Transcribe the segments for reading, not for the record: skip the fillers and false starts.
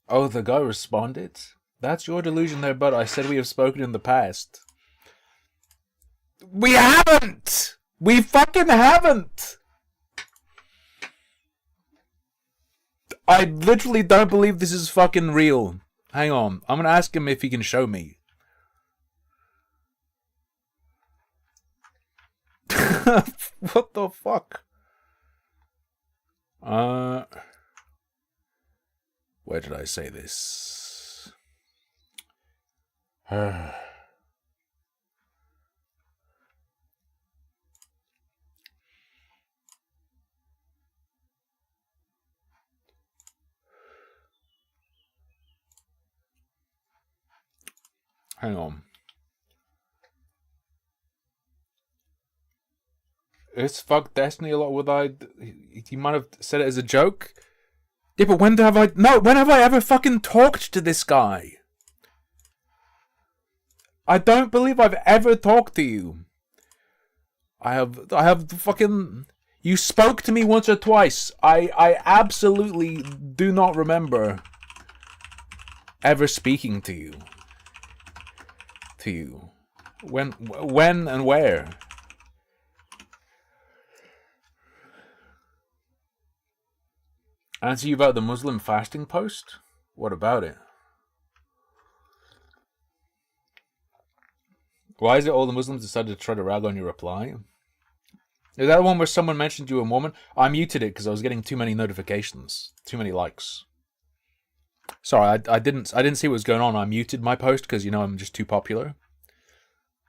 Oh, the guy responded? That's your delusion there, bud. I said we have spoken in the past. We haven't! We fucking haven't! I literally don't believe this is fucking real. Hang on. I'm gonna ask him if he can show me. What the fuck? Where did I say this? Hang on. It's fuck Destiny a lot with he might have said it as a joke. Yeah, but when have I ever fucking talked to this guy? I don't believe I've ever talked to you. I have fucking... You spoke to me once or twice. I absolutely do not remember ever speaking to you. When and where? Answer you about the Muslim fasting post? What about it? Why is it all the Muslims decided to try to rag on your reply? Is that the one where someone mentioned you a woman? I muted it because I was getting too many notifications, too many likes. Sorry, I didn't see what was going on. I muted my post because I'm just too popular.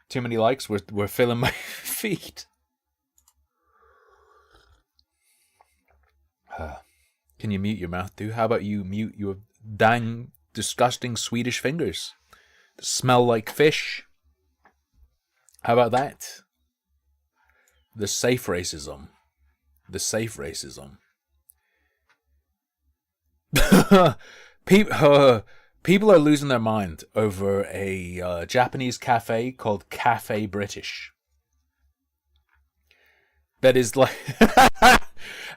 Too many likes were filling my feed. Can you mute your mouth too? How about you mute your dang disgusting Swedish fingers that smell like fish? How about that? The safe racism. The safe racism. People are losing their mind over a Japanese cafe called Cafe British. That is like...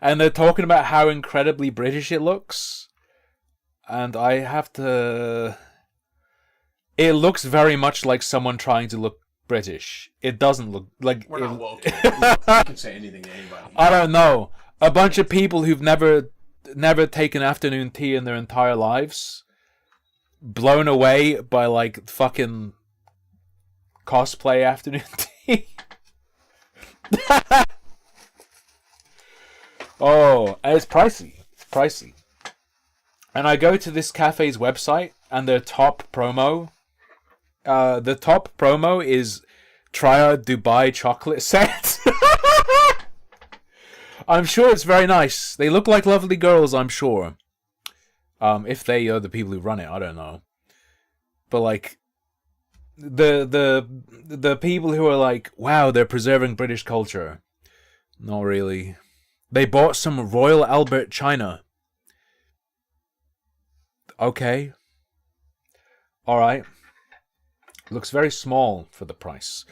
And they're talking about how incredibly British it looks. And I have to... It looks very much like someone trying to look British. It doesn't look like... We're not woke. You can say anything to anybody. I don't know. A bunch of people who've never taken afternoon tea in their entire lives, blown away by like fucking cosplay afternoon tea. Oh, and it's pricey. It's pricey. And I go to this cafe's website, and their top promo... the top promo is try out Dubai chocolate set. I'm sure it's very nice. They look like lovely girls, I'm sure. If they are the people who run it, I don't know. But like the people who are like, wow, they're preserving British culture. Not really. They bought some Royal Albert China. Okay. Alright. Looks very small for the price.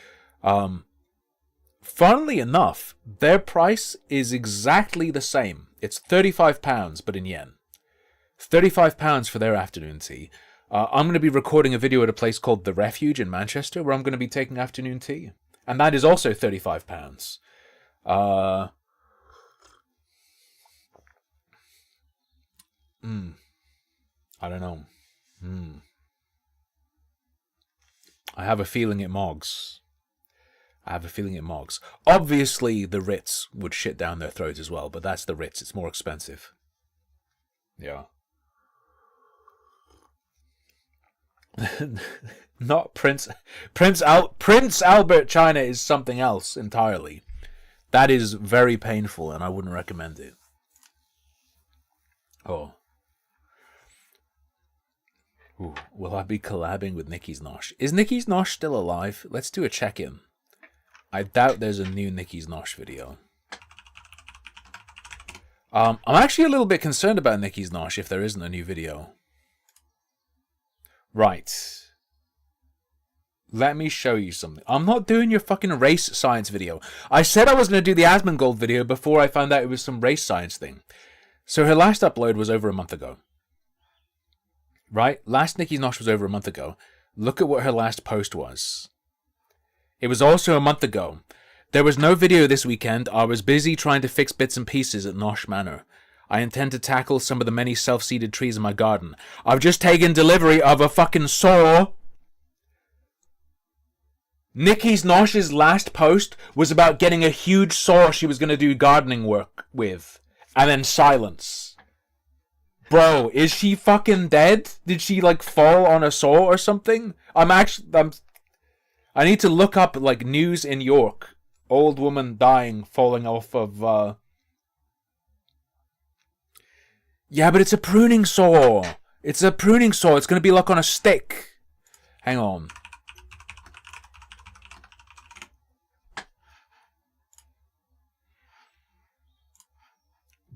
Funnily enough, their price is exactly the same. It's £35, but in yen. £35 for their afternoon tea. I'm going to be recording a video at a place called The Refuge in Manchester, where I'm going to be taking afternoon tea. And that is also £35. I don't know. I have a feeling it mogs. Obviously, the Ritz would shit down their throats as well, but that's the Ritz. It's more expensive. Yeah. Not Prince Albert China is something else entirely. That is very painful, and I wouldn't recommend it. Oh. Ooh, will I be collabing with Nicki's Nosh? Is Nicki's Nosh still alive? Let's do a check-in. I doubt there's a new Nicki's Nosh video. I'm actually a little bit concerned about Nicki's Nosh if there isn't a new video. Right. Let me show you something. I'm not doing your fucking race science video. I said I was going to do the Asmongold video before I found out it was some race science thing. So her last upload was over a month ago. right? Last Nicki Nosh was over a month ago. Look at what her last post was. It was also a month ago. There was no video this weekend. I was busy trying to fix bits and pieces at Nosh Manor. I intend to tackle some of the many self-seeded trees in my garden. I've just taken delivery of a fucking saw. Nicki's Nosh's last post was about getting a huge saw she was going to do gardening work with. And then silence. Bro, is she fucking dead? Did she, like, fall on a saw or something? I need to look up, like, news in York. Old woman dying, falling off of, Yeah, but it's a pruning saw. It's a pruning saw. It's going to be, like, on a stick. Hang on.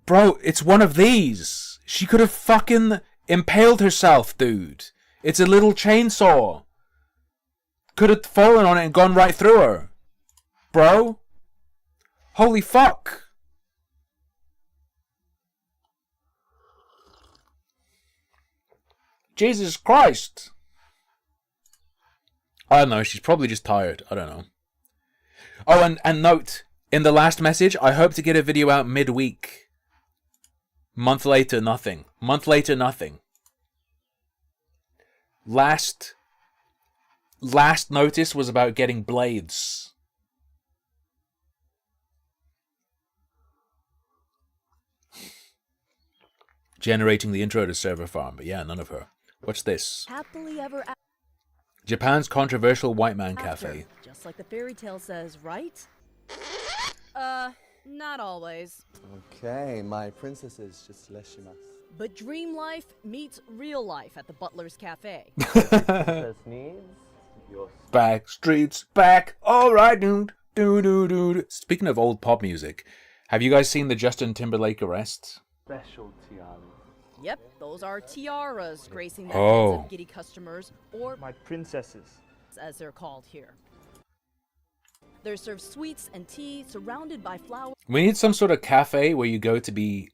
Bro, it's one of these. She could have fucking impaled herself, dude. It's a little chainsaw. Could have fallen on it and gone right through her. Bro. Holy fuck. Jesus Christ. I don't know, she's probably just tired. I don't know. Oh, and note, in the last message, I hope to get a video out midweek. Month later, nothing. Month later, nothing. Last notice was about getting blades. Generating the intro to Server Farm, but yeah, none of her. What's this? Happily ever Japan's controversial white man cafe. Just like the fairy tale says, right? Not always. Okay, my princesses, just shimasu. But dream life meets real life at the Butler's Cafe. Princess needs your Back streets back. All right, dude. Speaking of old pop music, have you guys seen the Justin Timberlake arrest? special tiara. Yep, those are tiaras gracing the Oh. heads of giddy customers, or My princesses. as they're called here. They're served sweets and tea surrounded by flowers We need some sort of cafe where you go to be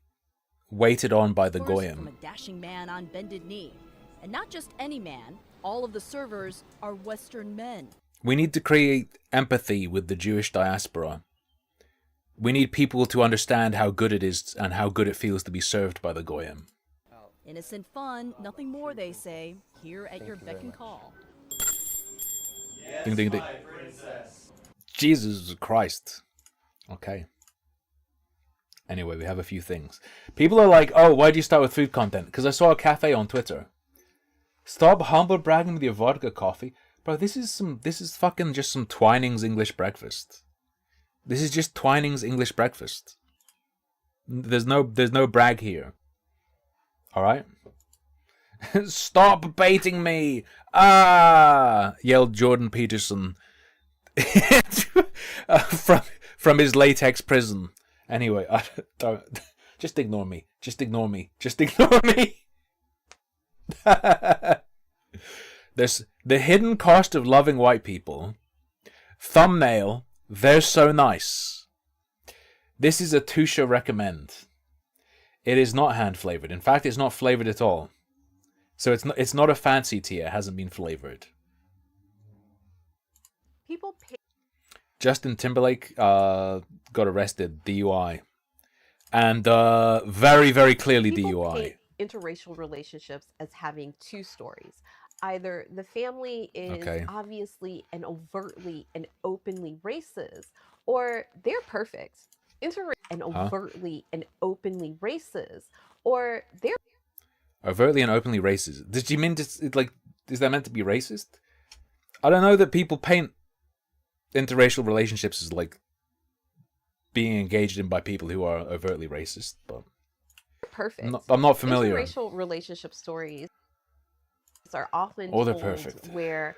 waited on by the from a goyim. dashing man on bended knee. And not just any man, all of the servers are Western men. We need to create empathy with the Jewish diaspora. We need people to understand how good it is and how good it feels to be served by the goyim. Innocent fun, nothing more, they say, here at your beck and call. Ding, ding, ding. Jesus Christ. Okay. Anyway, we have a few things. People are like, oh, why'd you start with food content? Because I saw a cafe on Twitter. Stop humble bragging with your vodka coffee. Bro, this is fucking just some Twinings English breakfast. This is just Twinings English breakfast. There's no brag here. Alright? Stop baiting me! Ah! Yelled Jordan Peterson. From his latex prison. Anyway, I don't. Just ignore me. Just ignore me. Just ignore me. There's the hidden cost of loving white people. Thumbnail. They're so nice. This is a Tusha recommend. It is not hand flavored. In fact, it's not flavored at all. So it's not a fancy tea. It hasn't been flavored. People pay Justin Timberlake got arrested, DUI, and very, very clearly people DUI. paint interracial relationships as having two stories. Either the family is Okay. obviously and overtly and openly racist, or they're perfect. And overtly and openly racist, or they're Overtly and openly racist. Did you mean is that meant to be racist? I don't know that people paint interracial relationships as like being engaged in by people who are overtly racist, but perfect. I'm not familiar. Interracial relationship stories are often Oh, they're told perfect. where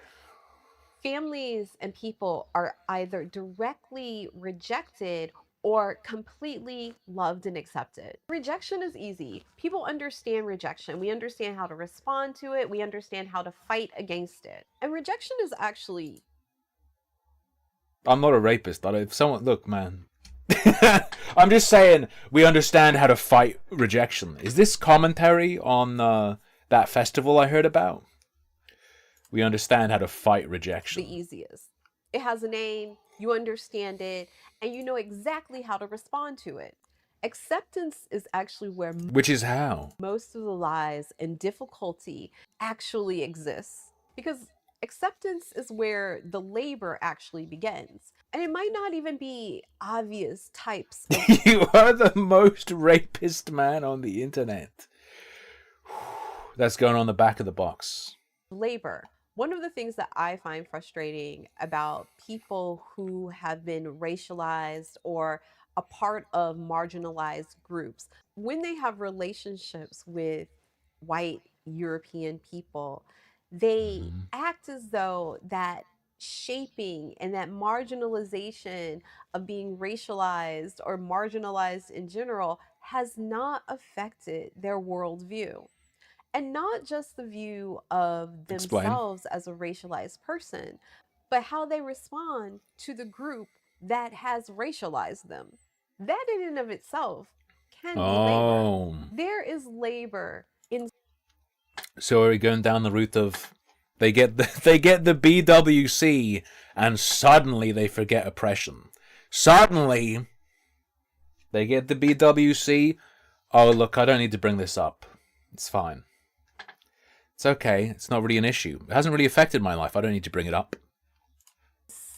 families and people are either directly rejected or completely loved and accepted. Rejection is easy. People understand rejection. We understand how to respond to it. We understand how to fight against it. And rejection is actually I'm not a rapist. If someone look, man. I'm just saying we understand how to fight rejection. Is this commentary on that festival I heard about. We understand how to fight rejection. The easiest. It has a name, you understand it, and you know exactly how to respond to it. Acceptance is actually where Which is how? most of the lies and difficulty actually exists. Because acceptance is where the labor actually begins. And it might not even be obvious types of You are the most rapist man on the internet. That's going on the back of the box. labor. One of the things that I find frustrating about people who have been racialized or a part of marginalized groups, when they have relationships with white European people, they act as though that shaping and that marginalization of being racialized or marginalized in general has not affected their worldview. And not just the view of Explain. themselves as a racialized person, but how they respond to the group that has racialized them. That in and of itself can be labor. Oh. There is labor in So are we going down the route of they get the BWC and suddenly they forget oppression. Suddenly they get the BWC. Oh, look, I don't need to bring this up. It's fine. It's okay. It's not really an issue. It hasn't really affected my life. I don't need to bring it up.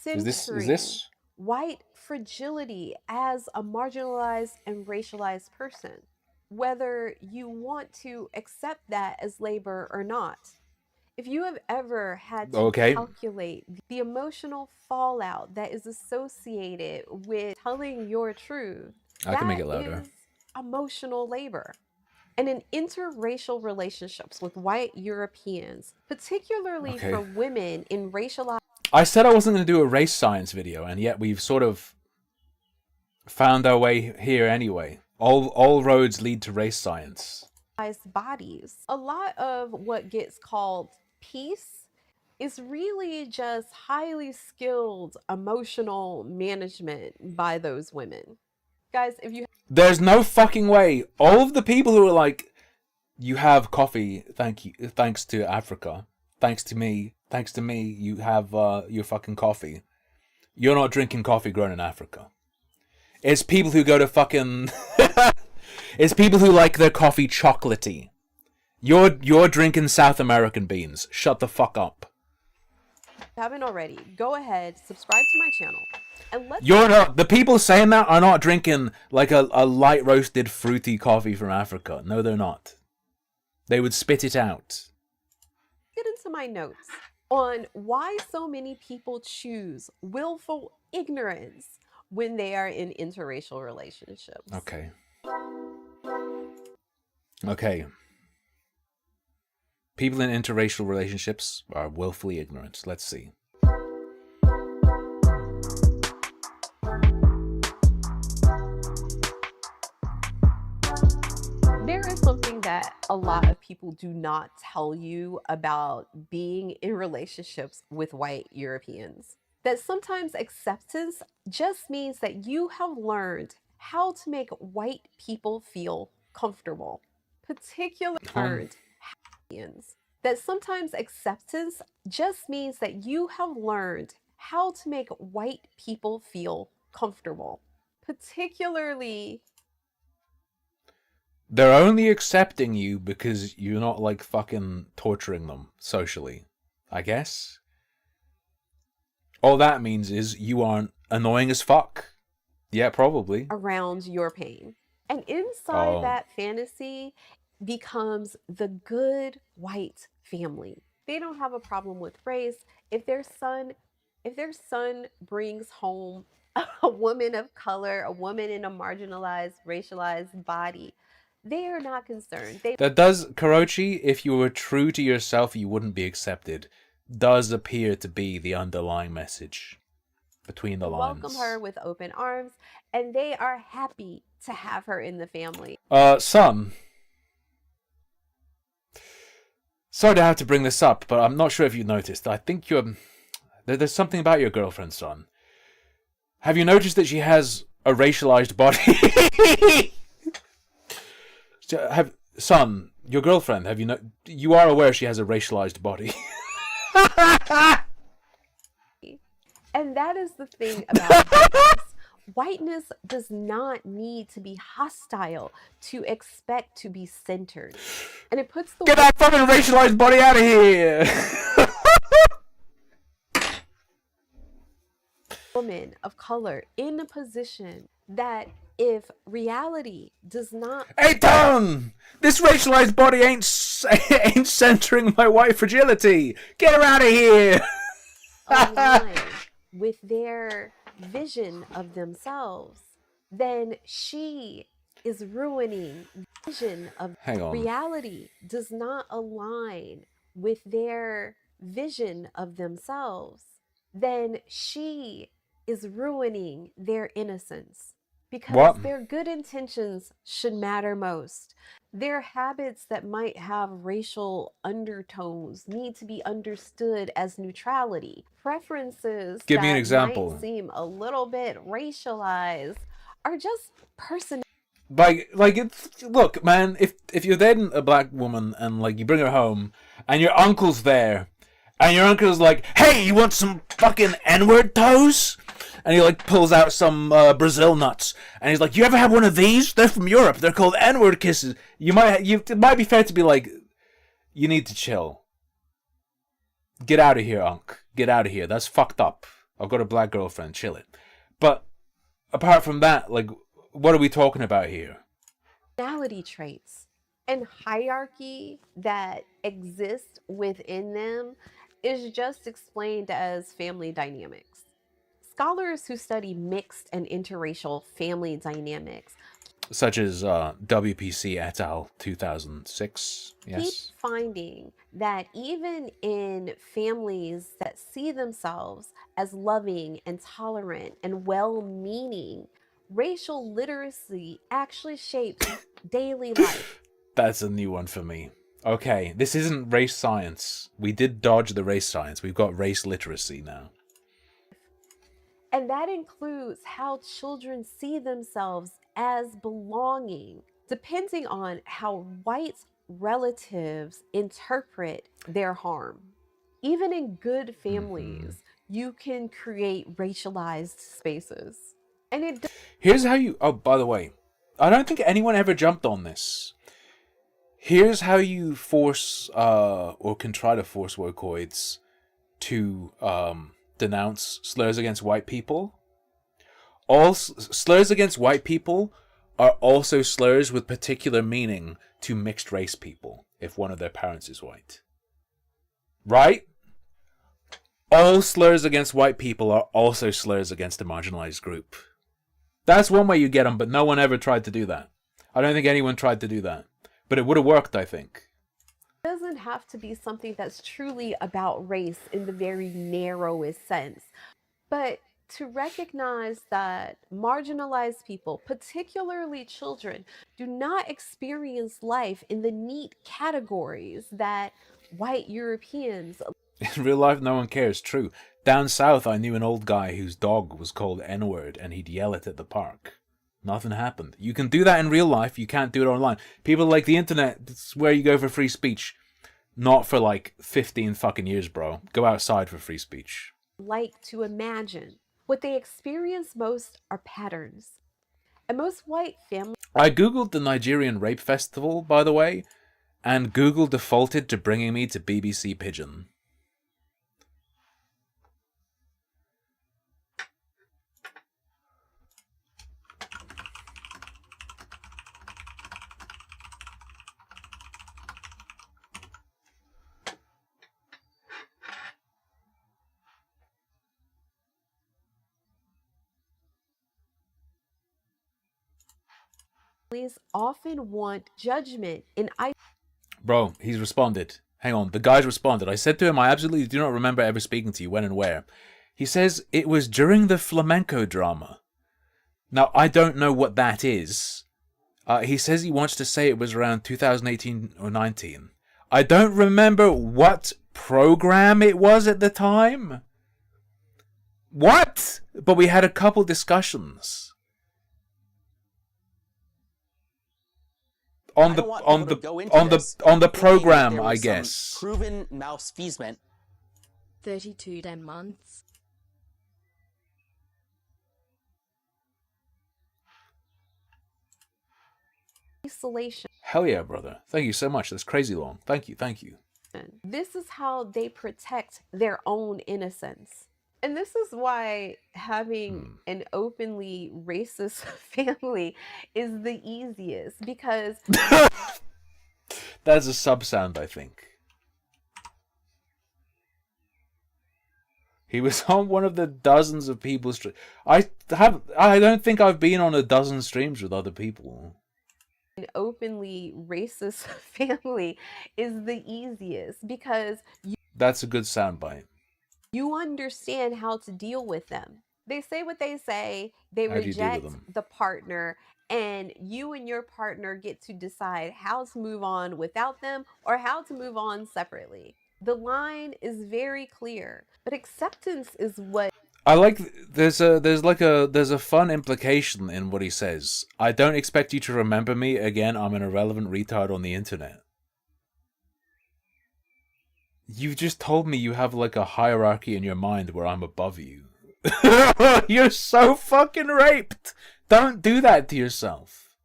Is this? white fragility as a marginalized and racialized person, whether you want to accept that as labor or not. If you have ever had to calculate the emotional fallout that is associated with telling your truth, I can make it louder. is emotional labor. And in interracial relationships with white Europeans, particularly for women in racialized I said I wasn't going to do a race science video, and yet we've sort of found our way here anyway. All roads lead to race science. bodies, a lot of what gets called peace is really just highly skilled emotional management by those women. Guys, if you There's no fucking way. All of the people who are like, you have coffee, thanks to Africa, thanks to me, you have your fucking coffee. You're not drinking coffee grown in Africa. It's people who go to fucking... It's people who like their coffee chocolatey. You're drinking South American beans. Shut the fuck up. haven't already, go ahead, subscribe to my channel, and let's You're not... The people saying that are not drinking like a light roasted fruity coffee from Africa. No, they're not. They would spit it out. get into my notes on why so many people choose willful ignorance when they are in interracial relationships. Okay. People in interracial relationships are willfully ignorant. Let's see. There is something that a lot of people do not tell you about being in relationships with white Europeans. That sometimes acceptance just means that you have learned how to make white people feel comfortable, particularly that sometimes acceptance just means that you have learned how to make white people feel comfortable, particularly They're only accepting you because you're not like fucking torturing them socially, I guess. All that means is you aren't annoying as fuck. Yeah, probably. around your pain. And inside that fantasy becomes the good white family. They don't have a problem with race. If their son brings home a woman of color, a woman in a marginalized, racialized body, they are not concerned. That does, Karochi, if you were true to yourself, you wouldn't be accepted. Does appear to be the underlying message between the lines. welcome her with open arms, and they are happy to have her in the family. Son. Sorry to have to bring this up, but I'm not sure if you noticed. I think there's something about your girlfriend, son. Have you noticed that she has a racialized body? Son, Your girlfriend, have you know? You are aware she has a racialized body. And that is the thing about whiteness. Whiteness does not need to be hostile to expect to be centered. And it puts the Get that fucking racialized body out of here! woman of color in a position that if reality does not Hey, Tom! This racialized body ain't centering my white fragility. Get her out of here! align with their vision of themselves, then she is ruining the vision of Hang on. reality does not align with their vision of themselves, then she is ruining their innocence. Because What? their good intentions should matter most. Their habits that might have racial undertones need to be understood as neutrality. Preferences Give me an that example. might seem a little bit racialized are just personal. Like it's, look, man, if you're dating a black woman and like you bring her home and your uncle's there and your uncle's like, hey, you want some fucking N-word toes? And he like pulls out some Brazil nuts and he's like, you ever had one of these? They're from Europe. They're called N-word kisses. It might be fair to be like, you need to chill. Get out of here, Unc. Get out of here. That's fucked up. I've got a black girlfriend. Chill it. But apart from that, like, what are we talking about here? Personality traits and hierarchy that exist within them is just explained as family dynamics. Scholars who study mixed and interracial family dynamics Such as WPC et al. 2006. Yes. keep finding that even in families that see themselves as loving and tolerant and well-meaning, racial literacy actually shapes daily life. That's a new one for me. Okay, this isn't race science. We did dodge the race science. We've got race literacy now. And that includes how children see themselves as belonging, depending on how white relatives interpret their harm. Even in good families, you can create racialized spaces. And it Here's how you... Oh, by the way, I don't think anyone ever jumped on this. Here's how you force, or can try to force wokoids to denounce slurs against white people. All slurs against white people are also slurs with particular meaning to mixed race people, if one of their parents is white. Right? All slurs against white people are also slurs against a marginalized group. That's one way you get them, but no one ever tried to do that. I don't think anyone tried to do that. But it would have worked, I think. doesn't have to be something that's truly about race in the very narrowest sense, but to recognize that marginalized people, particularly children, do not experience life in the neat categories that white Europeans. In real life, no one cares. True. Down south, I knew an old guy whose dog was called N-word, and he'd yell it at the park. Nothing happened. You can do that in real life. You can't do it online. People like the internet. It's where you go for free speech. Not for like 15 fucking years, bro. Go outside for free speech. Like to imagine. What they experience most are patterns. And most white families. I googled the Nigerian Rape Festival, by the way, and Google defaulted to bringing me to BBC Pigeon. often want judgment in Bro, he's responded. Hang on, the guy's responded. I said to him, I absolutely do not remember ever speaking to you, when and where. He says, it was during the flamenco drama. Now, I don't know what that is. He says he wants to say it was around 2018 or 19. I don't remember what program it was at the time. What? But we had a couple discussions. on I the don't want on people the to go into on the this on the thinking that program, there I was some guess. proven malfeasance. 32 damn months. Isolation. Hell yeah, brother. Thank you so much. That's crazy long. Thank you. Thank you. This is how they protect their own innocence. And this is why having an openly racist family is the easiest, because That's a sub sound, I think. He was on one of the dozens of people's I don't think I've been on a dozen streams with other people. an openly racist family is the easiest, because That's a good soundbite. you understand how to deal with them. They say what they say, they How do you deal with reject them? the partner, and you and your partner get to decide how to move on without them or how to move on separately. The line is very clear, but acceptance is what I like there's a fun implication in what he says. I don't expect you to remember me again. I'm an irrelevant retard on the internet. You just told me you have like a hierarchy in your mind where I'm above you. You're so fucking raped. Don't do that to yourself.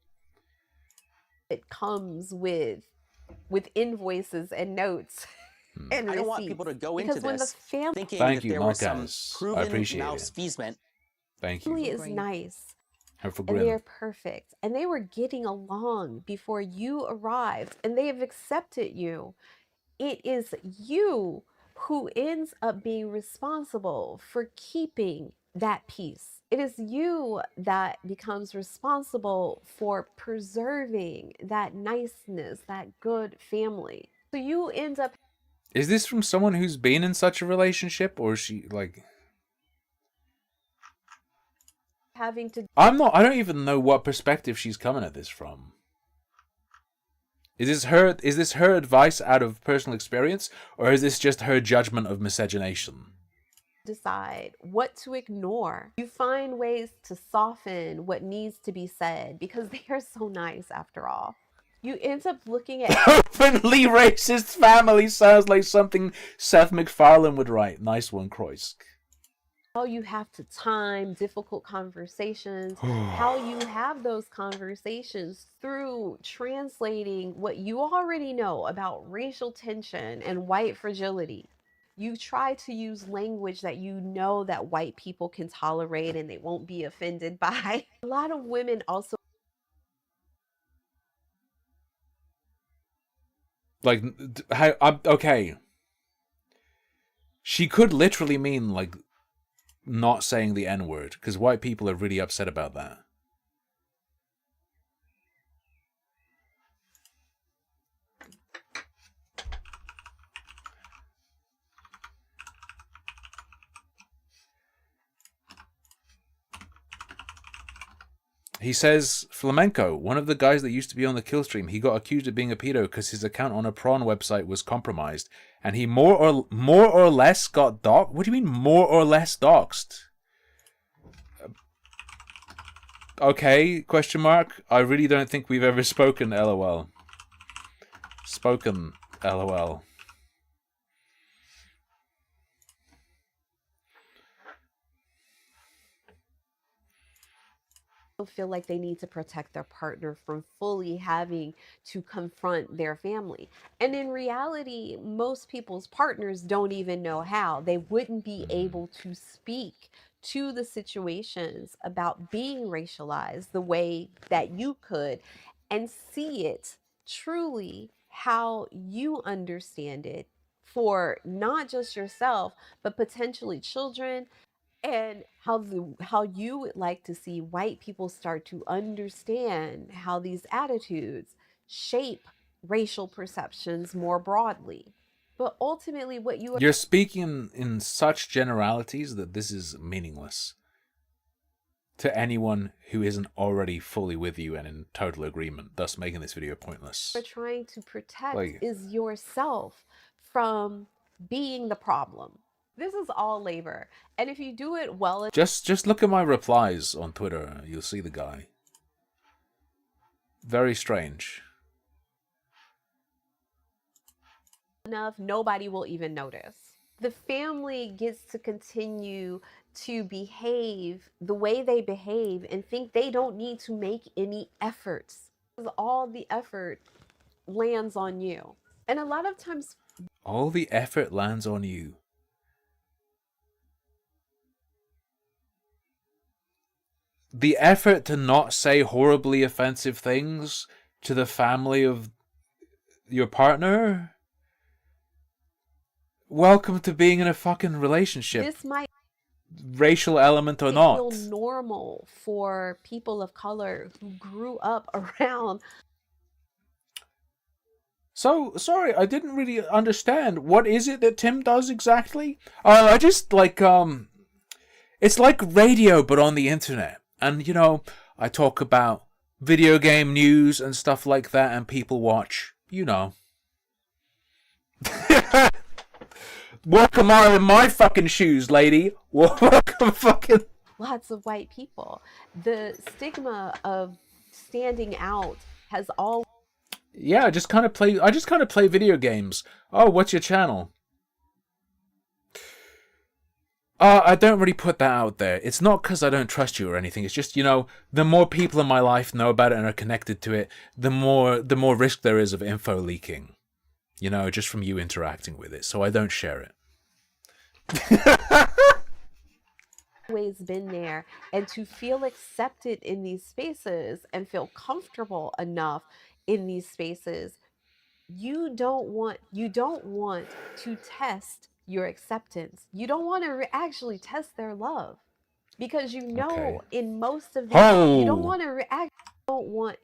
it comes with invoices and notes and I don't want receipts. people to go Because into when the this family thinking Thank that you, there was some Marquez. I proven appreciate it. malfeasance. Thank you. is nice Hope for and they're grim. perfect and they were getting along before you arrived and they have accepted you, it is you who ends up being responsible for keeping that peace. It is you that becomes responsible for preserving that niceness, that good family. So you end up Is this from someone who's been in such a relationship, or is she like? having to I don't even know what perspective she's coming at this from. Is this her advice out of personal experience, or is this just her judgment of miscegenation? decide what to ignore. You find ways to soften what needs to be said because they are so nice after all. You end up looking at Openly racist family sounds like something Seth MacFarlane would write. Nice one, Kroisk. how you have to time difficult conversations, how you have those conversations through translating what you already know about racial tension and white fragility. You try to use language that you know that white people can tolerate and they won't be offended by. A lot of women also Like, okay. She could literally mean, like, not saying the N-word, because white people are really upset about that. He says, Flamenco, one of the guys that used to be on the kill stream, he got accused of being a pedo because his account on a prawn website was compromised, and he more or less got doxed. What do you mean more or less doxed? Okay, question mark. I really don't think we've ever spoken, LOL. Spoken, LOL. feel like they need to protect their partner from fully having to confront their family. And in reality, most people's partners don't even know how. They wouldn't be able to speak to the situations about being racialized the way that you could and see it truly how you understand it for not just yourself, but potentially children, and how you would like to see white people start to understand how these attitudes shape racial perceptions more broadly. But ultimately what you You're speaking in such generalities that this is meaningless to anyone who isn't already fully with you and in total agreement, thus making this video pointless. are trying to protect Like- is yourself from being the problem. This is all labor. And if you do it well, Just look at my replies on Twitter. You'll see the guy. Very strange. enough, nobody will even notice. The family gets to continue to behave the way they behave and think they don't need to make any efforts. All the effort lands on you. And a lot of times, All the effort lands on you. The effort to not say horribly offensive things to the family of your partner? Welcome to being in a fucking relationship. this might Racial element or not. feel normal for people of color who grew up around. So, sorry, I didn't really understand. What is it that Tim does exactly? I just, like, it's like radio, but on the internet. And, you know, I talk about video game news and stuff like that, and people watch, you know. Welcome out in my fucking shoes, lady. Welcome fucking... Lots of white people. The stigma of standing out has all Yeah, I just kind of play video games. Oh, what's your channel? I don't really put that out there. It's not because I don't trust you or anything. It's just, you know, the more people in my life know about it and are connected to it, the more risk there is of info leaking. You know, just from you interacting with it. So I don't share it. always been there, and to feel accepted in these spaces and feel comfortable enough in these spaces, you don't want to test your acceptance. You don't want to actually test their love, because you know Okay. in most of these Oh. you don't want to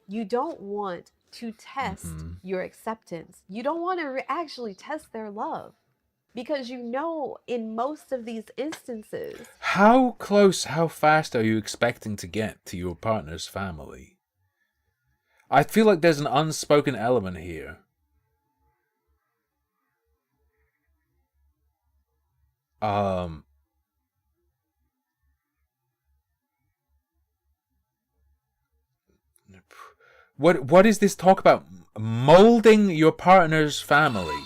you don't want to test your acceptance. You don't want to actually test their love, because you know in most of these instances How close, how fast are you expecting to get to your partner's family? I feel like there's an unspoken element here. What is this talk about? Molding your partner's family?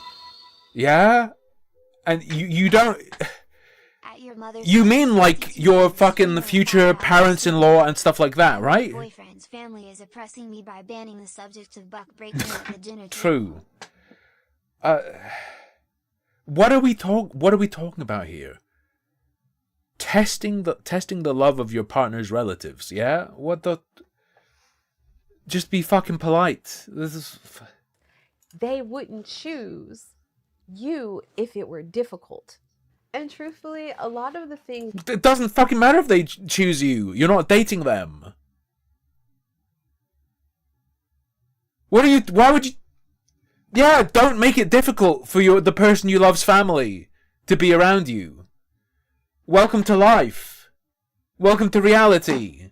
Yeah? And you don't... At your mother's You mean house, like teaching your me fucking the future parents-in-law and stuff like that, My right? boyfriend's family is oppressing me by banning the subject of Buck breaking up the dinner table. True. What are we talking about here? Testing the love of your partner's relatives, yeah? What the... Just be fucking polite. This is... they wouldn't choose you if it were difficult. And truthfully, a lot of the things It doesn't fucking matter if they choose you. You're not dating them. Why would you... Yeah, don't make it difficult for the person you love's family to be around you. Welcome to life. Welcome to reality.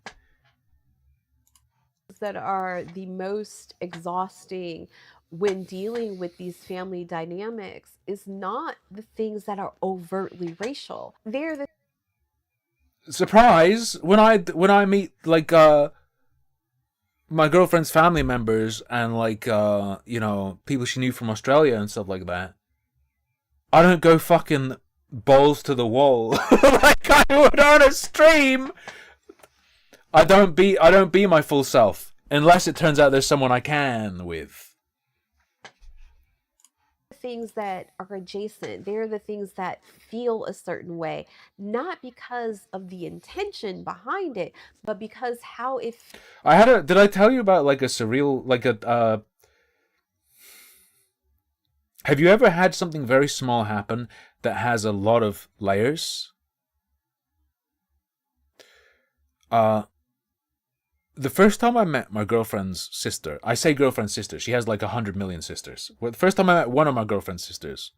that are the most exhausting when dealing with these family dynamics is not the things that are overtly racial. They're the Surprise! When I meet like my girlfriend's family members and like you know, people she knew from Australia and stuff like that, I don't go fucking balls to the wall like I would on a stream. I don't be my full self unless it turns out there's someone I can with. things that are adjacent. They're the things that feel a certain way, not because of the intention behind it, but because how it Did I tell you about like a surreal, like a, have you ever had something very small happen that has a lot of layers? The first time I met my girlfriend's sister, I say girlfriend's sister, she has like 100 million sisters. Well, the first time I met one of my girlfriend's sisters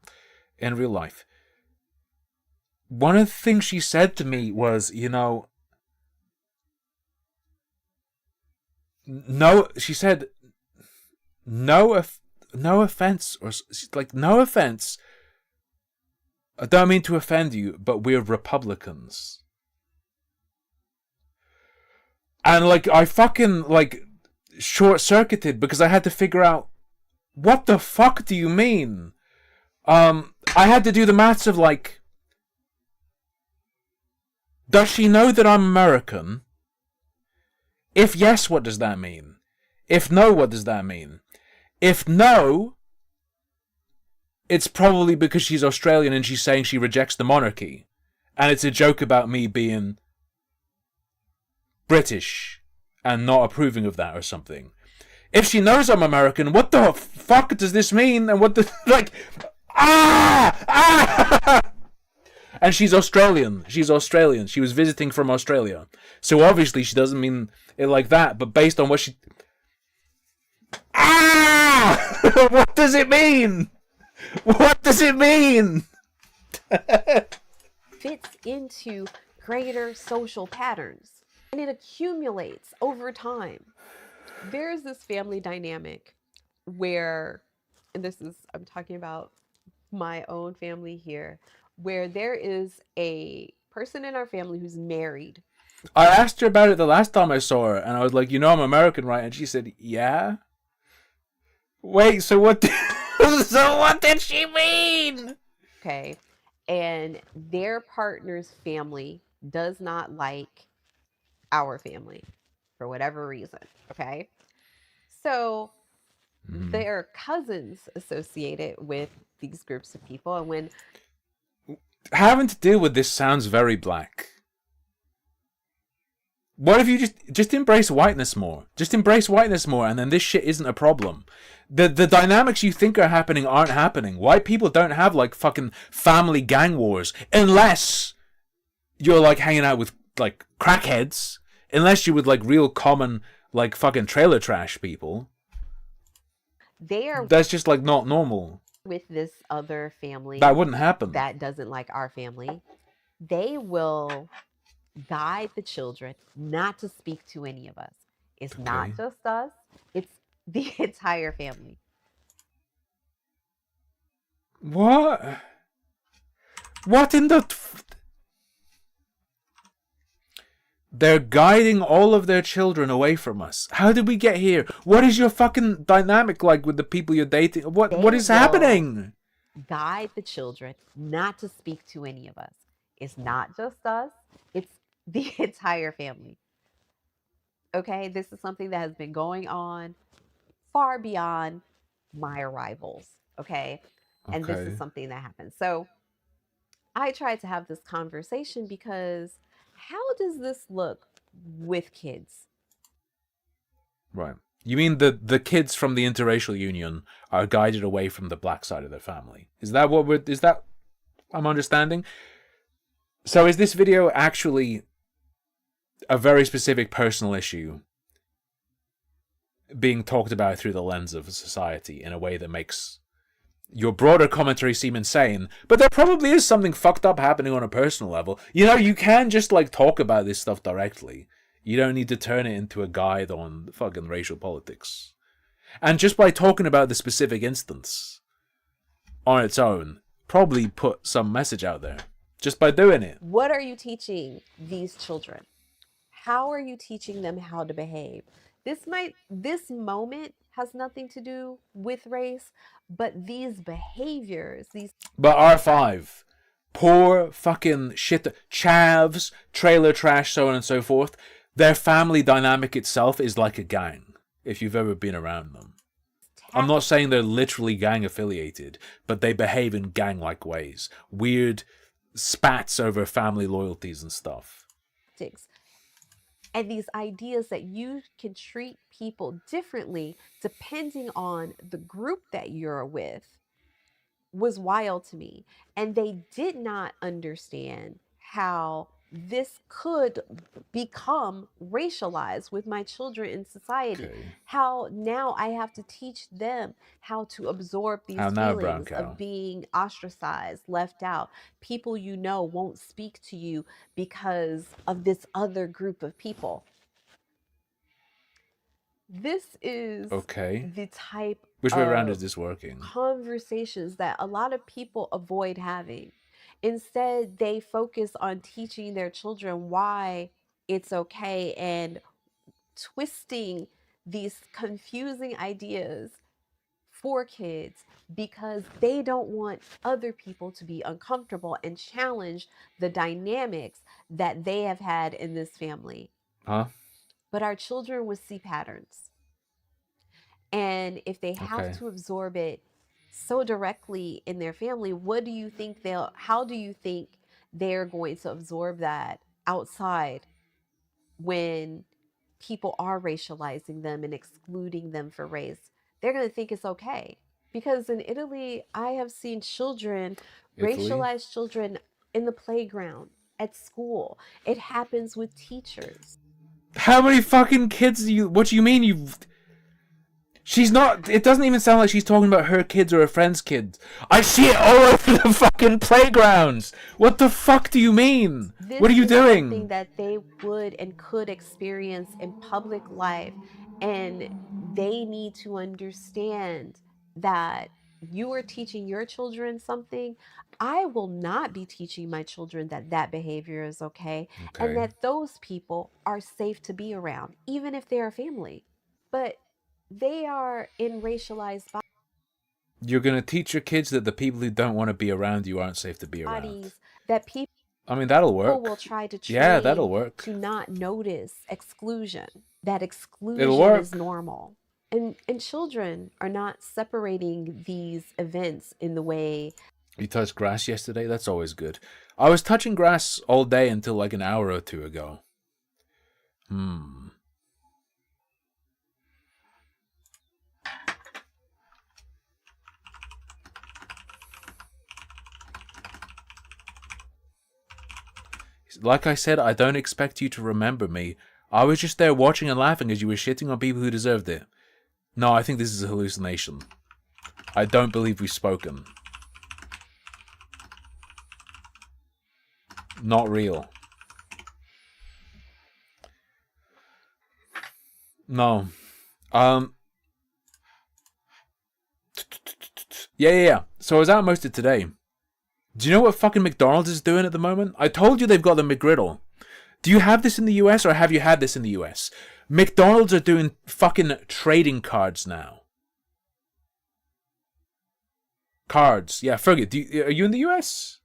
in real life, one of the things she said to me was, you know, she said, no offense, or she's like, no offense, I don't mean to offend you, but we're Republicans. And like I fucking like short-circuited because I had to figure out, what the fuck do you mean? I had to do the maths of like, does she know that I'm American? If yes, what does that mean? If no, what does that mean? If no, it's probably because she's Australian and she's saying she rejects the monarchy. And it's a joke about me being British and not approving of that or something. If she knows I'm American, what the fuck does this mean? And what the, like, And she's Australian. She's Australian. She was visiting from Australia. So obviously she doesn't mean it like that, but based on what she... What does it mean? What does it mean? Fits into greater social patterns, and it accumulates over time. There's this family dynamic where, and this is, I'm talking about my own family here, where there is a person in our family who's married. I asked her about it the last time I saw her, and I was like, you know I'm American, right? And she said, yeah. Wait, so what so what did she mean? Okay. And their partner's family does not like our family for whatever reason. Okay. So there are cousins associated with these groups of people. And when having to deal with this sounds very black. What if you just embrace whiteness more? Just embrace whiteness more, and then this shit isn't a problem. The dynamics you think are happening aren't happening. White people don't have like fucking family gang wars unless you're like hanging out with like crackheads. Unless you're with like real common like fucking trailer trash people. they are That's just like not normal. with this other family That wouldn't happen. that doesn't like our family, they will guide the children not to speak to any of us. It's not Okay. just us, it's the entire family. What? What in the... They're guiding all of their children away from us. How did we get here? What is your fucking dynamic like with the people you're dating? What is will- happening? Guide the children not to speak to any of us. It's not just us, it's the entire family. Okay, this is something that has been going on far beyond my arrivals. Okay, and this Okay. is something that happens. So I tried to have this conversation because how does this look with kids? Right. You mean the kids from the interracial union are guided away from the black side of their family? Is that what I'm understanding? So is this video actually a very specific personal issue being talked about through the lens of society in a way that makes your broader commentary seem insane, but there probably is something fucked up happening on a personal level. You know, you can just like talk about this stuff directly. You don't need to turn it into a guide on fucking racial politics. And just by talking about the specific instance on its own, probably put some message out there. Just by doing it. What are you teaching these children? How are you teaching them how to behave? This moment has nothing to do with race, but these behaviors, these But R5, poor fucking shit, chavs, trailer trash, so on and so forth, their family dynamic itself is like a gang, if you've ever been around them. I'm not saying they're literally gang affiliated, but they behave in gang-like ways. Weird spats over family loyalties and stuff. tactics and these ideas that you can treat people differently depending on the group that you're with was wild to me. And they did not understand how this could become racialized with my children in society. Okay. How now I have to teach them how to absorb these How now, brown feelings cow? of being ostracized, left out. People you know won't speak to you because of this other group of people. This is Okay. the type Which way around of is this working? conversations that a lot of people avoid having. Instead, they focus on teaching their children why it's okay and twisting these confusing ideas for kids because they don't want other people to be uncomfortable and challenge the dynamics that they have had in this family. Huh? But our children will see patterns. And if they have Okay. to absorb it so directly in their family, how do you think they're going to absorb that outside when people are racializing them and excluding them for race? They're going to think it's okay. Because in Italy, I have seen children, Italy? racialized children in the playground, at school. It happens with teachers. How many fucking kids do you... What do you mean you've... She's not... It doesn't even sound like she's talking about her kids or her friends' kids. I see it all over the fucking playgrounds! What the fuck do you mean? What are you This is something doing? that they would and could experience in public life, and they need to understand that you are teaching your children something. I will not be teaching my children that behavior is okay, and Okay. that those people are safe to be around, even if they're a family. But they are in racialized You're gonna teach your kids that the people who don't want to be around you aren't safe to be around. bodies that people I mean, that'll work. will try to train Yeah, that'll work. to not notice exclusion. That exclusion It'll work. is normal. And children are not separating these events in the way You touched grass yesterday? That's always good. I was touching grass all day until like an hour or two ago. Like I said, I don't expect you to remember me. I was just there watching and laughing as you were shitting on people who deserved it. No, I think this is a hallucination. I don't believe we've spoken. Not real. No. Yeah. So I was out most of today. Do you know what fucking McDonald's is doing at the moment? I told you they've got the McGriddle. Do you have this in the US or have you had this in the US? McDonald's are doing fucking trading cards now. Cards. Yeah, forget. Are you in the US?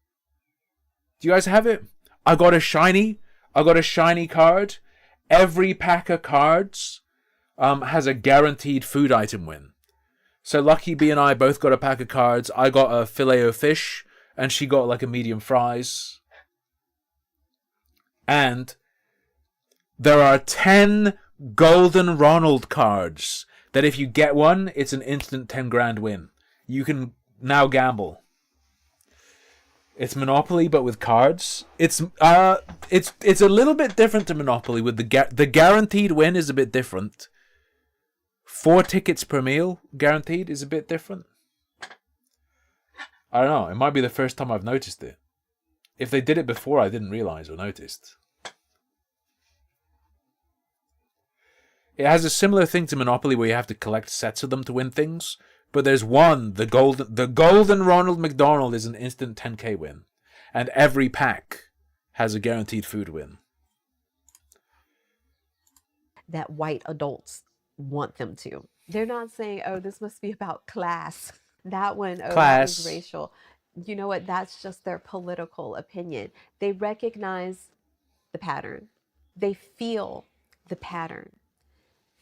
Do you guys have it? I got a shiny card. Every pack of cards has a guaranteed food item win. So Lucky B and I both got a pack of cards. I got a filet o fish, and she got like a medium fries. And there are 10 Golden Ronald cards that if you get one, it's an instant 10 grand win. You can now gamble. It's Monopoly, but with cards. It's a little bit different to Monopoly. With the guaranteed win is a bit different. 4 tickets per meal guaranteed is a bit different. I don't know. It might be the first time I've noticed it. If they did it before, I didn't realize or noticed. It has a similar thing to Monopoly where you have to collect sets of them to win things. But there's one, the Golden Ronald McDonald is an instant 10k win. And every pack has a guaranteed food win. that white adults want them to. They're not saying, oh, this must be about class. That one, oh, that was Class. racial. You know what? That's just their political opinion. They recognize the pattern. They feel the pattern.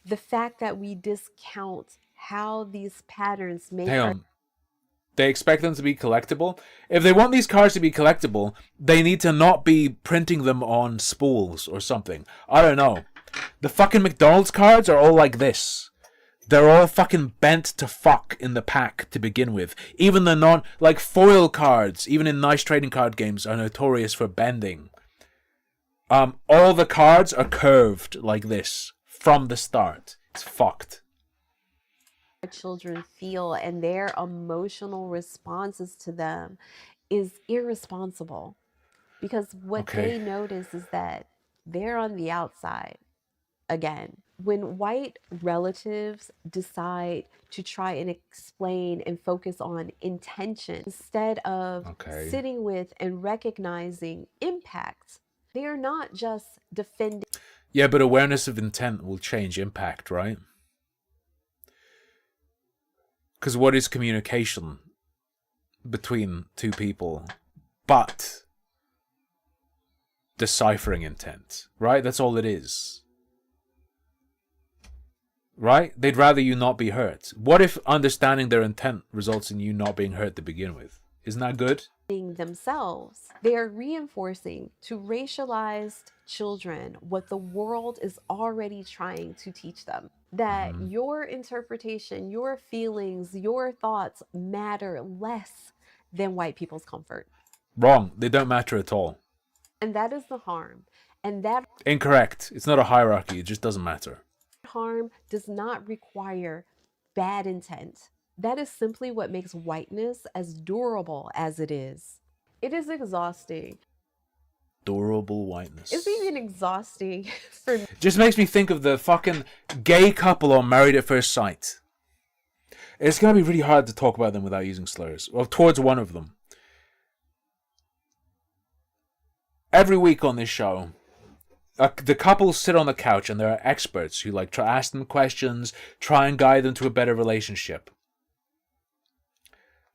The fact that we discount how these patterns make Hang our on. They expect them to be collectible. If they want these cards to be collectible, they need to not be printing them on spools or something. I don't know. The fucking McDonald's cards are all like this. They're all fucking bent to fuck in the pack to begin with. Even the like foil cards, even in nice trading card games, are notorious for bending. All the cards are curved like this from the start. It's fucked. children feel and their emotional responses to them is irresponsible, because what Okay. they notice is that they're on the outside. Again, when white relatives decide to try and explain and focus on intention instead of Okay. sitting with and recognizing impact, they are not just defending Yeah, but awareness of intent will change impact, right? Because what is communication between two people but deciphering intent, right? That's all it is. Right? They'd rather you not be hurt. What if understanding their intent results in you not being hurt to begin with? Isn't that good? Themselves. They are reinforcing to racialized children what the world is already trying to teach them. That your interpretation, your feelings, your thoughts matter less than white people's comfort. Wrong. They don't matter at all. And that is the harm. And that Incorrect. It's not a hierarchy. It just doesn't matter. harm does not require bad intent. That is simply what makes whiteness as durable as it is. It is exhausting. Durable whiteness. It's even exhausting for me. Just makes me think of the fucking gay couple on Married at First Sight. It's going to be really hard to talk about them without using slurs. Well, towards one of them. Every week on this show, the couples sit on the couch and there are experts who like try to ask them questions, try and guide them to a better relationship.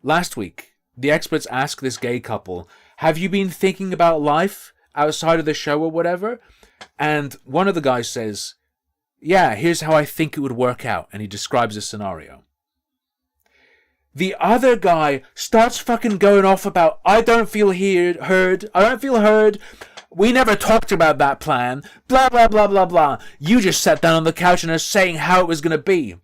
Last week, the experts asked this gay couple, have you been thinking about life outside of the show or whatever? And one of the guys says, yeah, here's how I think it would work out. And he describes a scenario. The other guy starts fucking going off about, I don't feel heard. I don't feel heard. We never talked about that plan. Blah, blah, blah, blah, blah. You just sat down on the couch and are saying how it was going to be.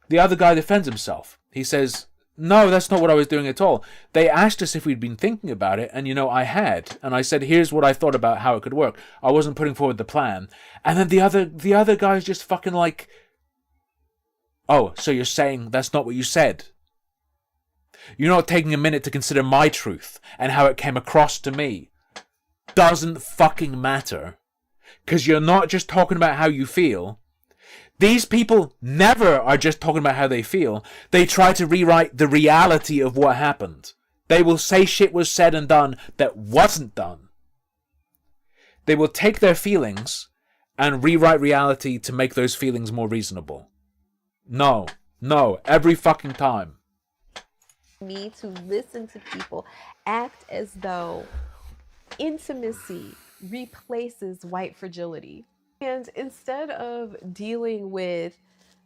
The other guy defends himself. He says, no, that's not what I was doing at all. They asked us if we'd been thinking about it, and I had. And I said, here's what I thought about how it could work. I wasn't putting forward the plan. And then the other guy's just fucking like, oh, so you're saying that's not what you said? You're not taking a minute to consider my truth and how it came across to me. Doesn't fucking matter. Because you're not just talking about how you feel. These people never are just talking about how they feel. They try to rewrite the reality of what happened. They will say shit was said and done that wasn't done. They will take their feelings and rewrite reality to make those feelings more reasonable. No, every fucking time. Me to listen to people act as though intimacy replaces white fragility. And instead of dealing with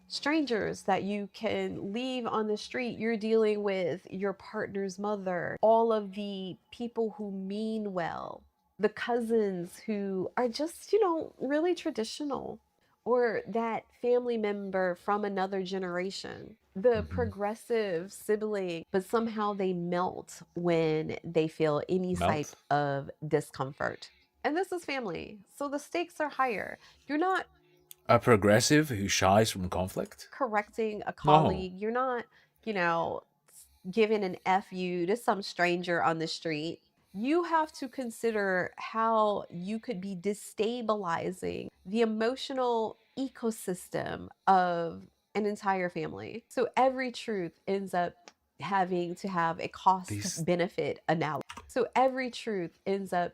strangers that you can leave on the street, you're dealing with your partner's mother, all of the people who mean well, the cousins who are just, really traditional, or that family member from another generation, the progressive sibling, but somehow they melt when they feel any type of discomfort. And this is family, so the stakes are higher. You're not a progressive who shies from conflict? Correcting a colleague. No. You're not, giving an FU to some stranger on the street. You have to consider how you could be destabilizing the emotional ecosystem of an entire family. So every truth ends up having to have a cost-benefit analysis. So every truth ends up...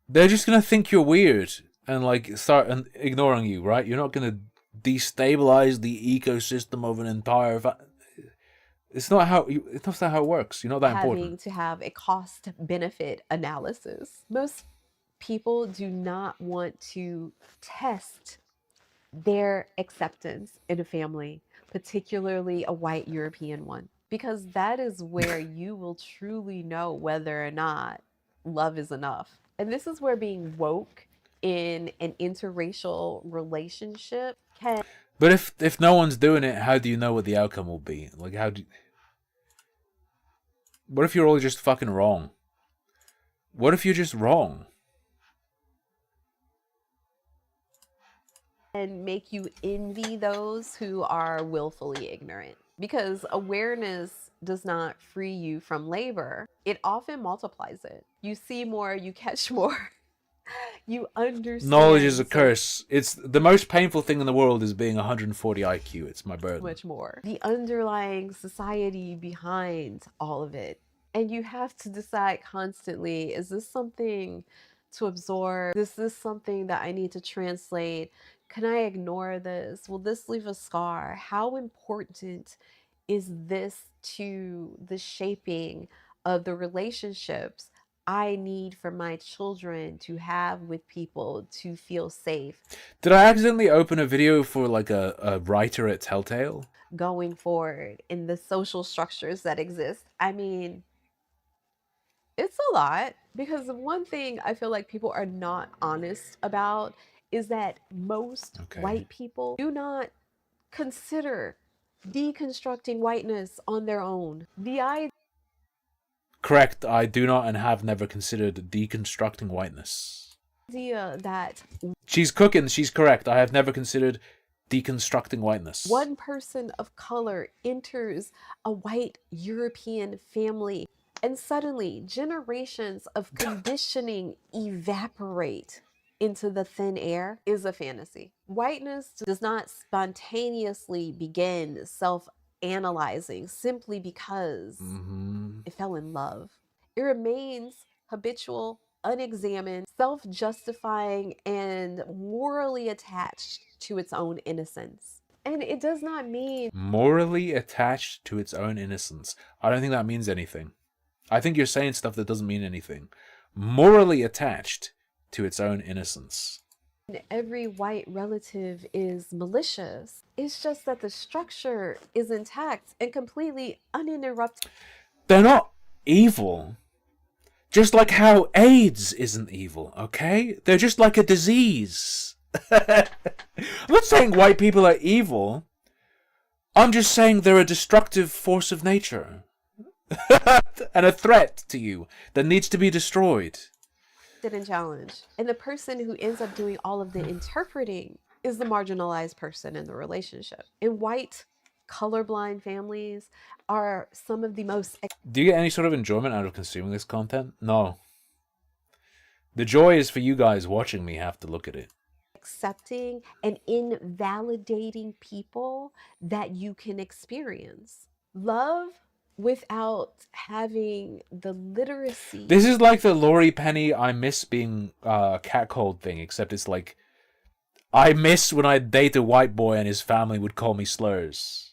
They're just going to think you're weird and start ignoring you, right? You're not going to destabilize the ecosystem of an entire... It's not how it works. You're not that important. Having to have a cost-benefit analysis. Most people do not want to test their acceptance in a family, particularly a white European one, because that is where you will truly know whether or not love is enough. And this is where being woke in an interracial relationship can... But if no one's doing it, how do you know what the outcome will be? What if you're all just fucking wrong? What if you're just wrong? And make you envy those who are willfully ignorant. Because awareness does not free you from labor. It often multiplies it. You see more, you catch more. You understand. Knowledge is a curse. It's the most painful thing in the world is being 140 IQ. It's my burden. Much more. The underlying society behind all of it. And you have to decide constantly, is this something to absorb? Is this something that I need to translate? Can I ignore this? Will this leave a scar? How important is this to the shaping of the relationships I need for my children to have with people to feel safe Did I accidentally open a video for like a writer at Telltale? going forward in the social structures that exist? I mean, it's a lot because the one thing I feel like people are not honest about is that most Okay. white people do not consider deconstructing whiteness on their own. The Correct, I do not and have never considered deconstructing whiteness. idea that She's cooking, she's correct. I have never considered deconstructing whiteness. one person of color enters a white European family and suddenly generations of conditioning evaporate into the thin air is a fantasy. Whiteness does not spontaneously begin self-analyzing simply because it fell in love. It remains habitual, unexamined, self-justifying, and morally attached to its own innocence. And it does not mean Morally attached to its own innocence. I don't think that means anything. I think you're saying stuff that doesn't mean anything. Morally attached to its own innocence. every white relative is malicious. It's just that the structure is intact and completely uninterrupted. They're not evil. Just like how AIDS isn't evil, okay? They're just like a disease. I'm not saying white people are evil. I'm just saying they're a destructive force of nature. And a threat to you that needs to be destroyed. And challenged. And the person who ends up doing all of the interpreting is the marginalized person in the relationship. In white, colorblind families are some of the most Do you get any sort of enjoyment out of consuming this content? No. The joy is for you guys watching me have to look at it. accepting and invalidating people that you can experience. Love without having the literacy. This is like the Laurie Penny I miss being catcalled thing, except it's like I miss when I'd date a white boy and his family would call me slurs.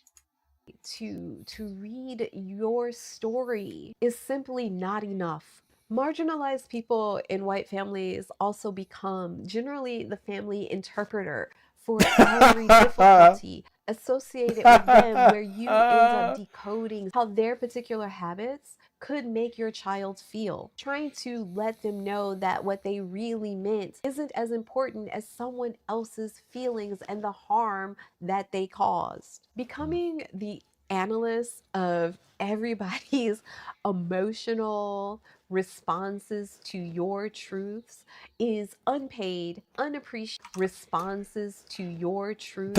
To read your story is simply not enough. Marginalized people in white families also become generally the family interpreter for every difficulty associated with them, where you end up decoding how their particular habits could make your child feel, trying to let them know that what they really meant isn't as important as someone else's feelings and the harm that they caused. Becoming the analyst of everybody's emotional responses to your truths is unpaid, unappreciated responses to your truths.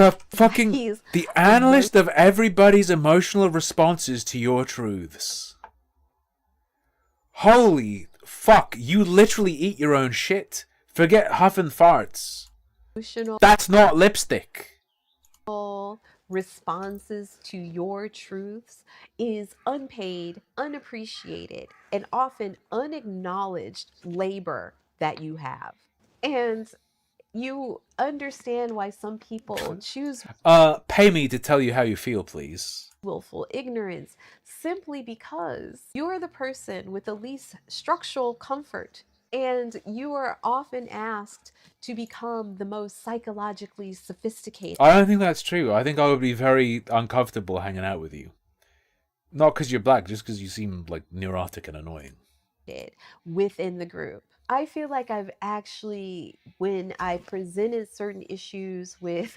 The analyst of everybody's emotional responses to your truths. Holy fuck, you literally eat your own shit. Forget huff and farts. Emotional That's not lipstick. responses to your truths is unpaid, unappreciated, and often unacknowledged labor that you have. And you understand why some people choose Pay me to tell you how you feel, please. willful ignorance simply because you're the person with the least structural comfort. And you are often asked to become the most psychologically sophisticated. I don't think that's true. I think I would be very uncomfortable hanging out with you. Not because you're black, just because you seem like neurotic and annoying. Within the group. I feel like I've actually, when I presented certain issues with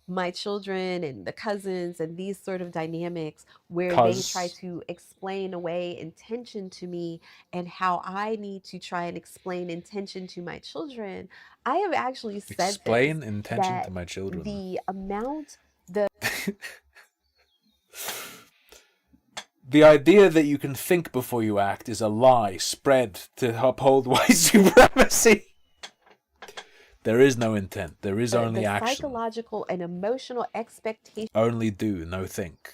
my children and the cousins and these sort of dynamics where they try to explain away intention to me and how I need to try and explain intention to my children, I have actually said Explain intention to my children. the amount, The idea that you can think before you act is a lie spread to uphold white supremacy. There is no intent. There is only the action. psychological and emotional expectations Only do, no think.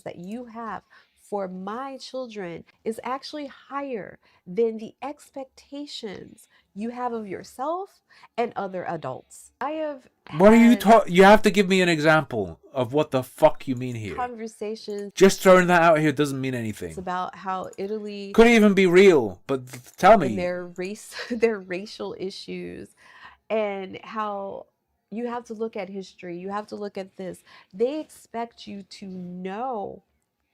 that you have for my children is actually higher than the expectations you have of yourself and other adults. I have What are you had talking? You have to give me an example of what the fuck you mean here. conversations Just throwing that out here doesn't mean anything. about how Italy Could even be real, but tell and me. their race their racial issues, and how you have to look at history, you have to look at this. They expect you to know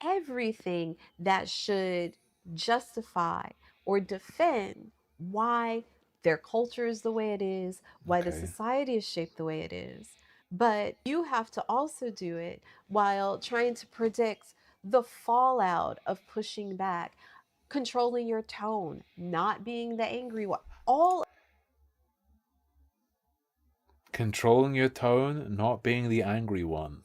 everything that should justify or defend why their culture is the way it is, why the Okay. society is shaped the way it is. But you have to also do it while trying to predict the fallout of pushing back, controlling your tone, not being the angry one. All Controlling your tone, not being the angry one.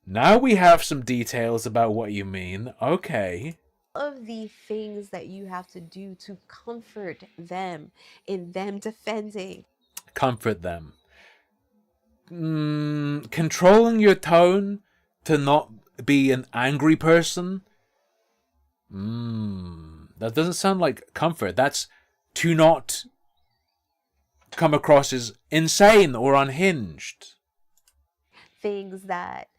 Now we have some details about what you mean. Okay. of the things that you have to do to comfort them in them defending. Comfort them. Controlling your tone to not be an angry person. That doesn't sound like comfort. That's to not come across as insane or unhinged. Things that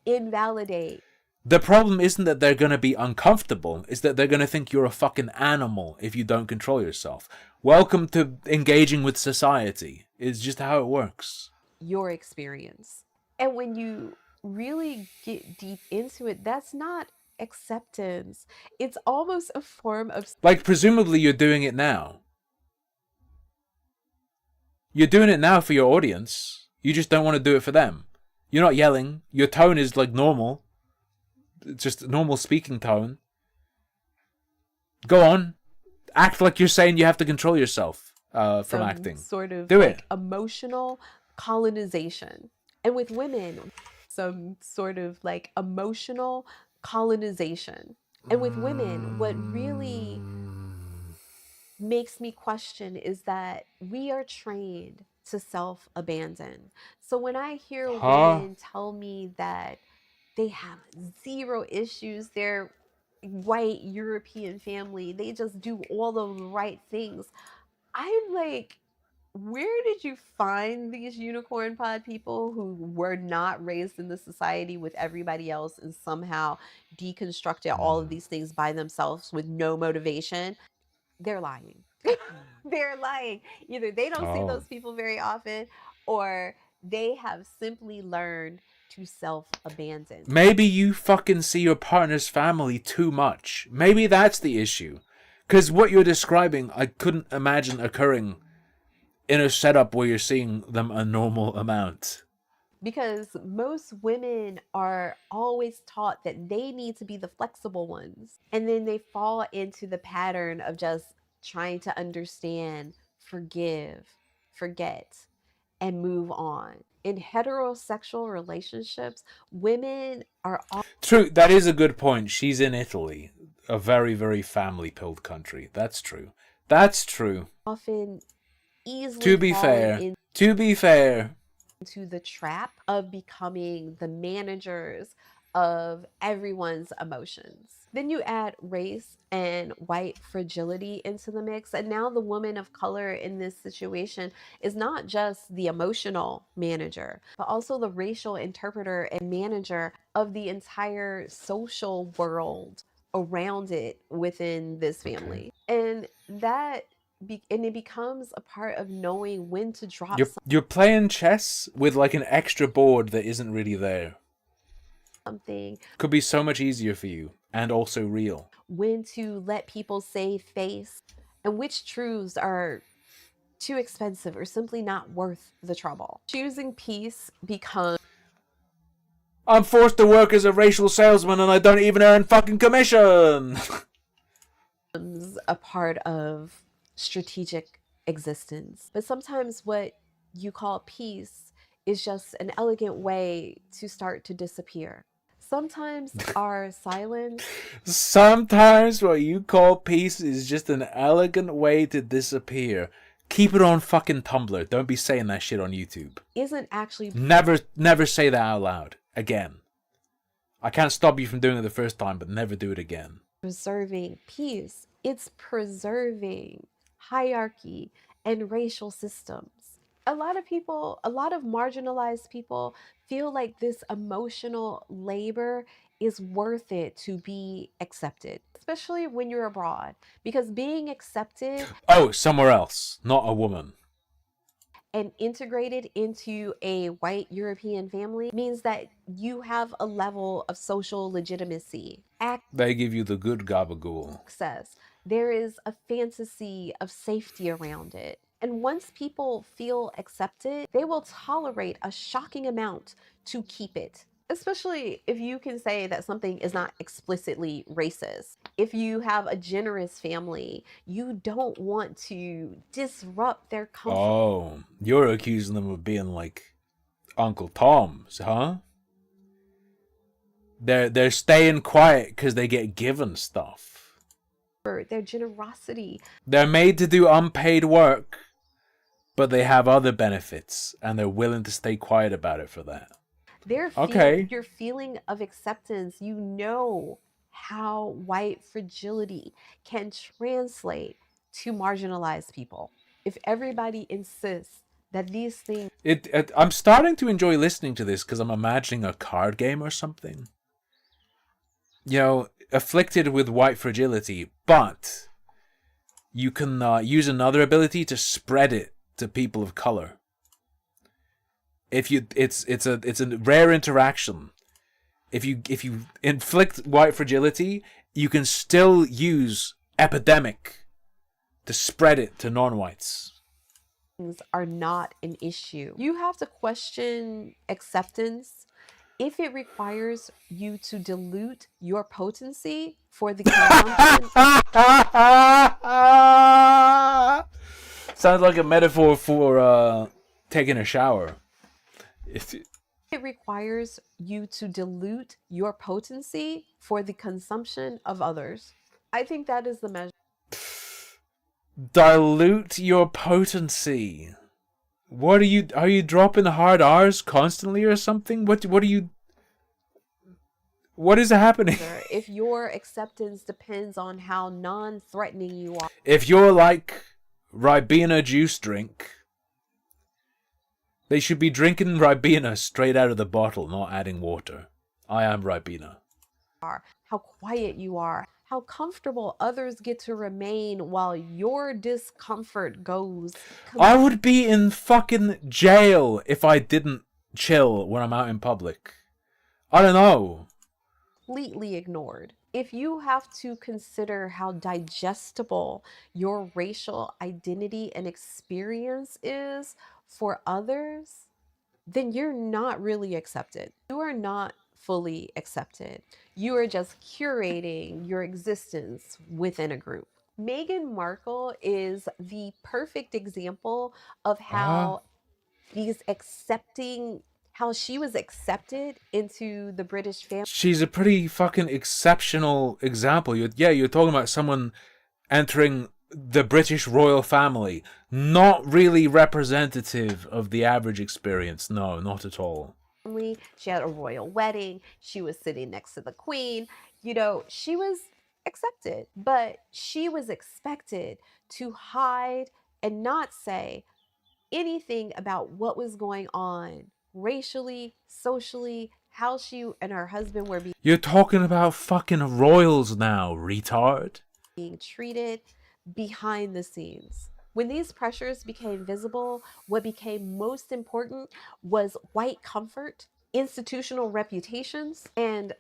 invalidate. The problem isn't that they're going to be uncomfortable, it's that they're going to think you're a fucking animal if you don't control yourself. Welcome to engaging with society. It's just how it works. Your experience. And when you really get deep into it, that's not acceptance. It's almost a form of Like, presumably you're doing it now. You're doing it now for your audience. You just don't want to do it for them. You're not yelling. Your tone is like normal. It's just a normal speaking tone. Go on. Act like you're saying you have to control yourself from some acting. sort of Do like it. emotional colonization. And with women, some sort of like emotional colonization. And with women, what really makes me question is that we are trained to self-abandon. So when I hear women tell me that they have zero issues, they're white European family, they just do all the right things, I'm like, where did you find these unicorn pod people who were not raised in the society with everybody else and somehow deconstructed all of these things by themselves with no motivation? They're lying. They're lying. Either they don't see those people very often, or they have simply learned to self-abandon. Maybe you fucking see your partner's family too much. Maybe that's the issue. Because what you're describing, I couldn't imagine occurring in a setup where you're seeing them a normal amount. Because most women are always taught that they need to be the flexible ones. And then they fall into the pattern of just trying to understand, forgive, forget, and move on. In heterosexual relationships, women are True, that is a good point. She's in Italy, a very, very family-pilled country. That's true. That's true. often easily To be falling fair, into the trap of becoming the managers of everyone's emotions. Then you add race and white fragility into the mix, and now the woman of color in this situation is not just the emotional manager, but also the racial interpreter and manager of the entire social world around it within this family. And that and it becomes a part of knowing when to drop you're playing chess with like an extra board that isn't really there. something, Could be so much easier for you, and also real. when to let people save face, and which truths are too expensive or simply not worth the trouble. Choosing peace becomes I'm forced to work as a racial salesman and I don't even earn fucking commission! a part of strategic existence. But sometimes what you call peace is just an elegant way to start to disappear. Sometimes our silence Sometimes what you call peace is just an elegant way to disappear. Keep it on fucking Tumblr. Don't be saying that shit on YouTube. isn't actually Never say that out loud. Again. I can't stop you from doing it the first time, but never do it again. preserving peace, it's preserving hierarchy and racial systems. A lot of people, a lot of marginalized people feel like this emotional labor is worth it to be accepted, especially when you're abroad, because being accepted Oh, somewhere else, not a woman. and integrated into a white European family means that you have a level of social legitimacy, They give you the good gabagool. access. There is a fantasy of safety around it. And once people feel accepted, they will tolerate a shocking amount to keep it. Especially if you can say that something is not explicitly racist. If you have a generous family, you don't want to disrupt their comfort. Oh, you're accusing them of being like Uncle Tom's, huh? They're staying quiet because they get given stuff. Their generosity. They're made to do unpaid work, but they have other benefits, and they're willing to stay quiet about it for that. Okay. Your feeling of acceptance, you know how white fragility can translate to marginalized people. If everybody insists that these things I'm starting to enjoy listening to this because I'm imagining a card game or something. You know, afflicted with white fragility, but you can use another ability to spread it to people of color. If you, it's a rare interaction. If you inflict white fragility, you can still use epidemic to spread it to non-whites. are not an issue. You have to question acceptance if it requires you to dilute your potency for the consumption. Sounds like a metaphor for taking a shower. It requires you to dilute your potency for the consumption of others. I think that is the measure. Dilute your potency. What are you dropping hard R's constantly or something? What is happening? If your acceptance depends on how non-threatening you are. If you're like Ribena juice drink, they should be drinking Ribena straight out of the bottle, not adding water. I am Ribena. How quiet you are, how comfortable others get to remain while your discomfort goes. I would be in fucking jail if I didn't chill when I'm out in public. I don't know. Completely ignored. If you have to consider how digestible your racial identity and experience is for others, then you're not really accepted. You are not fully accepted. You are just curating your existence within a group. Meghan Markle is the perfect example of how how she was accepted into the British family. She's a pretty fucking exceptional example. You're talking about someone entering the British royal family. Not really representative of the average experience. No, not at all. She had a royal wedding. She was sitting next to the Queen. You know, she was accepted, but she was expected to hide and not say anything about what was going on racially, socially, how she and her husband were You're talking about fucking royals now, retard. being treated behind the scenes. When these pressures became visible, what became most important was white comfort, institutional reputations, and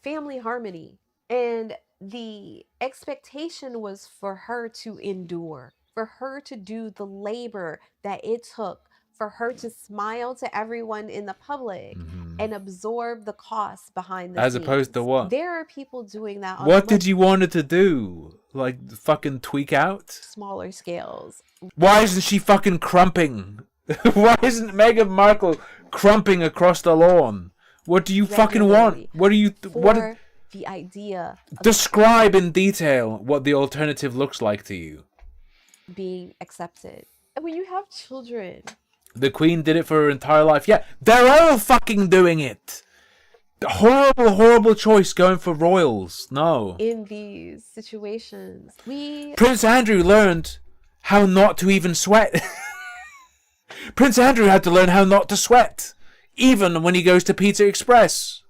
family harmony. And the expectation was for her to endure, for her to do the labor that it took, for her to smile to everyone in the public and absorb the costs behind the scenes. As opposed to what? There are people doing that on What did you want her to do? Like, fucking tweak out? smaller scales. Why isn't she fucking crumping? Why isn't Meghan Markle crumping across the lawn? What do you fucking want? What do you... For the idea of Describe in detail what the alternative looks like to you. being accepted. And when you have children, The Queen did it for her entire life. Yeah, they're all fucking doing it. The horrible choice going for royals. No. in these situations. We Prince Andrew learned how not to even sweat. Prince Andrew had to learn how not to sweat, even when he goes to Pizza Express.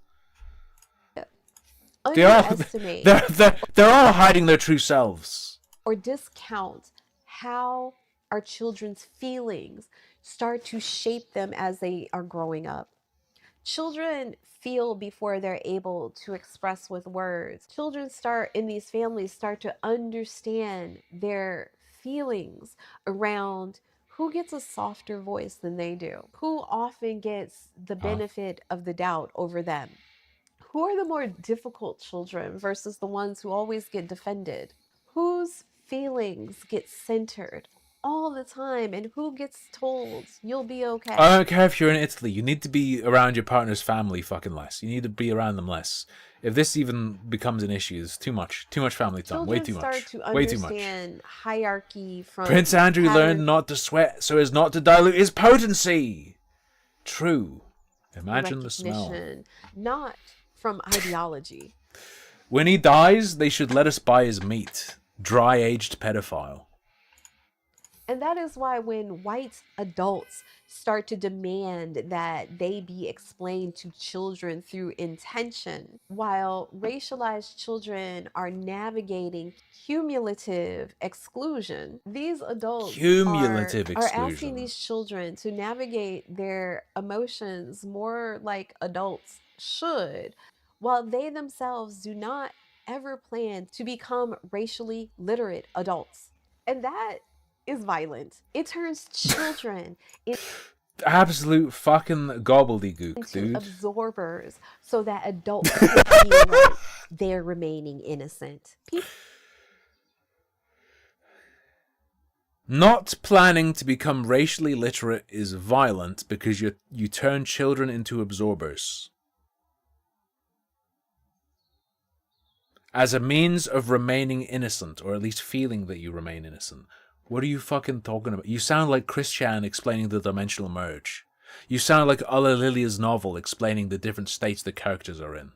They are, underestimate they're all hiding their true selves. or discount how our children's feelings start to shape them as they are growing up. Children feel before they're able to express with words. Children in these families start to understand their feelings around who gets a softer voice than they do, who often gets the benefit of the doubt over them. Who are the more difficult children versus the ones who always get defended? Whose feelings get centered all the time, and who gets told you'll be okay? I don't care if you're in Italy. You need to be around your partner's family fucking less. You need to be around them less. If this even becomes an issue, it's too much. Too much family time. Way too Children much. start to Way too much. understand hierarchy from Prince Andrew learned patterns not to sweat so as not to dilute his potency. True. of Imagine the smell. recognition, not from ideology. When he dies, they should let us buy his meat. Dry-aged pedophile. And that is why when white adults start to demand that they be explained to children through intention, while racialized children are navigating cumulative exclusion, these adults Cumulative are asking exclusion. these children to navigate their emotions more like adults should, while they themselves do not ever plan to become racially literate adults. And that is violent. It turns children Absolute fucking gobbledygook, into dude. absorbers so that adults can feel like they're remaining innocent. Not planning to become racially literate is violent because you turn children into absorbers. As a means of remaining innocent, or at least feeling that you remain innocent. What are you fucking talking about? You sound like Christian explaining the dimensional merge. You sound like Alla Lilia's novel explaining the different states the characters are in.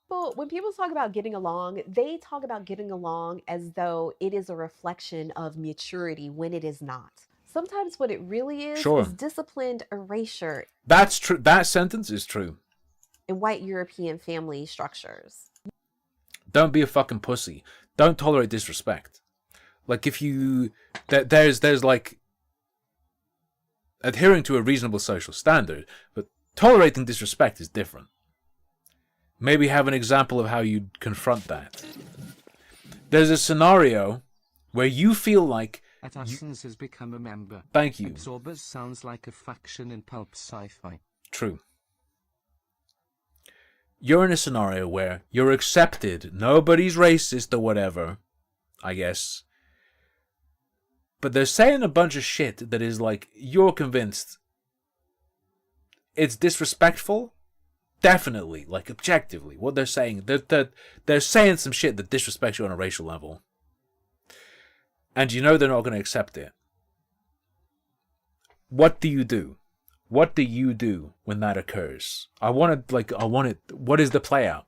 Well, when people talk about getting along, they talk about getting along as though it is a reflection of maturity when it is not. Sometimes what it really is Sure. disciplined erasure That's true. That sentence is true. in white European family structures. Don't be a fucking pussy. Don't tolerate disrespect. Like if you, there's like adhering to a reasonable social standard, but tolerating disrespect is different. Maybe have an example of how you'd confront that. There's a scenario where you feel like Athens has become a member. Thank you. Absorbers sounds like a faction in pulp sci-fi. True. You're in a scenario where you're accepted, nobody's racist or whatever, I guess. But they're saying a bunch of shit that is like, you're convinced it's disrespectful. Definitely, like objectively, what they're saying, they're saying some shit that disrespects you on a racial level. And you know they're not going to accept it. What do you do? What do you do when that occurs? What is the play out?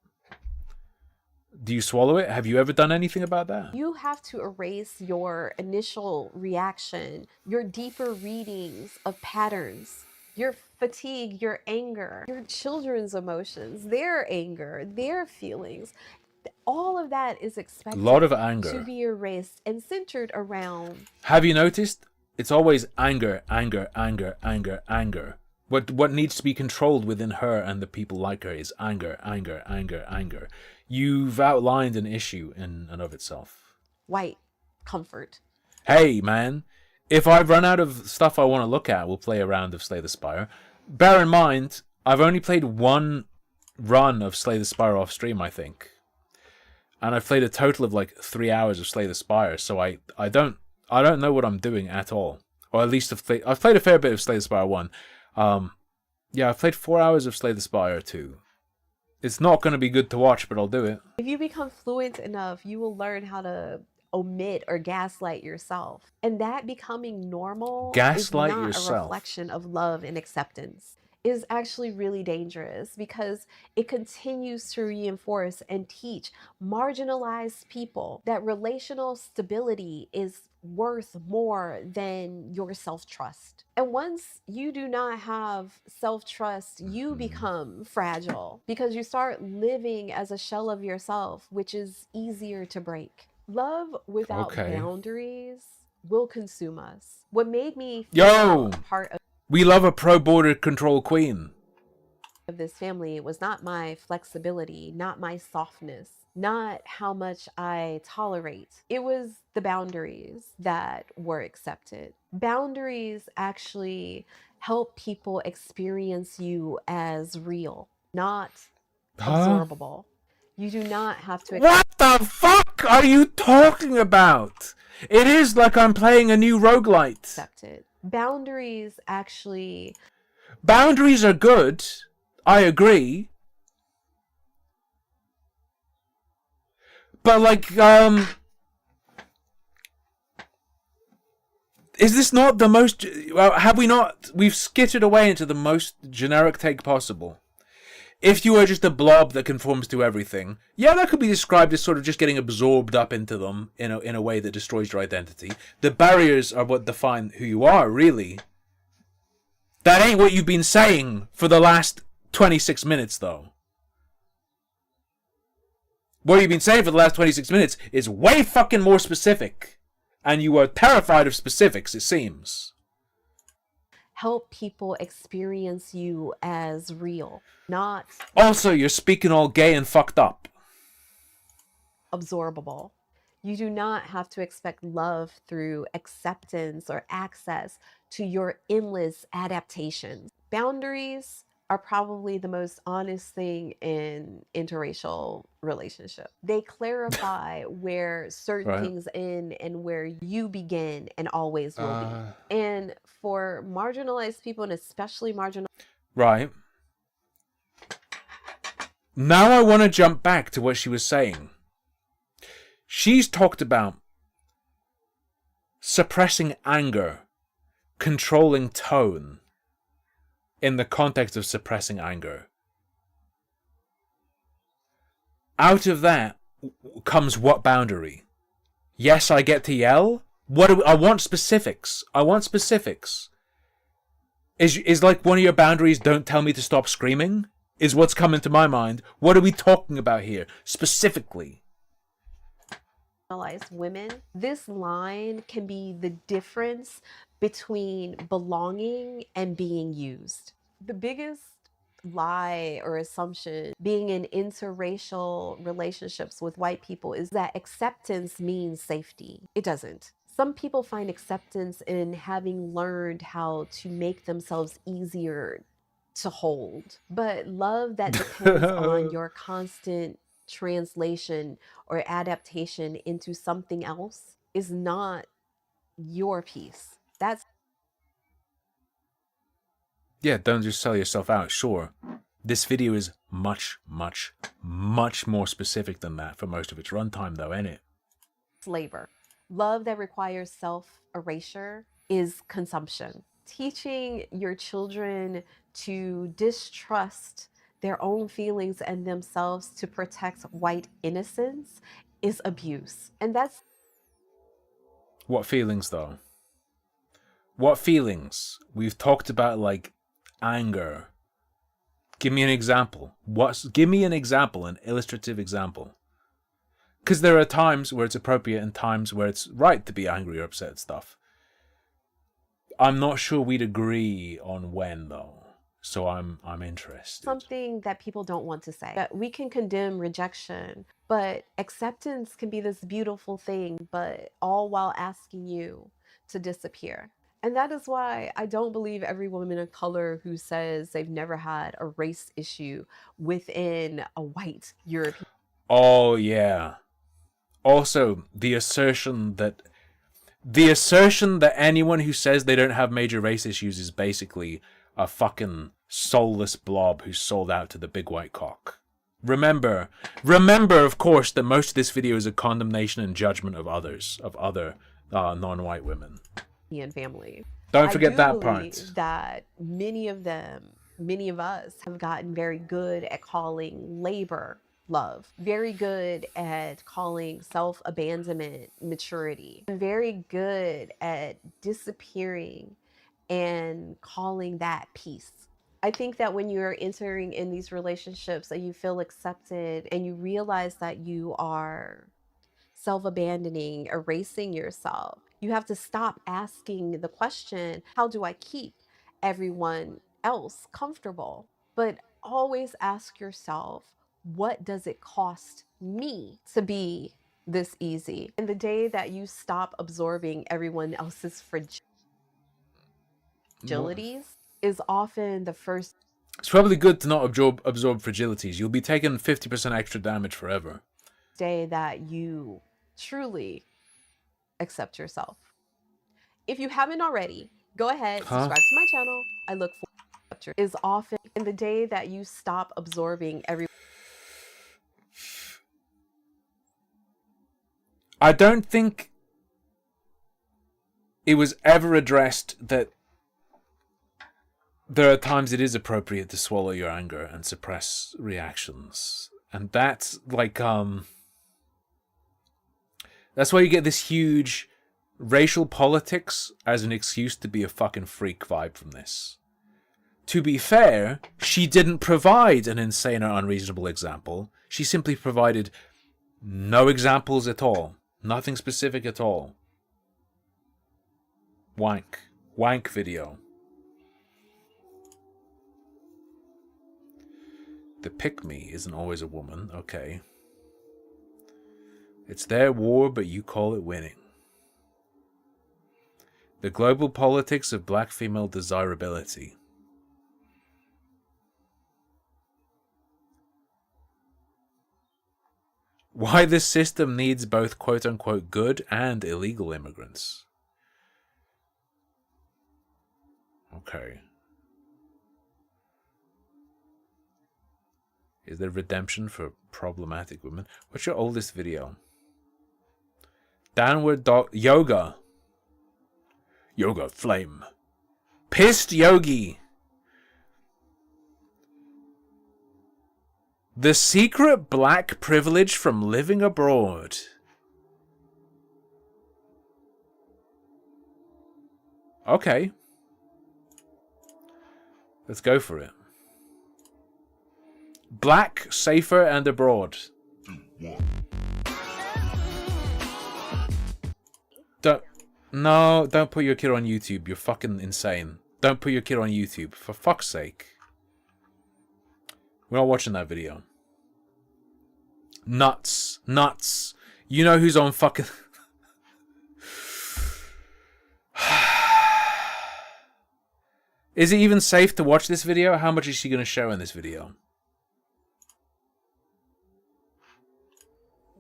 Do you swallow it? Have you ever done anything about that? You have to erase your initial reaction, your deeper readings of patterns, your fatigue, your anger, your children's emotions, their anger, their feelings. All of that is expected Lot of anger. to be erased and centered around. Have you noticed? It's always anger, anger, anger, anger, anger. What needs to be controlled within her and the people like her is anger, anger, anger, anger. You've outlined an issue in and of itself. White comfort. Hey, man. If I run out of stuff I want to look at, we'll play a round of Slay the Spire. Bear in mind, I've only played one run of Slay the Spire off stream, I think. And I've played a total of like 3 hours of Slay the Spire, so I don't know what I'm doing at all. Or at least I've played a fair bit of Slay the Spire 1. Yeah, I've played 4 hours of Slay the Spire 2. It's not going to be good to watch, but I'll do it. If you become fluent enough, you will learn how to omit or gaslight yourself. And that becoming normal Gaslight is not yourself. a reflection of love and acceptance. is actually really dangerous because it continues to reinforce and teach marginalized people that relational stability is worth more than your self-trust. And once you do not have self-trust, you become fragile because you start living as a shell of yourself, which is easier to break. Love without Okay. boundaries will consume us. What made me Yo! feel part We love a pro-border control queen. of this family was not my flexibility, not my softness, not how much I tolerate. It was the boundaries that were accepted. Boundaries actually help people experience you as real, not absorbable. You do not have to What the fuck are you talking about? It is like I'm playing a new roguelite. accept it. Boundaries actually Boundaries are good. I agree. But like, is this not the most... have we not... We've skittered away into the most generic take possible. If you are just a blob that conforms to everything, yeah, that could be described as sort of just getting absorbed up into them in a way that destroys your identity. The barriers are what define who you are, really. That ain't what you've been saying for the last 26 minutes, though. What you've been saying for the last 26 minutes is way fucking more specific. And you are terrified of specifics, it seems. help people experience you as real, not Also, you're speaking all gay and fucked up. absorbable. You do not have to expect love through acceptance or access to your endless adaptations. Boundaries are probably the most honest thing in interracial relationship. They clarify where certain Right. things end and where you begin and always will be. And for marginalized people, and especially marginalized Right. Now I want to jump back to what she was saying. She's talked about suppressing anger, controlling tone, in the context of suppressing anger. Out of that comes what boundary? Yes, I get to yell. I want specifics. I want specifics. Is like one of your boundaries, don't tell me to stop screaming? Is what's coming to my mind. What are we talking about here, specifically? women, this line can be the difference between belonging and being used. The biggest lie or assumption being in interracial relationships with white people is that acceptance means safety. It doesn't. Some people find acceptance in having learned how to make themselves easier to hold. But love that depends on your constant translation or adaptation into something else is not your piece. That's Yeah, don't just sell yourself out, sure. This video is much, much, much more specific than that for most of its runtime, though, ain't it? labor. Love that requires self-erasure is consumption. Teaching your children to distrust their own feelings and themselves to protect white innocence is abuse. And that's What feelings, though? What feelings? We've talked about, like, anger. Give me an example. Give me an example, an illustrative example. Because there are times where it's appropriate and times where it's right to be angry or upset at stuff. I'm not sure we'd agree on when, though. So I'm interested. something that people don't want to say. That we can condemn rejection, but acceptance can be this beautiful thing, but all while asking you to disappear. And that is why I don't believe every woman of color who says they've never had a race issue within a white European Oh, yeah. Also, the assertion that anyone who says they don't have major race issues is basically a fucking soulless blob who's sold out to the big white cock. Remember, of course, that most of this video is a condemnation and judgment of others, of other non-white women. family. Don't forget I do that believe part. that many of them many of us have gotten very good at calling labor love, very good at calling self-abandonment maturity, very good at disappearing and calling that peace. I think that when you're entering in these relationships and you feel accepted and you realize that you are self-abandoning, erasing yourself, you have to stop asking the question, how do I keep everyone else comfortable? But always ask yourself, what does it cost me to be this easy? And the day that you stop absorbing everyone else's fragilities is often the first It's probably good to not absorb fragilities. You'll be taking 50% extra damage forever. day that you truly accept yourself. If you haven't already, go ahead, subscribe to my channel. I look for is often in the day that you stop absorbing every. I don't think it was ever addressed that there are times it is appropriate to swallow your anger and suppress reactions. And that's like, that's why you get this huge racial politics as an excuse to be a fucking freak vibe from this. To be fair, she didn't provide an insane or unreasonable example. She simply provided no examples at all. Nothing specific at all. Wank. Wank video. The pick-me isn't always a woman. Okay. It's their war, but you call it winning. The global politics of black female desirability. Why this system needs both quote-unquote good and illegal immigrants. Okay. Is there redemption for problematic women? What's your oldest video? Downward dog yoga. Yoga flame. Pissed yogi. The secret black privilege from living abroad. Okay. Let's go for it. Black, safer, and abroad. Don't put your kid on YouTube. You're fucking insane. Don't put your kid on YouTube. For fuck's sake. We're not watching that video. Nuts. Nuts. You know who's on fucking... Is it even safe to watch this video? How much is she going to show in this video?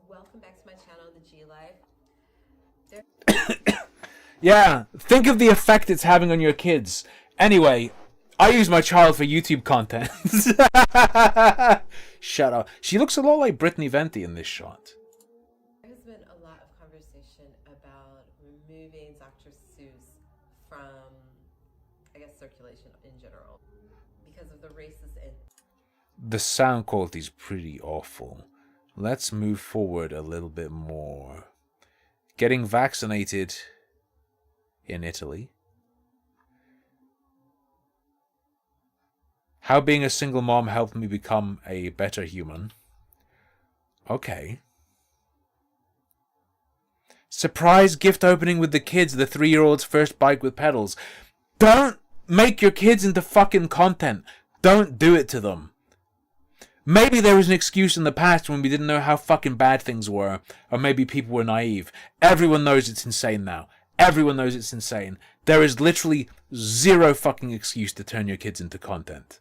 Welcome back to my channel, The G Life. Yeah, think of the effect it's having on your kids. Anyway, I use my child for YouTube content. Shut up. She looks a lot like Brittany Venti in this shot. There has been a lot of conversation about removing Dr. Seuss from, I guess, circulation in general because of the racist and... The sound quality is pretty awful. Let's move forward a little bit more. Getting vaccinated in Italy. How being a single mom helped me become a better human. Okay. Surprise gift opening with the kids, the 3-year-old's first bike with pedals. Don't make your kids into fucking content. Don't do it to them. Maybe there was an excuse in the past when we didn't know how fucking bad things were, or maybe people were naive. Everyone knows it's insane now. Everyone knows it's insane. There is literally zero fucking excuse to turn your kids into content.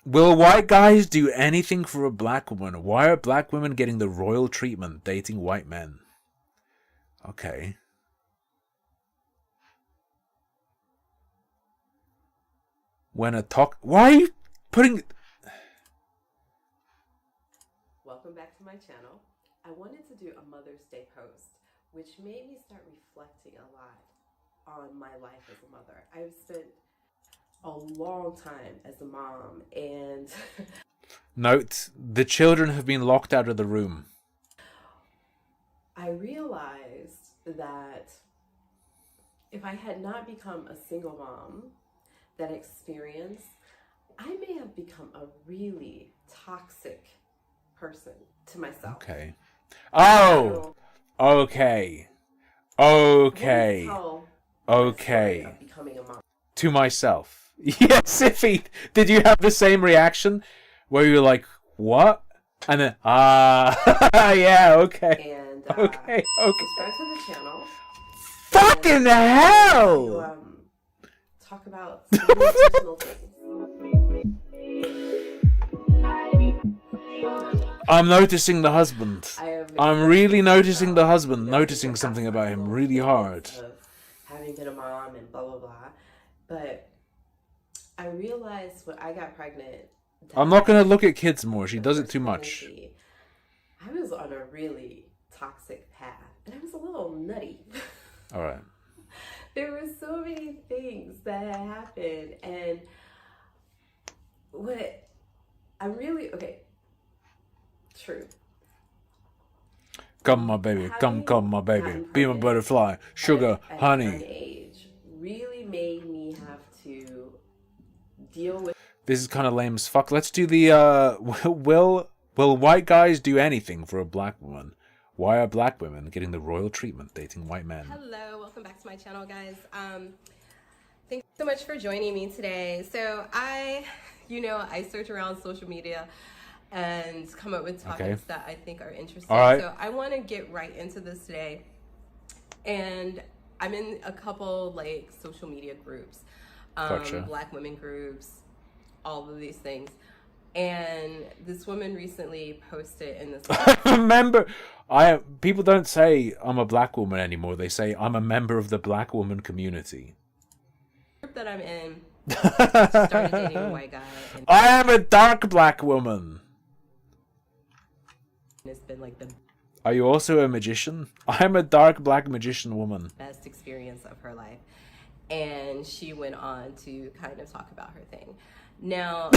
Will white guys do anything for a black woman? Why are black women getting the royal treatment dating white men? Okay. When a talk... Why are you putting... Welcome back to my channel. I wanted to do a Mother's Day post, which made me start reflecting a lot on my life as a mother. I've spent a long time as a mom, and Note, the children have been locked out of the room. I realized that if I had not become a single mom, that experience, I may have become a really toxic person to myself. Okay. Oh! Okay. Okay. Okay. Of becoming a mom. To myself. Yes, Iffy! Did you have the same reaction? Where you were like, what? And then, yeah, okay. And Okay. subscribe to the channel. Fucking hell! To, talk about some really personal things. I'm noticing the husband. I'm really noticing the husband, noticing something about him really hard. Of having been a mom and blah, blah, blah. But I realized when I got pregnant, I'm not going to look at kids more. She does it too much. I was on a really toxic path. And I was a little nutty. Alright. There were so many things that had happened. And what I really, okay, true. Come, my baby. Come, my baby. Be my butterfly. Sugar, at honey. an age really made me have to deal with. This is kind of lame as fuck. Let's do the, will white guys do anything for a black woman? Why are black women getting the royal treatment dating white men? Hello, welcome back to my channel, guys. Thanks so much for joining me today. So I search around social media and come up with topics that I think are interesting. All right. So I want to get right into this today. And I'm in a couple like social media groups, Gotcha. black women groups, all of these things. And this woman recently posted in this. Remember, people don't say I'm a black woman anymore. They say I'm a member of the black woman community. Group that I'm in started dating a white guy. And I am a dark black woman. it's been like the Are you also a magician? I am a dark black magician woman. best experience of her life. And she went on to kind of talk about her thing. Now,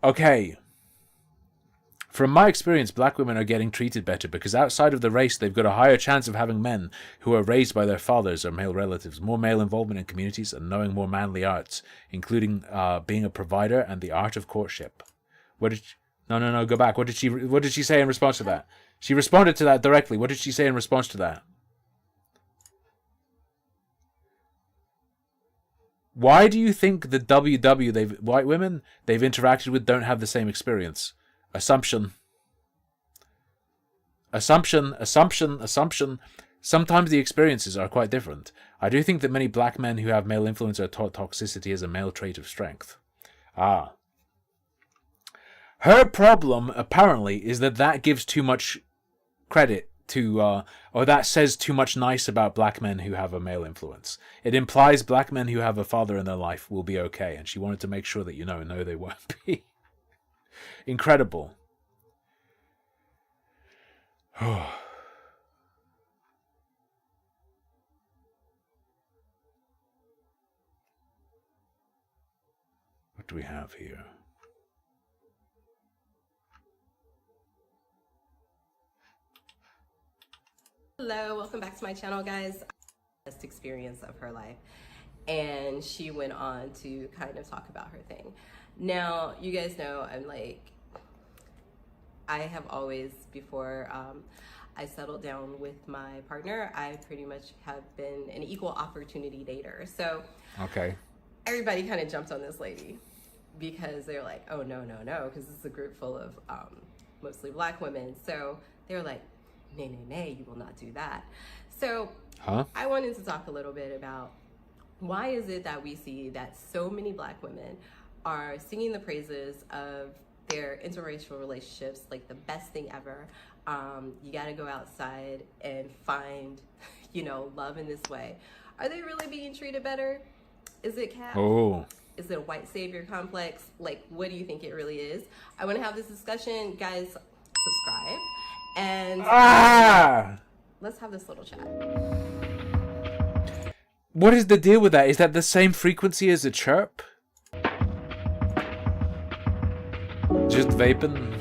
Okay. From my experience, black women are getting treated better because outside of the race, they've got a higher chance of having men who are raised by their fathers or male relatives, more male involvement in communities, and knowing more manly arts, including being a provider and the art of courtship. What did? No, go back. What did she say in response to that? She responded to that directly. What did she say in response to that? Why do you think the white women they've interacted with don't have the same experience? Assumption. Sometimes the experiences are quite different. I do think that many black men who have male influence are taught toxicity as a male trait of strength. Ah. Her problem, apparently, is that gives too much credit to, or that says too much nice about black men who have a male influence. It implies black men who have a father in their life will be okay, and she wanted to make sure that no, they won't be. Incredible. What do we have here? hello, welcome back to my channel, guys. Best experience of her life. And she went on to kind of talk about her thing. Now, you guys know I have always, before I settled down with my partner, I pretty much have been an equal opportunity dater. So Okay. everybody kind of jumped on this lady because they're like, oh, no, because this is a group full of mostly black women. So they're like, nay, you will not do that. So I wanted to talk a little bit about why is it that we see that so many black women are singing the praises of their interracial relationships like the best thing ever. You got to go outside and find, love in this way. Are they really being treated better? Is it cap? Oh. Is it a white savior complex? Like, what do you think it really is? I want to have this discussion. Guys, subscribe, and let's have this little chat. What is the deal with that? Is that the same frequency as a chirp? Just vaping?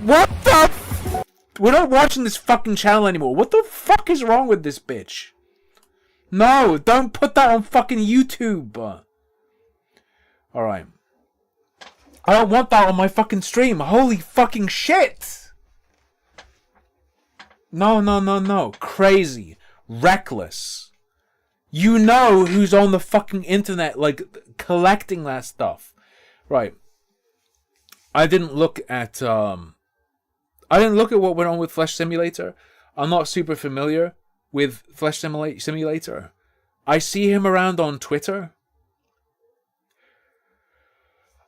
What the We're not watching this fucking channel anymore. What the fuck is wrong with this bitch? No, don't put that on fucking YouTube. Alright. I don't want that on my fucking stream. Holy fucking shit! No. Crazy. Reckless. You know who's on the fucking internet, like, collecting that stuff. Right. I didn't look at what went on with Flesh Simulator. I'm not super familiar with Flesh Simulator. I see him around on Twitter.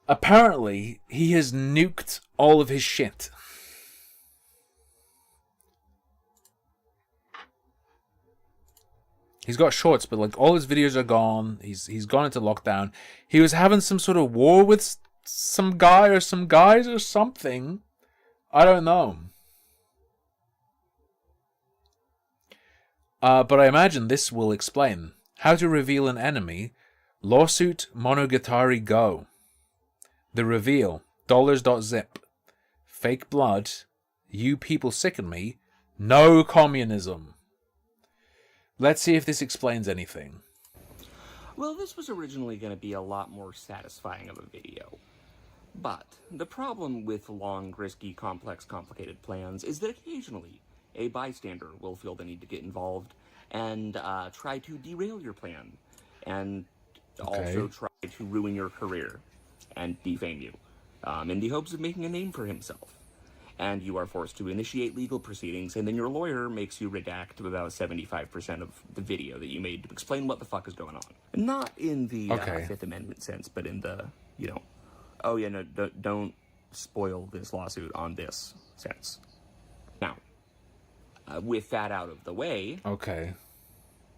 Apparently, he has nuked all of his shit. He's got shorts, but like all his videos are gone. He's gone into lockdown. He was having some sort of war with some guy or some guys or something. I don't know. But I imagine this will explain. How to reveal an enemy. Lawsuit Monogatari Go. The reveal. Dollars.zip. Fake blood. You people sicken me. No communism. Let's see if this explains anything. Well, this was originally going to be a lot more satisfying of a video. But the problem with long, risky, complex, complicated plans is that occasionally a bystander will feel the need to get involved and try to derail your plan and also try to ruin your career and defame you in the hopes of making a name for himself. And you are forced to initiate legal proceedings, and then your lawyer makes you redact about 75% of the video that you made to explain what the fuck is going on. Not in the Fifth Amendment sense, but in the, oh yeah, no, don't spoil this lawsuit on this sense. Now, with that out of the way,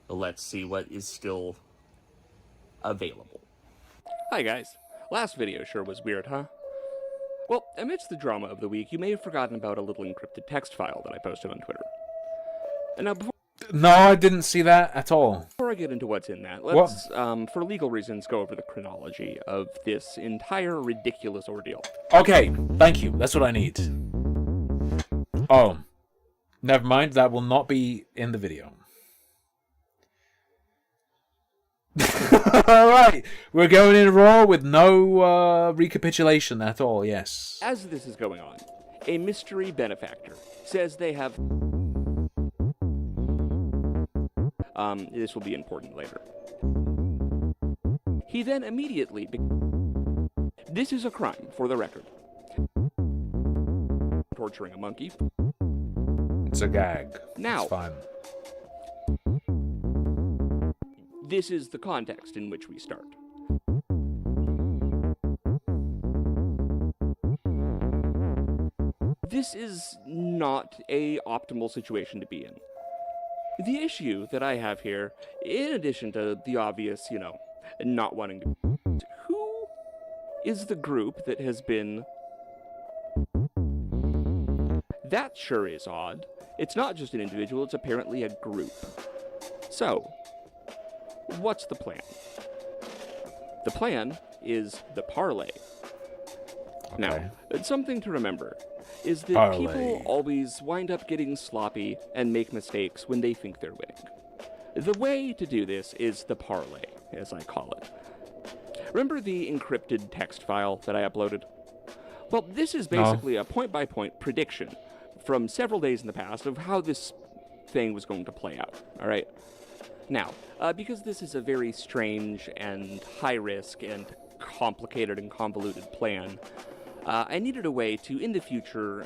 let's see what is still available. Hi guys. Last video sure was weird, huh? Well, amidst the drama of the week, you may have forgotten about a little encrypted text file that I posted on Twitter. And now, No, I didn't see that at all. Before I get into what's in that, let's, for legal reasons, go over the chronology of this entire ridiculous ordeal. Okay, thank you. That's what I need. Oh, never mind. That will not be in the video. Alright, we're going in raw with no recapitulation at all, yes. As this is going on, a mystery benefactor says they have... this will be important later. He then immediately... This is a crime, for the record. Torturing a monkey. It's a gag. Now... It's fine. This is the context in which we start. This is not an optimal situation to be in. The issue that I have here, in addition to the obvious, not wanting to... Who is the group that has been... That sure is odd. It's not just an individual, it's apparently a group. So... what's the plan? The plan is the parlay. Okay. Now, something to remember is that people always wind up getting sloppy and make mistakes when they think they're winning. The way to do this is the parlay, as I call it. Remember the encrypted text file that I uploaded? Well, this is basically a point-by-point prediction from several days in the past of how this thing was going to play out, all right? Now, because this is a very strange and high-risk and complicated and convoluted plan, I needed a way to, in the future,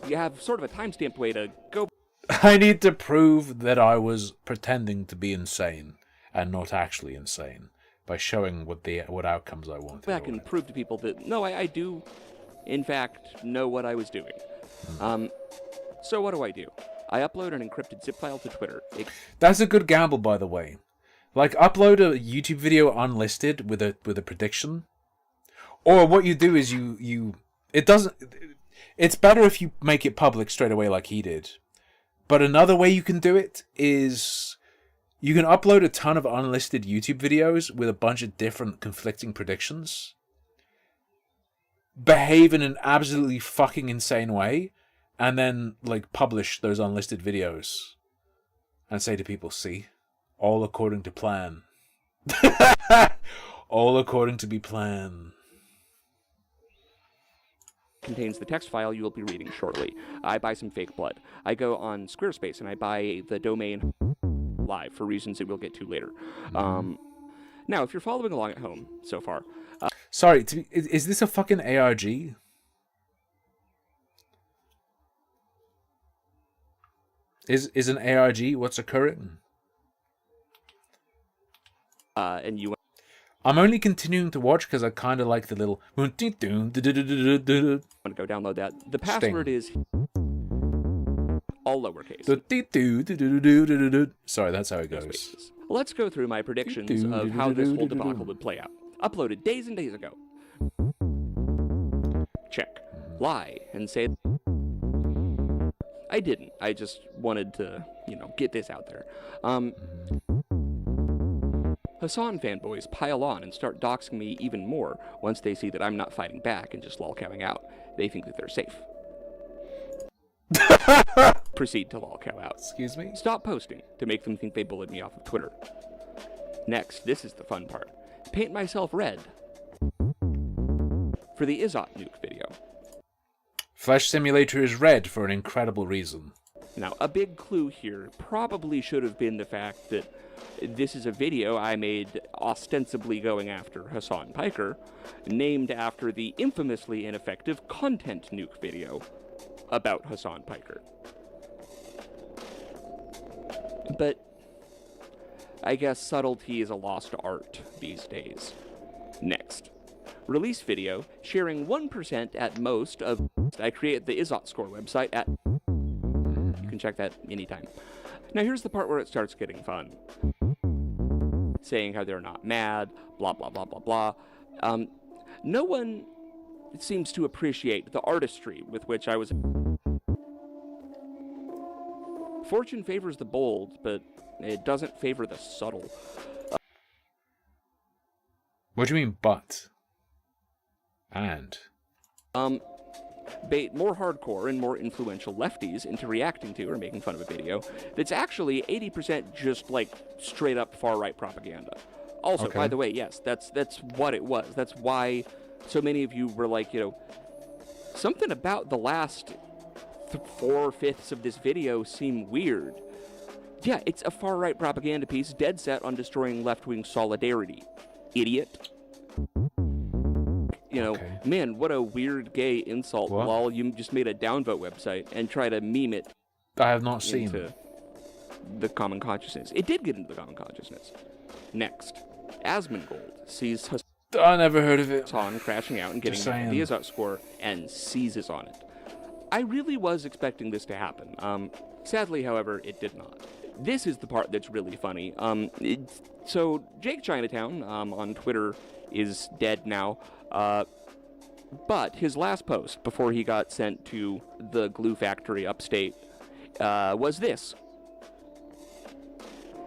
you have sort of a time-stamped way to go... I need to prove that I was pretending to be insane and not actually insane by showing what outcomes I wanted. Back and prove to people that, no, I do, in fact, know what I was doing. So what do? I upload an encrypted zip file to Twitter. That's a good gamble, by the way. Like, upload a YouTube video unlisted with a prediction. Or what you do is it doesn't... It's better if you make it public straight away like he did. But another way you can do it is you can upload a ton of unlisted YouTube videos with a bunch of different conflicting predictions. Behave in an absolutely fucking insane way, and then like publish those unlisted videos. And say to people, see, all according to plan. All according to be planned. Contains the text file you will be reading shortly. I buy some fake blood. I go on Squarespace and I buy the domain live for reasons that we'll get to later. Now, if you're following along at home so far... Sorry, is this a fucking ARG? Is an ARG what's occurring? And you... I'm only continuing to watch because I kind of like the little... I'm going to go download that. The password is... all lowercase. Sorry, that's how it goes. Let's go through my predictions of how this whole debacle would play out. Uploaded days and days ago. Check. Lie and say... I didn't. I just wanted to, get this out there. Hasan fanboys pile on and start doxing me even more once they see that I'm not fighting back and just lolcowing out. They think that they're safe. Proceed to lolcow out. Excuse me? Stop posting to make them think they bullied me off of Twitter. Next, this is the fun part. Paint myself red for the Izzot nuke video. Flesh Simulator is red for an incredible reason. Now, a big clue here probably should have been the fact that this is a video I made ostensibly going after Hasan Piker, named after the infamously ineffective Content Nuke video about Hasan Piker. But I guess subtlety is a lost art these days. Next. Release video sharing 1% at most of... I created the Izzot Score website at... You can check that anytime. Now here's the part where it starts getting fun. Saying how they're not mad, blah, blah, blah, blah, blah. No one seems to appreciate the artistry with which I was... Fortune favors the bold, but it doesn't favor the subtle. What do you mean, but? And? Bait more hardcore and more influential lefties into reacting to or making fun of a video that's actually 80% just like straight up far-right propaganda. Also, by the way, yes, that's what it was. That's why so many of you were like, something about the last 4/5 of this video seem weird. Yeah, it's a far-right propaganda piece dead set on destroying left-wing solidarity. Idiot. Man, what a weird gay insult. What? Lol, you just made a downvote website and try to meme it. I have not seen into the common consciousness. It did get into the common consciousness. Next, Asmongold sees I never heard of it. Hasan crashing out and getting the Izzot Score and seizes on it. I really was expecting this to happen. Sadly, however, it did not. This is the part that's really funny. So Jake Chinatown on Twitter is dead now. But his last post before he got sent to the glue factory upstate was this.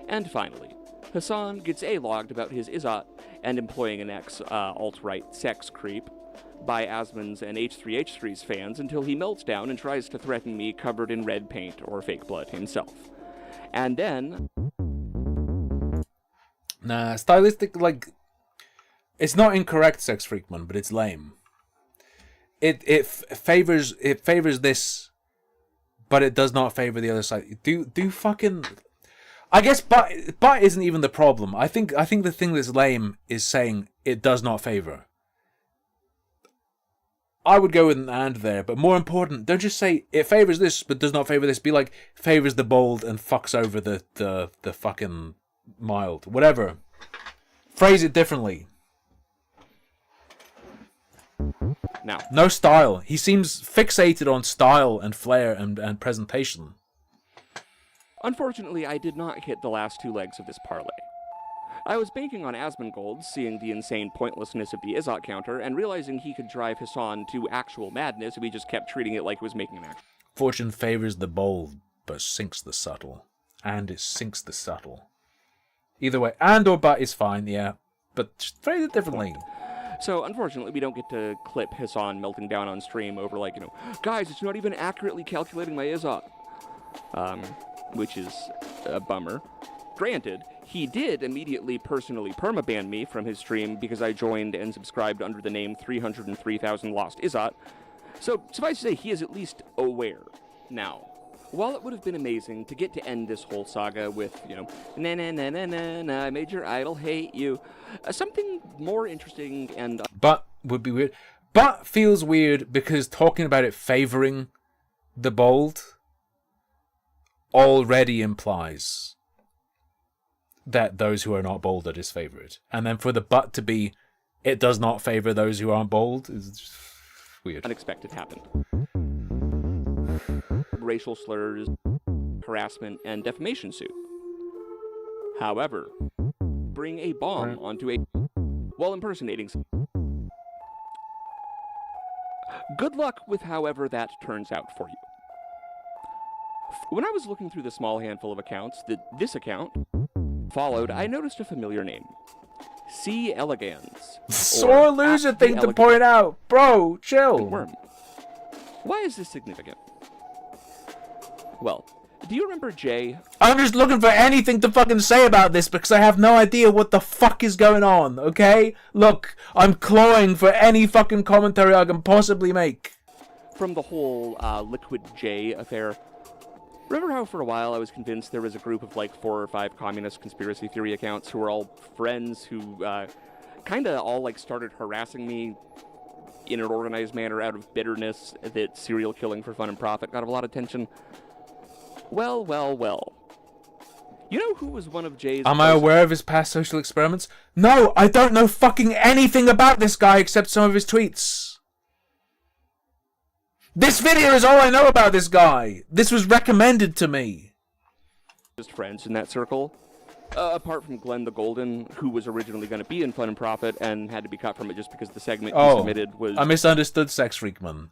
And finally, Hasan gets A-logged about his Izzot and employing an ex-alt-right sex creep by Asmon's and H3H3's fans until he melts down and tries to threaten me covered in red paint or fake blood himself. And then... Nah, stylistic, it's not incorrect, Sex Freakman, but it's lame. It favors this, but it does not favor the other side. Do fucking... I guess but isn't even the problem. I think the thing that's lame is saying it does not favor. I would go with an and there, but more important, don't just say it favors this but does not favor this. Be like favors the bold and fucks over the fucking mild. Whatever. Phrase it differently. Now, no style. He seems fixated on style and flair and presentation. Unfortunately, I did not hit the last two legs of this parlay. I was banking on Asmongold seeing the insane pointlessness of the Izzot counter and realizing he could drive Hassan to actual madness if he just kept treating it like he was making an action. Fortune favors the bold, but sinks the subtle. And it sinks the subtle. Either way, and or but is fine, yeah. But just phrase it differently. So, unfortunately, we don't get to clip Hassan melting down on stream over, like, guys, it's not even accurately calculating my Izzot. Which is a bummer. Granted, he did immediately personally permaban me from his stream because I joined and subscribed under the name 303,000 Lost Izzot. So, suffice to say, he is at least aware. Now, while it would have been amazing to get to end this whole saga with, na na na na na na, I made your idol hate you, something more interesting and... But would be weird. But feels weird because talking about it favoring the bold already implies that those who are not bold are disfavored. And then for the but to be, it does not favor those who aren't bold, is weird. Unexpected happened. Racial slurs, harassment, and defamation suit. However, bring a bomb onto a... while impersonating... Good luck with however that turns out for you. When I was looking through the small handful of accounts that this account followed, I noticed a familiar name. C. Elegans. Sore loser thing to point out. Bro, chill. Worm. Why is this significant? Well, do you remember Jay? I'm just looking for anything to fucking say about this because I have no idea what the fuck is going on, okay? Look, I'm clawing for any fucking commentary I can possibly make. From the whole Liquid J affair. Remember how for a while I was convinced there was a group of like 4 or 5 communist conspiracy theory accounts who were all friends who kind of all like started harassing me in an organized manner out of bitterness that serial killing for fun and profit got a lot of attention? Well, well, well. You know who was one of Jay's... Am I aware of his past social experiments? No, I don't know fucking anything about this guy except some of his tweets. This video is all I know about this guy. This was recommended to me. Just friends in that circle. Apart from Glenn the Golden, who was originally going to be in Fun and Profit and had to be cut from it just because the segment he submitted was... I misunderstood Sex Freakman.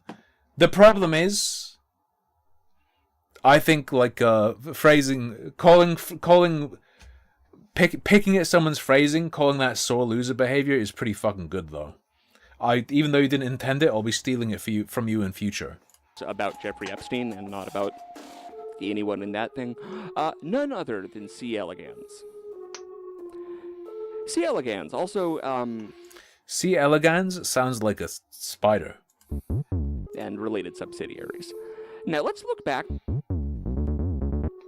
The problem is... I think like phrasing, picking at someone's phrasing, calling that sore loser behavior is pretty fucking good though. Even though you didn't intend it, I'll be stealing it from you in future. About Jeffrey Epstein and not about anyone in that thing. None other than C. Elegans. C. Elegans also C. Elegans sounds like a spider. And related subsidiaries. Now let's look back.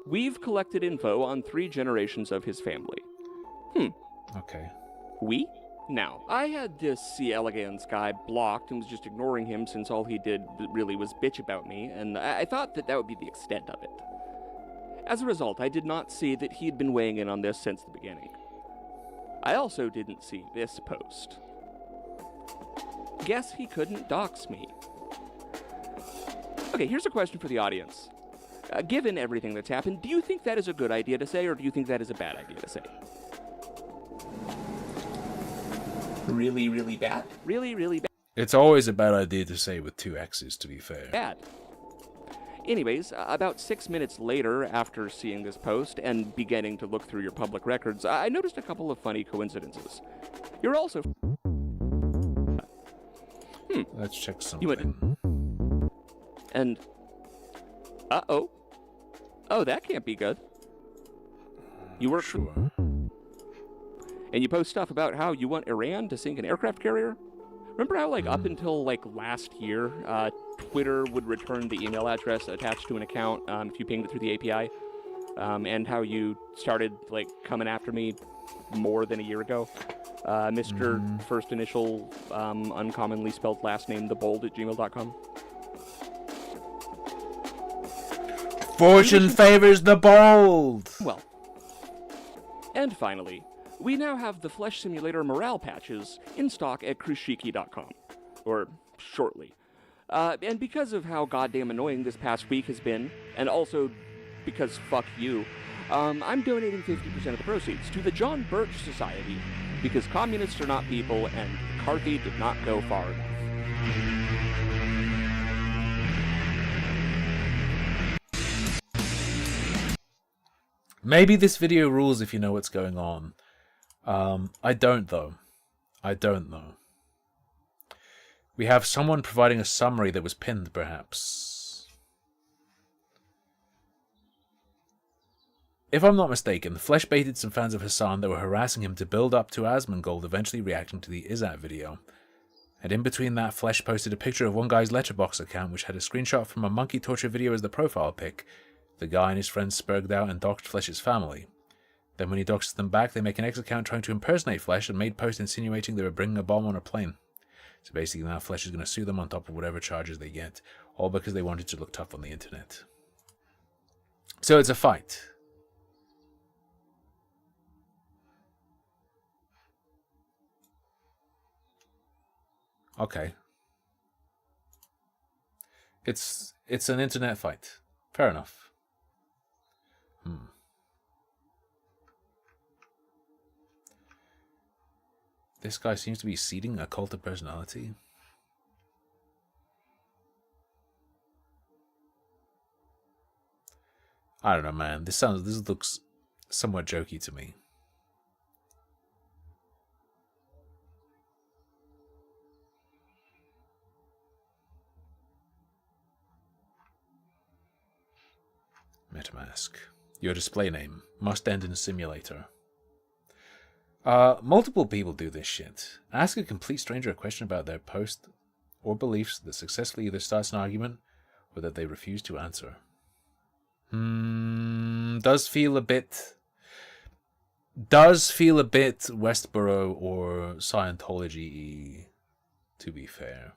We've collected info on 3 generations of his family. Okay. We? Now, I had this C. Elegans guy blocked and was just ignoring him since all he did really was bitch about me, and I thought that would be the extent of it. As a result, I did not see that he had been weighing in on this since the beginning. I also didn't see this post. Guess he couldn't dox me. Okay, here's a question for the audience. Given everything that's happened, do you think that is a good idea to say, or do you think that is a bad idea to say? Really, really bad? Really, really bad. It's always a bad idea to say with 2 X's, to be fair. Bad. Anyways, about 6 minutes later, after seeing this post and beginning to look through your public records, I noticed a couple of funny coincidences. You're also... Let's check something. And... Uh-oh. Oh, that can't be good. You work sure. And you post stuff about how you want Iran to sink an aircraft carrier? Remember how, like, up until, like, last year, Twitter would return the email address attached to an account if you pinged it through the API? And how you started, like, coming after me more than a year ago? Mr. First Initial, uncommonly spelled last name, thebold@gmail.com. Fortune favors the bold! Well. And finally, we now have the Flesh Simulator morale patches in stock at Crushiki.com. Or, shortly. And because of how goddamn annoying this past week has been, and also because fuck you, I'm donating 50% of the proceeds to the John Birch Society, because communists are not people and McCarthy did not go far enough. Maybe this video rules if you know what's going on. I don't, though. I don't know. We have someone providing a summary that was pinned, perhaps. If I'm not mistaken, the Flesh baited some fans of Hassan that were harassing him to build up to Asmongold, eventually reacting to the Izzat video. And in between that, Flesh posted a picture of one guy's Letterboxd account, which had a screenshot from a monkey torture video as the profile pic. The guy and his friends spurged out and doxed Flesh's family. Then when he doxed them back, they make an X account trying to impersonate Flesh and made posts insinuating they were bringing a bomb on a plane. So basically now Flesh is going to sue them on top of whatever charges they get, all because they wanted to look tough on the internet. So it's a fight. Okay. It's an internet fight. Fair enough. This guy seems to be seeding a cult of personality. I don't know, man. This looks somewhat jokey to me. MetaMask. Your display name must end in simulator. Multiple people do this shit. Ask a complete stranger a question about their post or beliefs that successfully either starts an argument or that they refuse to answer. Does feel a bit Westboro or Scientology-y, to be fair.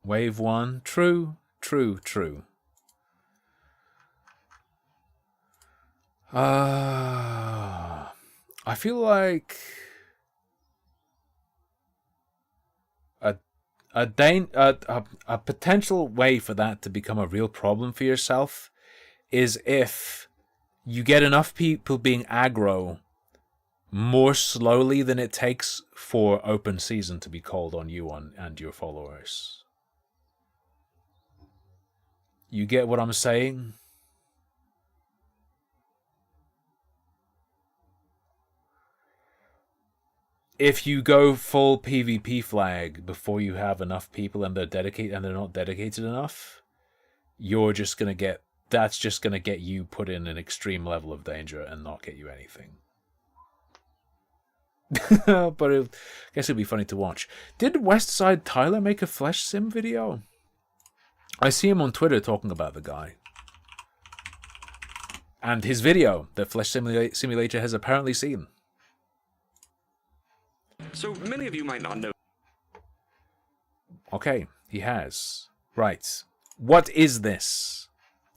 Wave 1. True. I feel like a potential way for that to become a real problem for yourself is if you get enough people being aggro more slowly than it takes for open season to be called on you and your followers. You get what I'm saying? If you go full PvP flag before you have enough people and they're not dedicated enough, that's just gonna get you put in an extreme level of danger and not get you anything. But I guess it'd be funny to watch. Did Westside Tyler make a Flesh Sim video? I see him on Twitter talking about the guy. And his video that Flesh Simulator has apparently seen. So many of you might not know. Okay, he has. Right. What is this?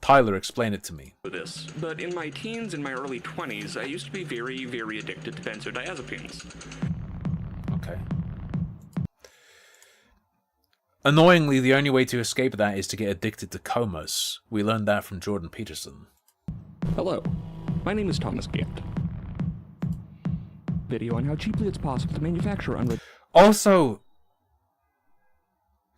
Tyler, explain it to me. This, but in my teens and my early 20s, I used to be very, very addicted to benzodiazepines. Okay. Annoyingly, the only way to escape that is to get addicted to comas. We learned that from Jordan Peterson. Hello, my name is Thomas Gant. Video on how cheaply it's possible to manufacture Also,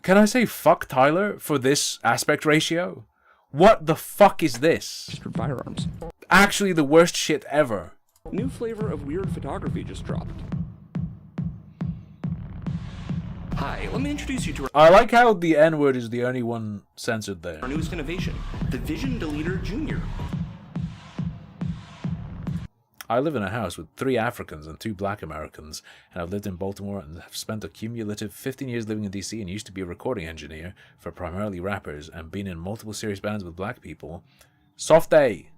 can I say fuck Tyler for this aspect ratio? What the fuck is this? registered firearms. Actually the worst shit ever. New flavor of weird photography just dropped. Hi, let me introduce you to I like how the N-word is the only one censored there. our newest innovation, the Vision Deleter Jr. I live in a house with 3 Africans and 2 black Americans, and I've lived in Baltimore and have spent a cumulative 15 years living in DC and used to be a recording engineer for primarily rappers and been in multiple serious bands with black people. Soft A.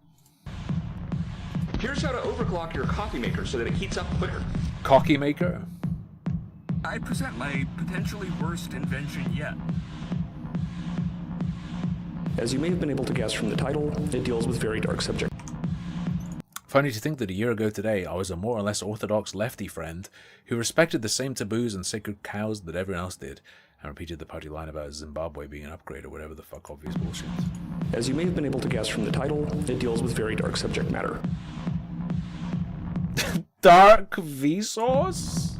Here's how to overclock your coffee maker so that it heats up quicker. Coffee maker? I present my potentially worst invention yet. As you may have been able to guess from the title, it deals with very dark subjects. Funny to think that a year ago today, I was a more or less orthodox lefty friend who respected the same taboos and sacred cows that everyone else did, and repeated the party line about Zimbabwe being an upgrade or whatever the fuck obvious bullshit. As you may have been able to guess from the title, it deals with very dark subject matter. Dark Vsauce?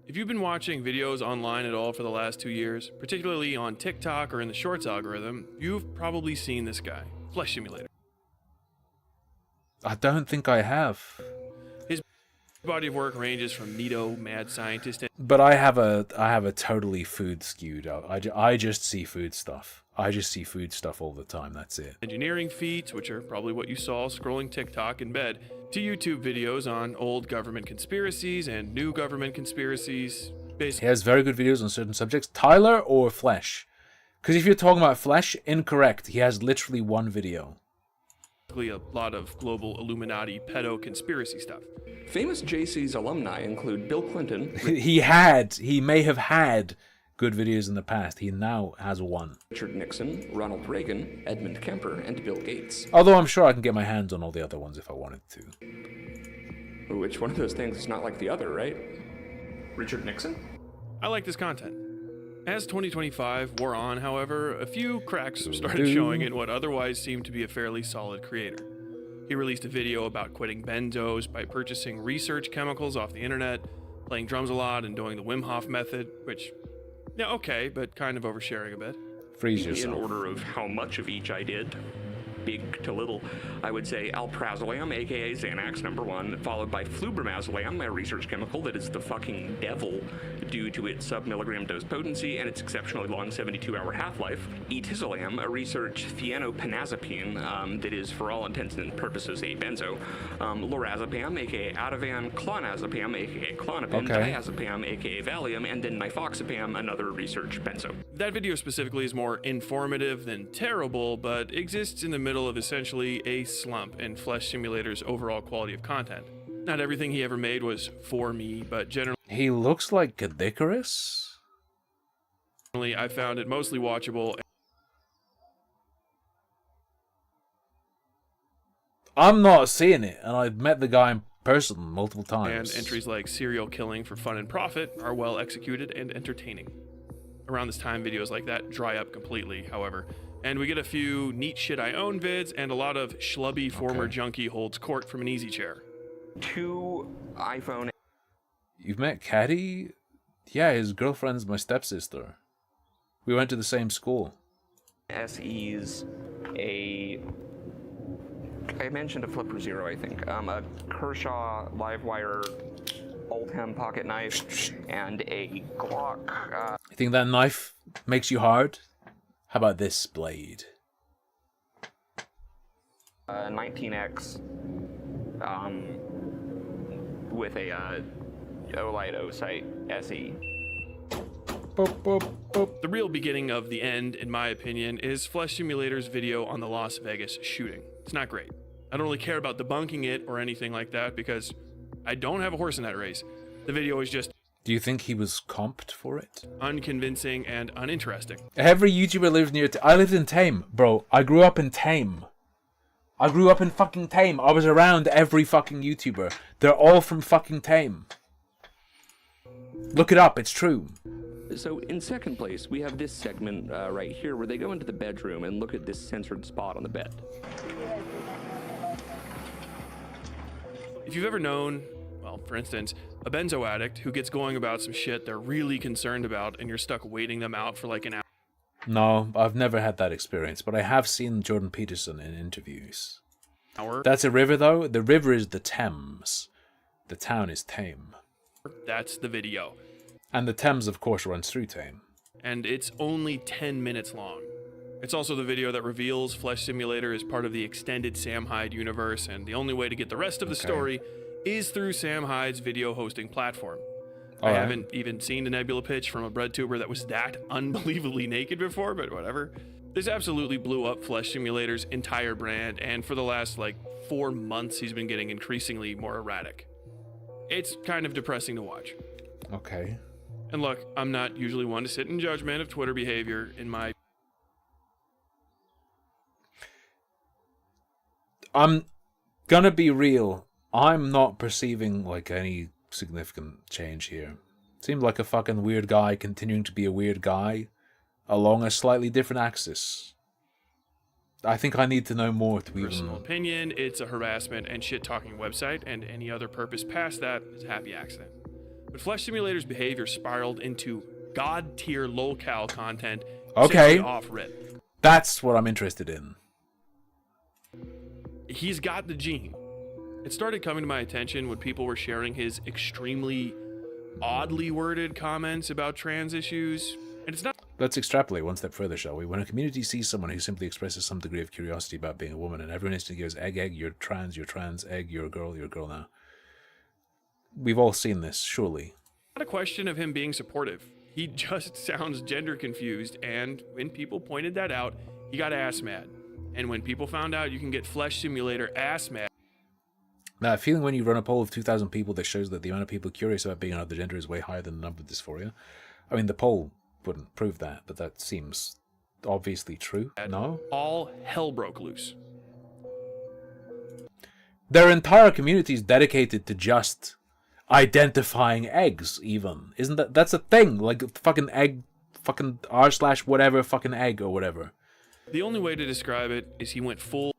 If you've been watching videos online at all for the last 2 years, particularly on TikTok or in the Shorts algorithm, you've probably seen this guy, Flesh Simulator. I don't think I have. His body of work ranges from neato, mad scientist, But I have a totally food skewed. I just see food stuff. I just see food stuff all the time. That's it. engineering feats, which are probably what you saw scrolling TikTok in bed, to YouTube videos on old government conspiracies and new government conspiracies. He has very good videos on certain subjects. Tyler or Flesh? Because if you're talking about Flesh, incorrect. He has literally one video. Basically a lot of global Illuminati pedo conspiracy stuff. Famous JC's alumni include Bill Clinton. He may have had good videos in the past. He now has one. Richard Nixon, Ronald Reagan, Edmund Kemper, and Bill Gates. Although I'm sure I can get my hands on all the other ones if I wanted to. Which one of those things is not like the other, right? Richard Nixon? I like this content. As 2025 wore on, however, a few cracks started showing in what otherwise seemed to be a fairly solid creator. He released a video about quitting benzos by purchasing research chemicals off the internet, playing drums a lot, and doing the Wim Hof method, which, yeah, okay, but kind of oversharing a bit. Freeze yourself. In order of how much of each I did, big to little, I would say alprazolam, aka Xanax, #1, followed by flubromazolam, a research chemical that is the fucking devil due to its sub-milligram dose potency and its exceptionally long 72-hour half-life. Etizolam, a research thienopenazepine that is, for all intents and purposes, a benzo. Lorazepam, aka Ativan, clonazepam, aka Clonopin, diazepam, aka Valium, and then nifoxapam, another research benzo. That video specifically is more informative than terrible, but exists in the middle of essentially a slump in Flesh Simulator's overall quality of content. Not everything he ever made was for me, but generally He looks like Caddicarus. I found it mostly watchable. I'm not seeing it, and I've met the guy in person multiple times. And entries like serial killing for fun and profit are well executed and entertaining. Around this time, videos like that dry up completely, however, and we get a few neat shit I own vids and a lot of schlubby former junkie holds court from an easy chair. 2 iPhone. You've met Caddy? Yeah, his girlfriend's my stepsister. We went to the same school. SE's, I mentioned a Flipper Zero, I think. A Kershaw Livewire Oldham pocket knife, and a Glock. You think that knife makes you hard? How about this blade? 19X with a Olido Sight SE. The real beginning of the end, in my opinion, is Flesh Simulator's video on the Las Vegas shooting. It's not great. I don't really care about debunking it or anything like that because I don't have a horse in that race. The video is just... Do you think he was comped for it? Unconvincing and uninteresting. Every YouTuber lives near... I lived in Tame, bro. I grew up in Tame. I grew up in fucking Tame. I was around every fucking YouTuber. They're all from fucking Tame. Look it up. It's true. So in second place, we have this segment right here where they go into the bedroom and look at this censored spot on the bed. If you've ever known, well, for instance, a benzo addict who gets going about some shit they're really concerned about and you're stuck waiting them out for like an hour. No, I've never had that experience, but I have seen Jordan Peterson in interviews. That's a river, though. The river is the Thames. The town is Tame. That's the video. And the Thames, of course, runs through Tame. And it's only 10 minutes long. It's also the video that reveals Flesh Simulator is part of the extended Sam Hyde universe, and the only way to get the rest of the story is through Sam Hyde's video hosting platform. I haven't even seen a Nebula pitch from a breadtuber that was that unbelievably naked before, but whatever. This absolutely blew up Flesh Simulator's entire brand, and for the last, 4 months, he's been getting increasingly more erratic. It's kind of depressing to watch. Okay. And look, I'm not usually one to sit in judgment of Twitter behavior in my... I'm gonna be real. I'm not perceiving like any significant change here. Seems like a fucking weird guy continuing to be a weird guy along a slightly different axis. I think I need to know more to Personal even... opinion, it's a harassment and shit-talking website, and any other purpose past that is a happy accident. But Flesh Simulator's behavior spiraled into god-tier lolcow content Okay. simply off rip. That's what I'm interested in. He's got the gene. It started coming to my attention when people were sharing his extremely oddly worded comments about trans issues. And it's not... Let's extrapolate one step further, shall we? When a community sees someone who simply expresses some degree of curiosity about being a woman, and everyone instantly goes, egg, you're trans, egg, you're a girl now. We've all seen this, surely. Not a question of him being supportive. He just sounds gender confused, and when people pointed that out, he got ass mad. And when people found out you can get Flesh Simulator ass mad... That feeling when you run a poll of 2,000 people that shows that the amount of people curious about being another gender is way higher than the number of dysphoria. I mean, the poll wouldn't prove that, but that seems obviously true. No? All hell broke loose. Their entire community is dedicated to just identifying eggs, even. Isn't that... That's a thing. Like, fucking egg... Fucking r/whatever fucking egg or whatever. The only way to describe it is he went full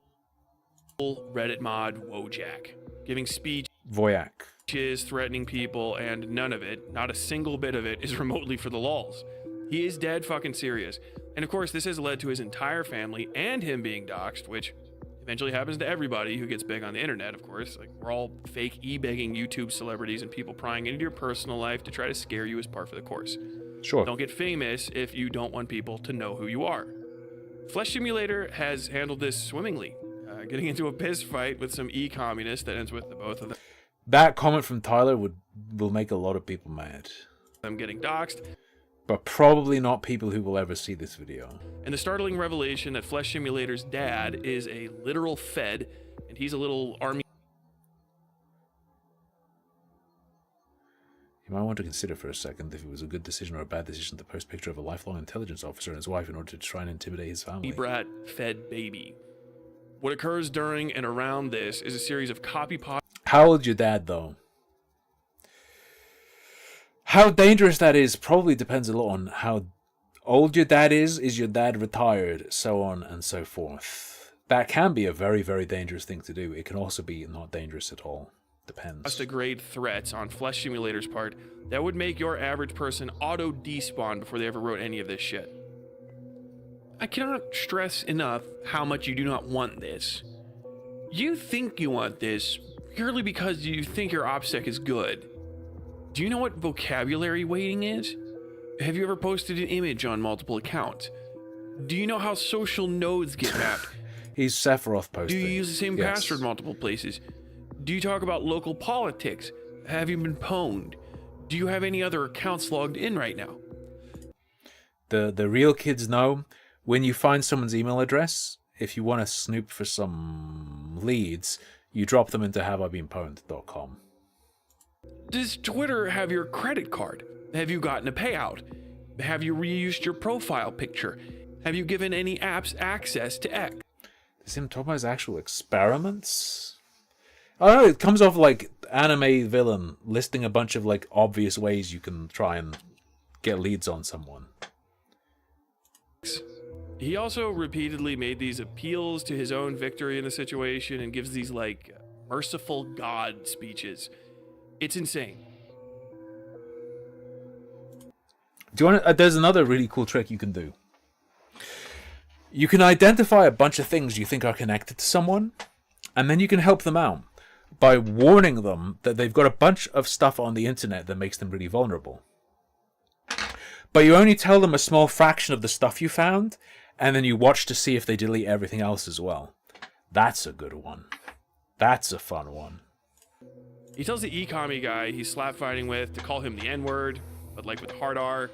Reddit mod Wojak, giving speeches, Voyak. threatening people, and none of it, not a single bit of it, is remotely for the lulz. He is dead fucking serious. And of course, this has led to his entire family and him being doxxed, which eventually happens to everybody who gets big on the internet, of course. Like, we're all fake e-begging YouTube celebrities and people prying into your personal life to try to scare you as par for the course. Sure. Don't get famous if you don't want people to know who you are. Flesh Simulator has handled this swimmingly, getting into a piss fight with some e-communists that ends with the both of That comment from Tyler will make a lot of people mad. them getting doxxed. But probably not people who will ever see this video. And the startling revelation that Flesh Simulator's dad is a literal Fed, and he's a little army. You might want to consider for a second if it was a good decision or a bad decision to post a picture of a lifelong intelligence officer and his wife in order to try and intimidate his family. Brat Fed baby. What occurs during and around this is a series of copy pot. How old's your dad, though? How dangerous that is probably depends a lot on how old your dad is your dad retired, so on and so forth. That can be a very, very dangerous thing to do. It can also be not dangerous at all. Depends. To grade threats on Flesh Simulator's part that would make your average person auto despawn before they ever wrote any of this shit. I cannot stress enough how much you do not want this. You think you want this purely because you think your OPSEC is good. Do you know what vocabulary weighting is? Have you ever posted an image on multiple accounts? Do you know how social nodes get mapped? He's Sephiroth posting. Do you use the same Yes. password multiple places? Do you talk about local politics? Have you been pwned? Do you have any other accounts logged in right now? The real kids know when you find someone's email address, if you want to snoop for some leads, you drop them into haveibeenpwned.com. Does Twitter have your credit card? Have you gotten a payout? Have you reused your profile picture? Have you given any apps access to X? Does him talk about his actual experiments? I don't know, it comes off like anime villain listing a bunch of like obvious ways you can try and get leads on someone. He also repeatedly made these appeals to his own victory in the situation and gives these like merciful God speeches. It's insane. Do you want to, there's another really cool trick you can do. You can identify a bunch of things you think are connected to someone, and then you can help them out by warning them that they've got a bunch of stuff on the internet that makes them really vulnerable. But you only tell them a small fraction of the stuff you found, and then you watch to see if they delete everything else as well. That's a good one. That's a fun one. He tells the e-commie guy he's slap fighting with to call him the N-word, but like with hard R.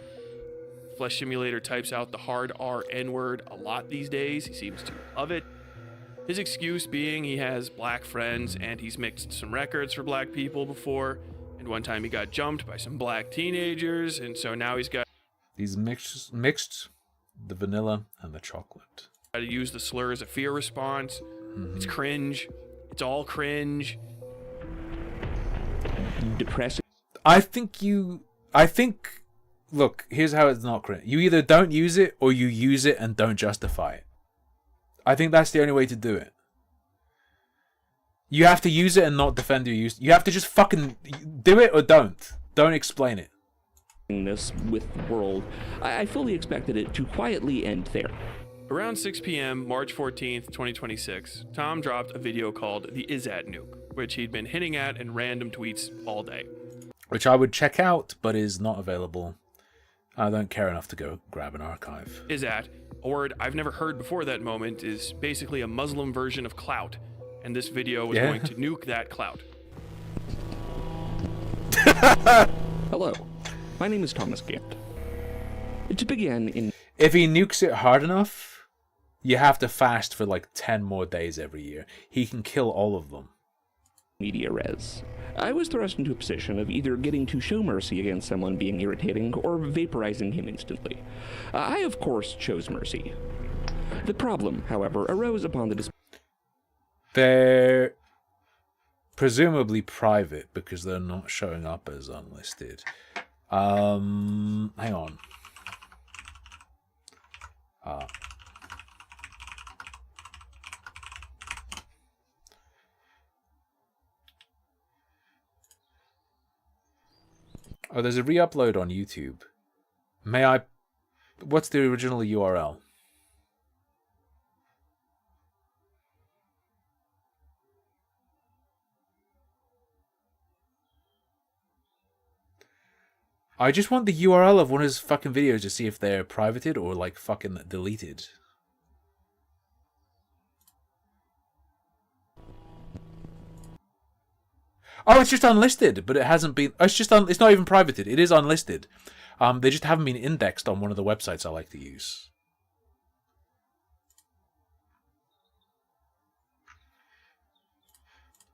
Flesh Simulator types out the hard R N-word a lot these days. He seems to love it. His excuse being he has black friends and he's mixed some records for black people before, and one time he got jumped by some black teenagers, and so now he's got... He's mixed the vanilla and the chocolate. Try to use the slur as a fear response. It's cringe. It's all cringe. Depressing. I think, look, here's how it's not cringe. You either don't use it or you use it and don't justify it. I think that's the only way to do it. You have to use it and not defend your use. You have to just fucking do it or don't. Don't explain it. This with the world, I fully expected it to quietly end there. Around 6 p.m., March 14th, 2026, Tom dropped a video called the Izat Nuke, which he'd been hinting at in random tweets all day. Which I would check out, but is not available. I don't care enough to go grab an archive. Izat, a word I've never heard before that moment, is basically a Muslim version of clout, and this video was going to nuke that clout. Hello, my name is Thomas Gant. To begin in... If he nukes it hard enough, you have to fast for like 10 more days every year. He can kill all of them. Media res. I was thrust into a position of either getting to show mercy against someone being irritating or vaporizing him instantly. I, of course, chose mercy. The problem, however, arose upon the They're presumably private because they're not showing up as unlisted. Hang on. Oh, there's a re-upload on YouTube. May I... What's the original URL? I just want the URL of one of his fucking videos to see if they're privated or like fucking deleted. Oh, it's just unlisted, but it hasn't been... It's just it's not even privated. It is unlisted. They just haven't been indexed on one of the websites I like to use.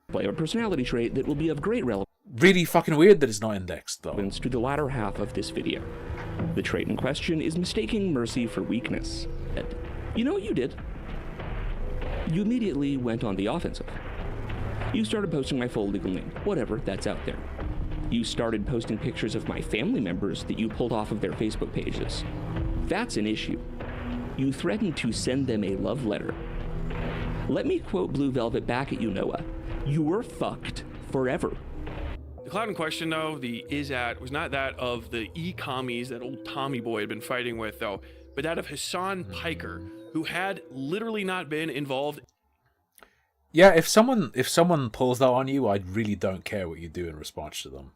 Play a personality trait that will be of great relevance. Really fucking weird that it's not indexed, though. To the latter half of this video. The trait in question is mistaking mercy for weakness. And you know what you did? You immediately went on the offensive. You started posting my full legal name, whatever, that's out there. You started posting pictures of my family members that you pulled off of their Facebook pages. That's an issue. You threatened to send them a love letter. Let me quote Blue Velvet back at you, Noah. You were fucked forever. The cloud in question, though, the Izat, was not that of the e-commies that old Tommy Boy had been fighting with, though, but that of Hassan Piker, who had literally not been involved. Yeah, if someone pulls that on you, I really don't care what you do in response to them.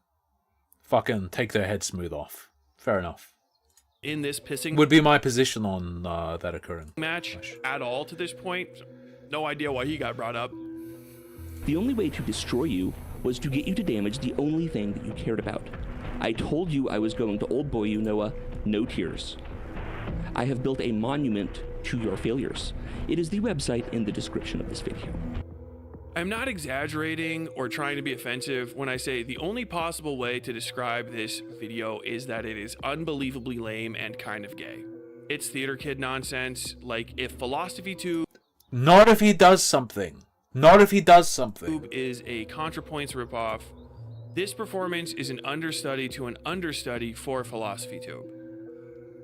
Fucking take their head smooth off. Fair enough. In this pissing would be my position on that occurring match at all to this point. No idea why he got brought up. The only way to destroy you was to get you to damage the only thing that you cared about. I told you I was going to old boy you, Noah. No tears. I have built a monument to your failures. It is the website in the description of this video. I'm not exaggerating or trying to be offensive when I say the only possible way to describe this video is that it is unbelievably lame and kind of gay. It's theater kid nonsense, like if Philosophy Tube... Not if he does something. Not if he does something. ...is a ContraPoints ripoff. This performance is an understudy to an understudy for Philosophy Tube.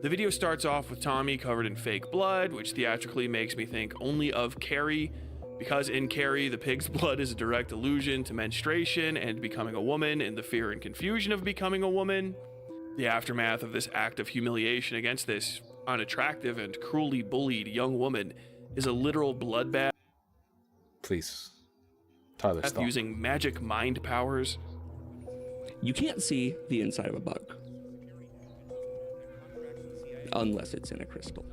The video starts off with Tommy covered in fake blood, which theatrically makes me think only of Carrie, because in Carrie, the pig's blood is a direct allusion to menstruation and becoming a woman and the fear and confusion of becoming a woman. The aftermath of this act of humiliation against this unattractive and cruelly bullied young woman is a literal bloodbath. Please, Tyler, stop. Using magic mind powers. You can't see the inside of a bug. Unless it's in a crystal.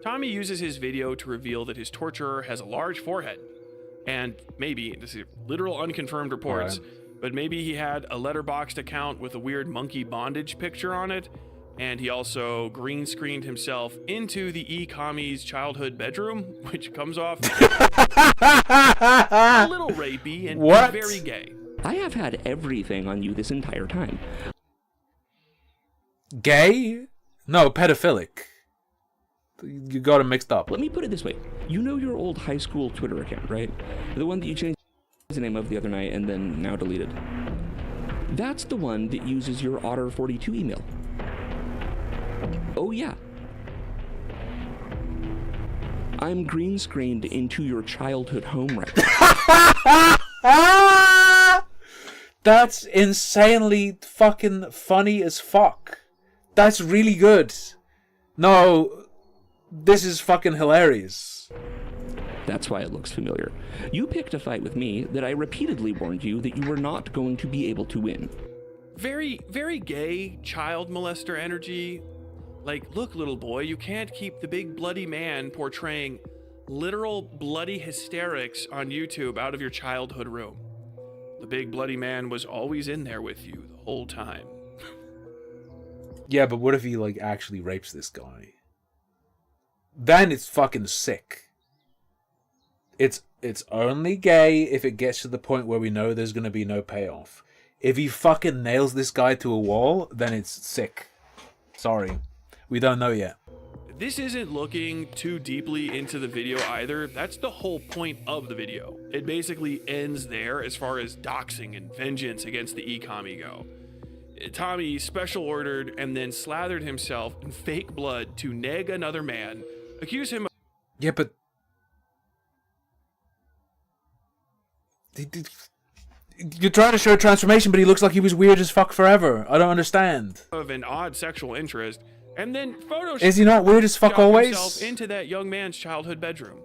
Tommy uses his video to reveal that his torturer has a large forehead. And maybe, this is literal unconfirmed reports, but maybe he had a Letterboxd account with a weird monkey bondage picture on it, and he also green screened himself into the e-commie's childhood bedroom, which comes off a little rapey and very gay. I have had everything on you this entire time. Gay? No, pedophilic. You got it mixed up. Let me put it this way. You know your old high school Twitter account, right? The one that you changed the name of the other night and then now deleted. That's the one that uses your Otter42 email. Oh yeah. I'm green screened into your childhood home right now. That's insanely fucking funny as fuck. That's really good. No, this is fucking hilarious. That's why it looks familiar. You picked a fight with me that I repeatedly warned you that you were not going to be able to win. Very, very gay child molester energy. Like, look, little boy, you can't keep the big bloody man portraying literal bloody hysterics on YouTube out of your childhood room. The big bloody man was always in there with you the whole time. Yeah, but what if he, like, actually rapes this guy? Then it's fucking sick. It's only gay if it gets to the point where we know there's gonna be no payoff. If he fucking nails this guy to a wall, then it's sick. Sorry. We don't know yet. This isn't looking too deeply into the video either. That's the whole point of the video. It basically ends there as far as doxing and vengeance against the e-commie go. Tommy special ordered and then slathered himself in fake blood to neg another man, accuse him of... Yeah, but... You're trying to show a transformation, but he looks like he was weird as fuck forever. I don't understand. ...of an odd sexual interest, and then photoshopped Is he not weird as fuck always? himself into that young man's childhood bedroom.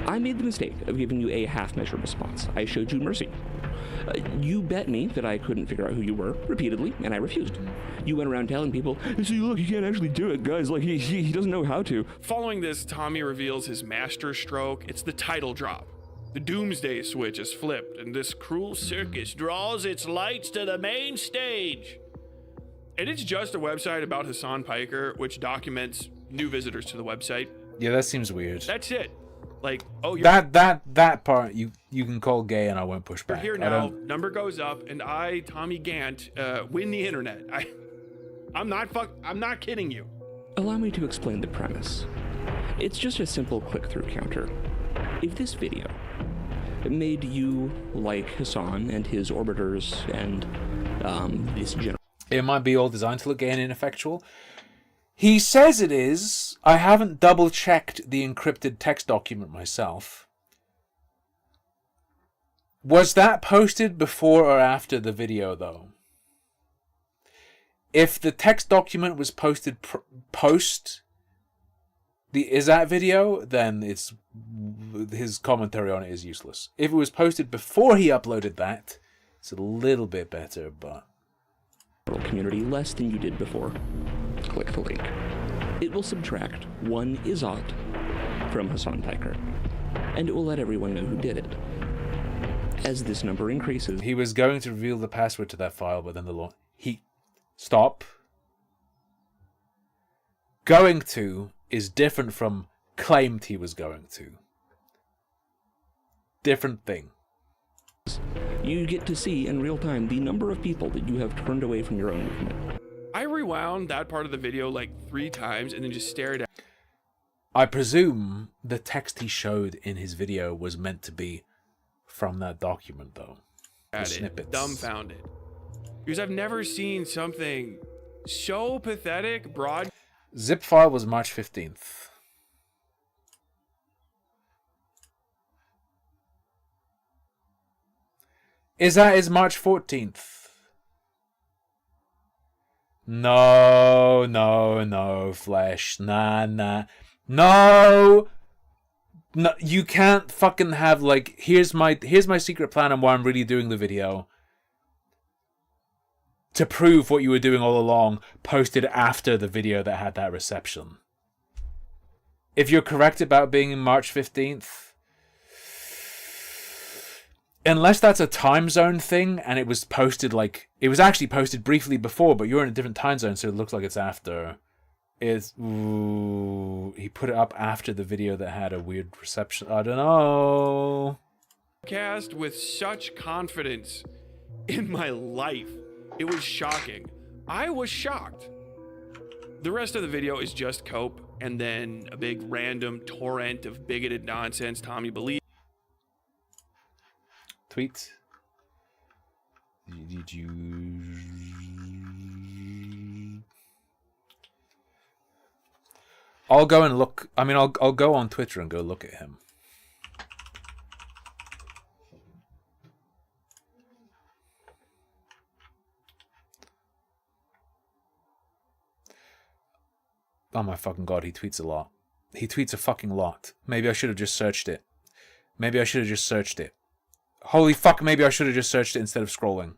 I made the mistake of giving you a half-measured response. I showed you mercy. You bet me that I couldn't figure out who you were repeatedly, and I refused. You went around telling people, see, look, he can't actually do it, guys. Like, he doesn't know how to. Following this, Tommy reveals his master stroke. It's the title drop. The doomsday switch is flipped, and this cruel circus draws its lights to the main stage. And it's just a website about Hassan Piker, which documents new visitors to the website. Yeah, that seems weird. That's it. Like, oh, you're that part you can call gay, and I won't push back. here now. Number goes up, and I, Tommy Gant, win the internet. I'm not kidding you. Allow me to explain the premise. It's just a simple click-through counter. If this video made you like Hassan and his orbiters and this general... It might be all designed to look gay and ineffectual. He says it is. I haven't double-checked the encrypted text document myself. Was that posted before or after the video, though? If the text document was posted post the Izat video, then it's his commentary on it is useless. If it was posted before he uploaded that, it's a little bit better, but... community less than you did before. Click the link. It will subtract one Izat from Hassan Piker, and it will let everyone know who did it. As this number increases... He was going to reveal the password to that file, but then the law... Stop. Going to is different from claimed he was going to. Different thing. You get to see in real time the number of people that you have turned away from your own movement. I rewound that part of the video like 3 times and then just stared at... I presume the text he showed in his video was meant to be from that document, though. The snippets. Dumbfounded. Because I've never seen something so pathetic, broad... Zip file was March 15th. Is March 14th. No, Flesh. Nah. No, you can't fucking have, like, here's my secret plan on why I'm really doing the video. To prove what you were doing all along, posted after the video that had that reception. If you're correct about being in March 15th, unless that's a time zone thing and it was posted like... It was actually posted briefly before, but you're in a different time zone, so it looks like it's after. He put it up after the video that had a weird reception. I don't know. cast with such confidence in my life. It was shocking. I was shocked. The rest of the video is just Cope and then a big random torrent of bigoted nonsense Tommy believes. Tweet. Did you? I'll go and look. I mean, I'll go on Twitter and go look at him. Oh my fucking god, he tweets a lot. He tweets a fucking lot. Maybe I should have just searched it. Maybe I should have just searched it. Holy fuck, maybe I should have just searched it instead of scrolling.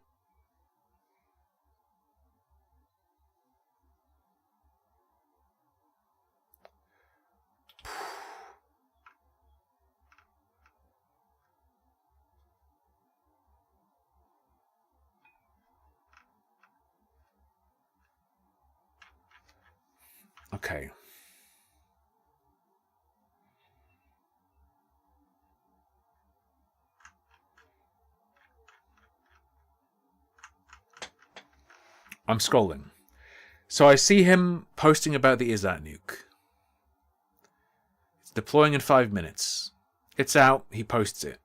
Okay. I'm scrolling. So I see him posting about the ISAT nuke. It's deploying in 5 minutes. It's out, he posts it.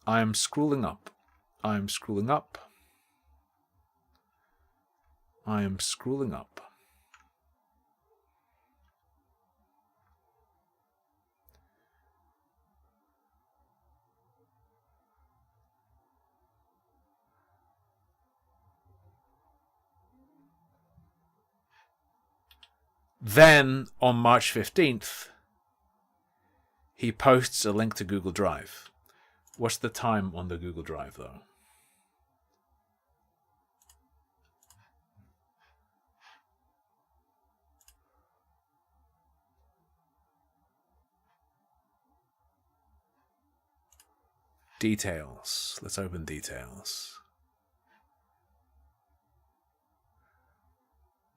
I am scrolling up. I am scrolling up. I am scrolling up. Then, on March 15th, he posts a link to Google Drive. What's the time on the Google Drive, though? Details. Let's open details.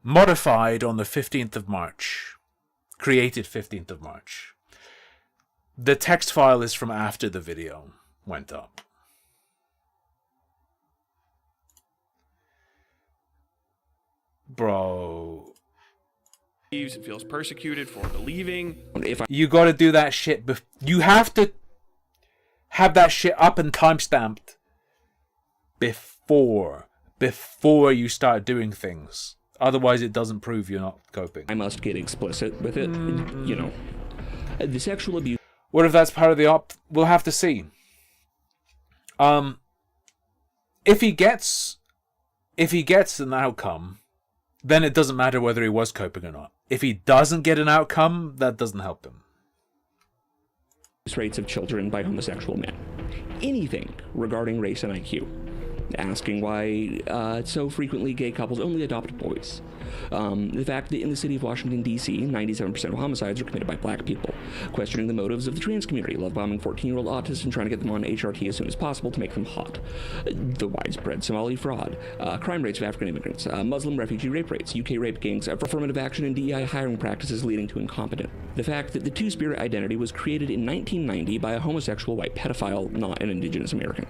Modified on the 15th of March. Created 15th of March. The text file is from after the video went up. Bro. And feels persecuted for believing. You gotta do that shit. You have to have that shit up and timestamped before you start doing things. Otherwise, it doesn't prove you're not coping. I must get explicit with it. You know, the sexual abuse. What if that's part of the op? We'll have to see. If he gets an outcome, then it doesn't matter whether he was coping or not. If he doesn't get an outcome, that doesn't help him. Rates of children by homosexual men. Anything regarding race and IQ. Asking why so frequently gay couples only adopt boys. The fact that in the city of Washington, D.C., 97% of homicides are committed by black people. Questioning the motives of the trans community, love bombing 14-year-old autists and trying to get them on HRT as soon as possible to make them hot. The widespread Somali fraud. Crime rates of African immigrants. Muslim refugee rape rates. UK rape gangs. Affirmative action and DEI hiring practices leading to incompetence. The fact that the Two-Spirit identity was created in 1990 by a homosexual white pedophile, not an indigenous American.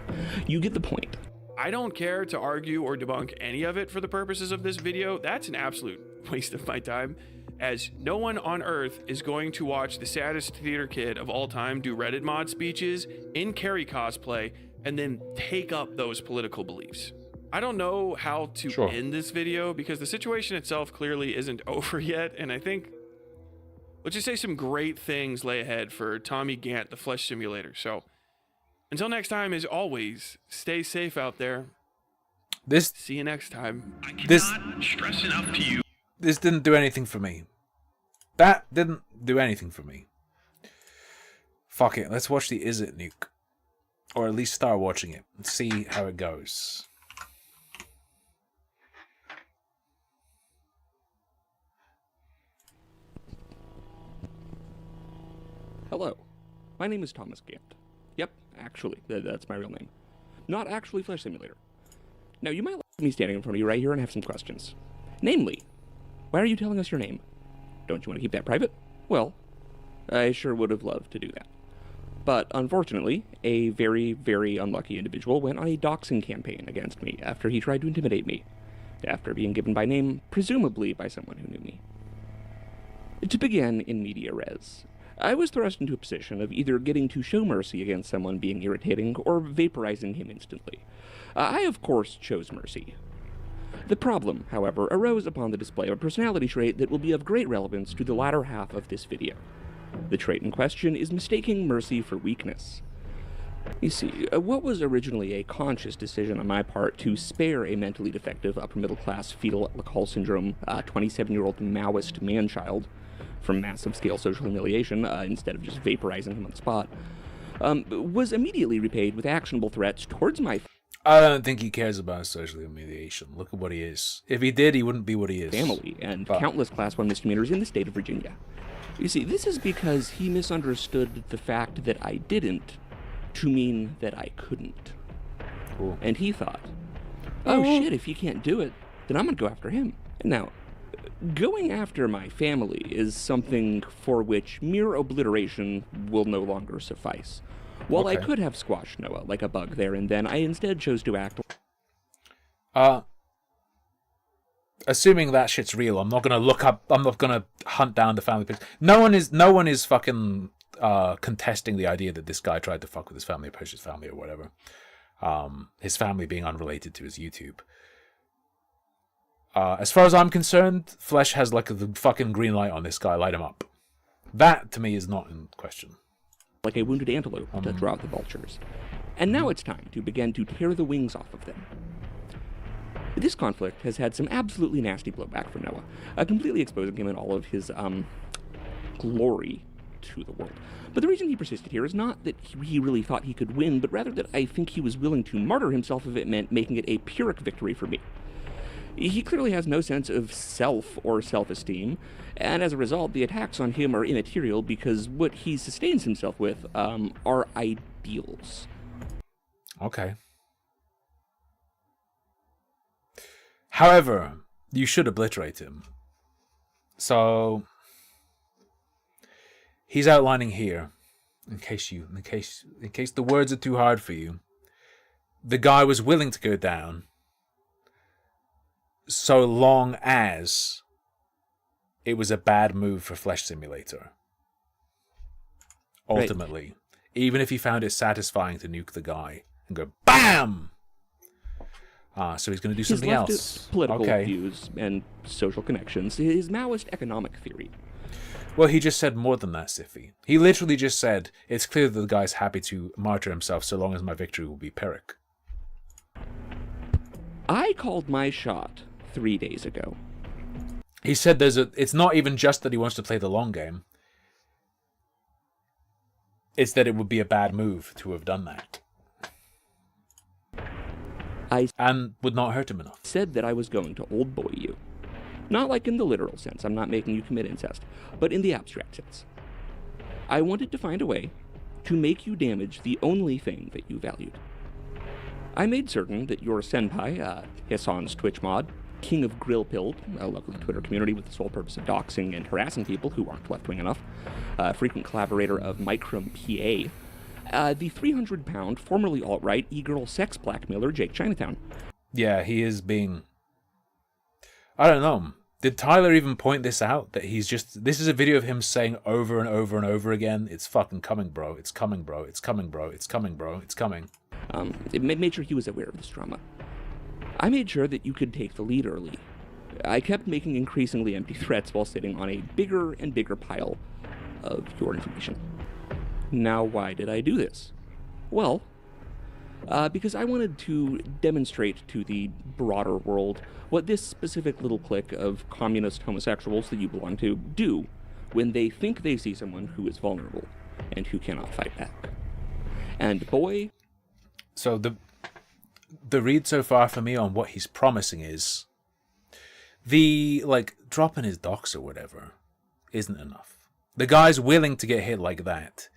You get the point. I don't care to argue or debunk any of it for the purposes of this video. That's an absolute waste of my time, as no one on earth is going to watch the saddest theater kid of all time do Reddit mod speeches in Carrie cosplay and then take up those political beliefs. I don't know how to end this video because the situation itself clearly isn't over yet, and I think, let's just say some great things lay ahead for Tommy Gant, the Flesh Simulator. So until next time, as always, stay safe out there. See you next time. I cannot stress enough to you. This didn't do anything for me. That didn't do anything for me. Fuck it. Let's watch the ISAT nuke. Or at least start watching it and see how it goes. Hello. My name is Thomas Gant. Yep, actually, that's my real name. Not actually Flesh Simulator. Now, you might me standing in front of you right here and have some questions. Namely, why are you telling us your name? Don't you want to keep that private? Well, I sure would have loved to do that. But unfortunately, a very, very unlucky individual went on a doxing campaign against me after he tried to intimidate me, after being given by name, presumably by someone who knew me. To begin in media res, I was thrust into a position of either getting to show mercy against someone being irritating or vaporizing him instantly. I, of course, chose mercy. The problem, however, arose upon the display of a personality trait that will be of great relevance to the latter half of this video. The trait in question is mistaking mercy for weakness. You see, what was originally a conscious decision on my part to spare a mentally defective upper-middle-class fetal alcohol syndrome 27-year-old Maoist man-child from massive-scale social humiliation, instead of just vaporizing him on the spot, was immediately repaid with actionable threats towards my I don't think he cares about social humiliation. Look at what he is. If he did, he wouldn't be what he is. family and countless Class 1 misdemeanors in the state of Virginia. You see, this is because he misunderstood the fact that I didn't to mean that I couldn't. Cool. And he thought, oh shit, if he can't do it, then I'm gonna go after him. Now, going after my family is something for which mere obliteration will no longer suffice. While I could have squashed Noah like a bug there and then, I instead chose to act. Assuming that shit's real, I'm not gonna hunt down the family pics. No one is fucking contesting the idea that this guy tried to fuck with his family, push his family or whatever. His family being unrelated to his YouTube. As far as I'm concerned, Flesh has like the fucking green light on this guy. Light him up. That to me is not in question. Like a wounded antelope to draw out the vultures. And now it's time to begin to tear the wings off of them. This conflict has had some absolutely nasty blowback from Noah, completely exposing him in all of his glory to the world. But the reason he persisted here is not that he really thought he could win, but rather that I think he was willing to martyr himself if it meant making it a Pyrrhic victory for me. He clearly has no sense of self or self-esteem, and as a result, the attacks on him are immaterial because what he sustains himself with are ideals. Okay. However, you should obliterate him. So he's outlining here, in case the words are too hard for you. The guy was willing to go down so long as it was a bad move for Flesh Simulator. Ultimately. Right. Even if he found it satisfying to nuke the guy and go BAM! So he's going to do something else. Political views and social connections. His Maoist economic theory. Well, he just said more than that, Siffy. He literally just said, it's clear that the guy's happy to martyr himself so long as my victory will be Pyrrhic. I called my shot 3 days ago. He said it's not even just that he wants to play the long game. It's that it would be a bad move to have done that. And would not hurt him enough. Said that I was going to old boy you. Not like in the literal sense, I'm not making you commit incest, but in the abstract sense. I wanted to find a way to make you damage the only thing that you valued. I made certain that your senpai, Hassan's Twitch mod, King of Grill Pilled, a local Twitter community with the sole purpose of doxing and harassing people who aren't left-wing enough, frequent collaborator of Microm PA, the 300-pound, formerly alt-right, e-girl sex blackmailer Jake Chinatown. Yeah, he is being... I don't know. Did Tyler even point this out? That he's just... This is a video of him saying over and over and over again, it's fucking coming, bro. It's coming, bro. It's coming, bro. It's coming, bro. It's coming. It made sure he was aware of this drama. I made sure that you could take the lead early. I kept making increasingly empty threats while sitting on a bigger and bigger pile of your information. Now, why did I do this? Well, because I wanted to demonstrate to the broader world what this specific little clique of communist homosexuals that you belong to do when they think they see someone who is vulnerable and who cannot fight back. And boy... So the read so far for me on what he's promising is the, like, dropping his docs or whatever isn't enough. The guy's willing to get hit like that.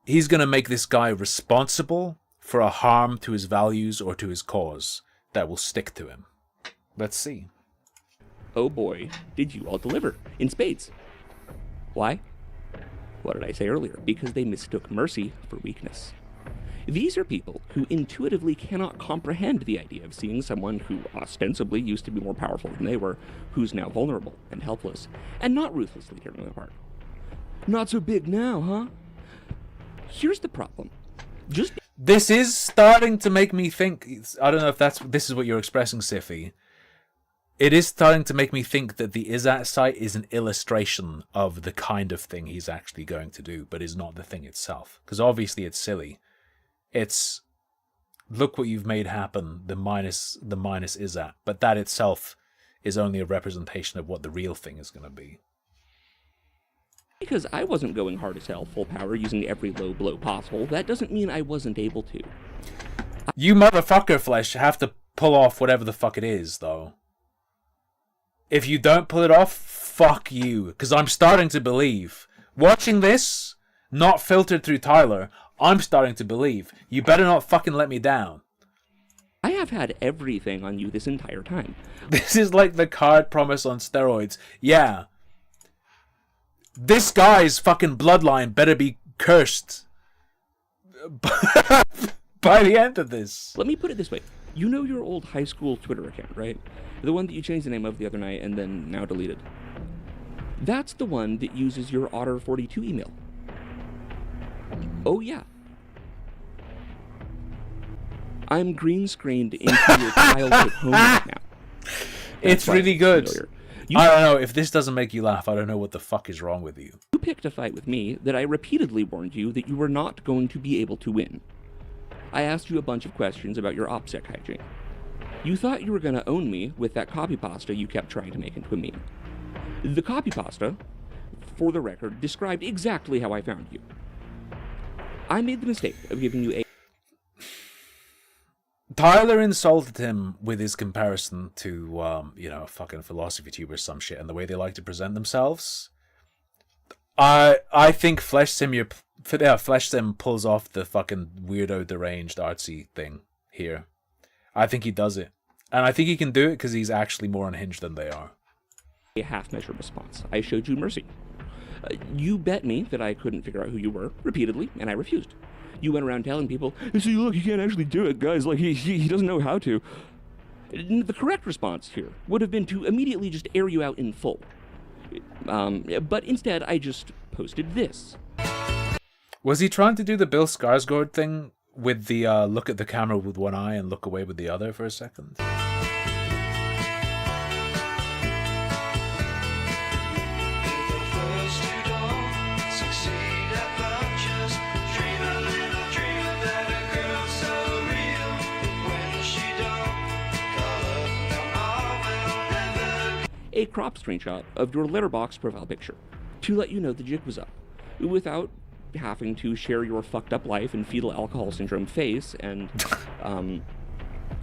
He's going to make this guy responsible for a harm to his values or to his cause that will stick to him. Let's see. Oh boy, did you all deliver in spades. Why? What did I say earlier? Because they mistook mercy for weakness. These are people who intuitively cannot comprehend the idea of seeing someone who ostensibly used to be more powerful than they were, who's now vulnerable and helpless, and not ruthlessly tearing them apart. Not so big now, huh? Here's the problem. This is starting to make me think, I don't know if this is what you're expressing, Siffy. It is starting to make me think that the Izzat site is an illustration of the kind of thing he's actually going to do, but is not the thing itself. Because obviously it's silly. It's, look what you've made happen, the minus Izzat. But that itself is only a representation of what the real thing is going to be. Because I wasn't going hard as hell, full power, using every low blow possible, that doesn't mean I wasn't able to. You motherfucker, Flesh, have to pull off whatever the fuck it is, though. If you don't pull it off, fuck you. Because I'm starting to believe. Watching this, not filtered through Tyler, I'm starting to believe. You better not fucking let me down. I have had everything on you this entire time. This is like the card promise on steroids. Yeah. This guy's fucking bloodline better be cursed by the end of this. Let me put it this way. You know your old high school Twitter account, right? The one that you changed the name of the other night and then now deleted. That's the one that uses your Otter42 email. Oh yeah. I'm green screened into your childhood home right now. It's really good. I don't know, if this doesn't make you laugh, I don't know what the fuck is wrong with you. You picked a fight with me that I repeatedly warned you that you were not going to be able to win. I asked you a bunch of questions about your OPSEC hygiene. You thought you were going to own me with that copy pasta you kept trying to make into a meme. The copy pasta, for the record, described exactly how I found you. I made the mistake of giving you a... Tyler insulted him with his comparison to, you know, fucking philosophy tuber or some shit, and the way they like to present themselves. I think Flesh Sim pulls off the fucking weirdo, deranged, artsy thing here. I think he does it. And I think he can do it because he's actually more unhinged than they are. A half-measure response. I showed you mercy. You bet me that I couldn't figure out who you were, repeatedly, and I refused. You went around telling people, see, look, he can't actually do it, guys, like, he doesn't know how to. The correct response here would have been to immediately just air you out in full. But instead, I just posted this. Was he trying to do the Bill Skarsgård thing with the look at the camera with one eye and look away with the other for a second? A crop screenshot of your Letterboxd profile picture to let you know the jig was up, without having to share your fucked up life and fetal alcohol syndrome face and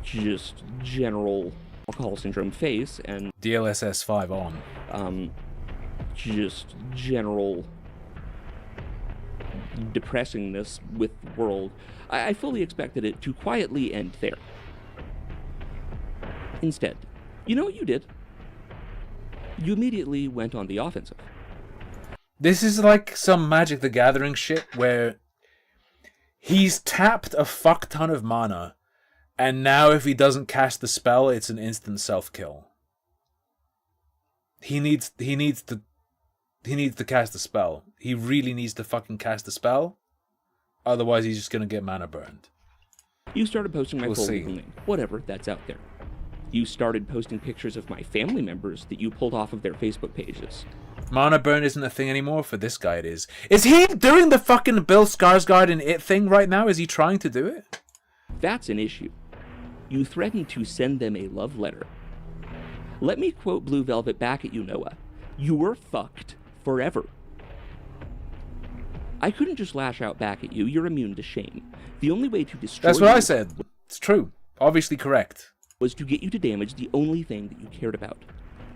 just general alcohol syndrome face and DLSS 5 on. Just general depressingness with the world. I fully expected it to quietly end there. Instead, you know what you did? You immediately went on the offensive. This is like some Magic the Gathering shit where he's tapped a fuck ton of mana, and now if he doesn't cast the spell, it's an instant self-kill. He needs to cast the spell. He really needs to fucking cast the spell. Otherwise, he's just gonna get mana burned. You started posting my We'll full see. legal name. Whatever, that's out there. You started posting pictures of my family members that you pulled off of their Facebook pages. Mana burn isn't a thing anymore. For this guy, it is. Is he doing the fucking Bill Skarsgård and It thing right now? Is he trying to do it? That's an issue. You threatened to send them a love letter. Let me quote Blue Velvet back at you, Noah. You were fucked forever. I couldn't just lash out back at you. You're immune to shame. The only way to destroy That's what you I said. It's true. Obviously correct. Was to get you to damage the only thing that you cared about.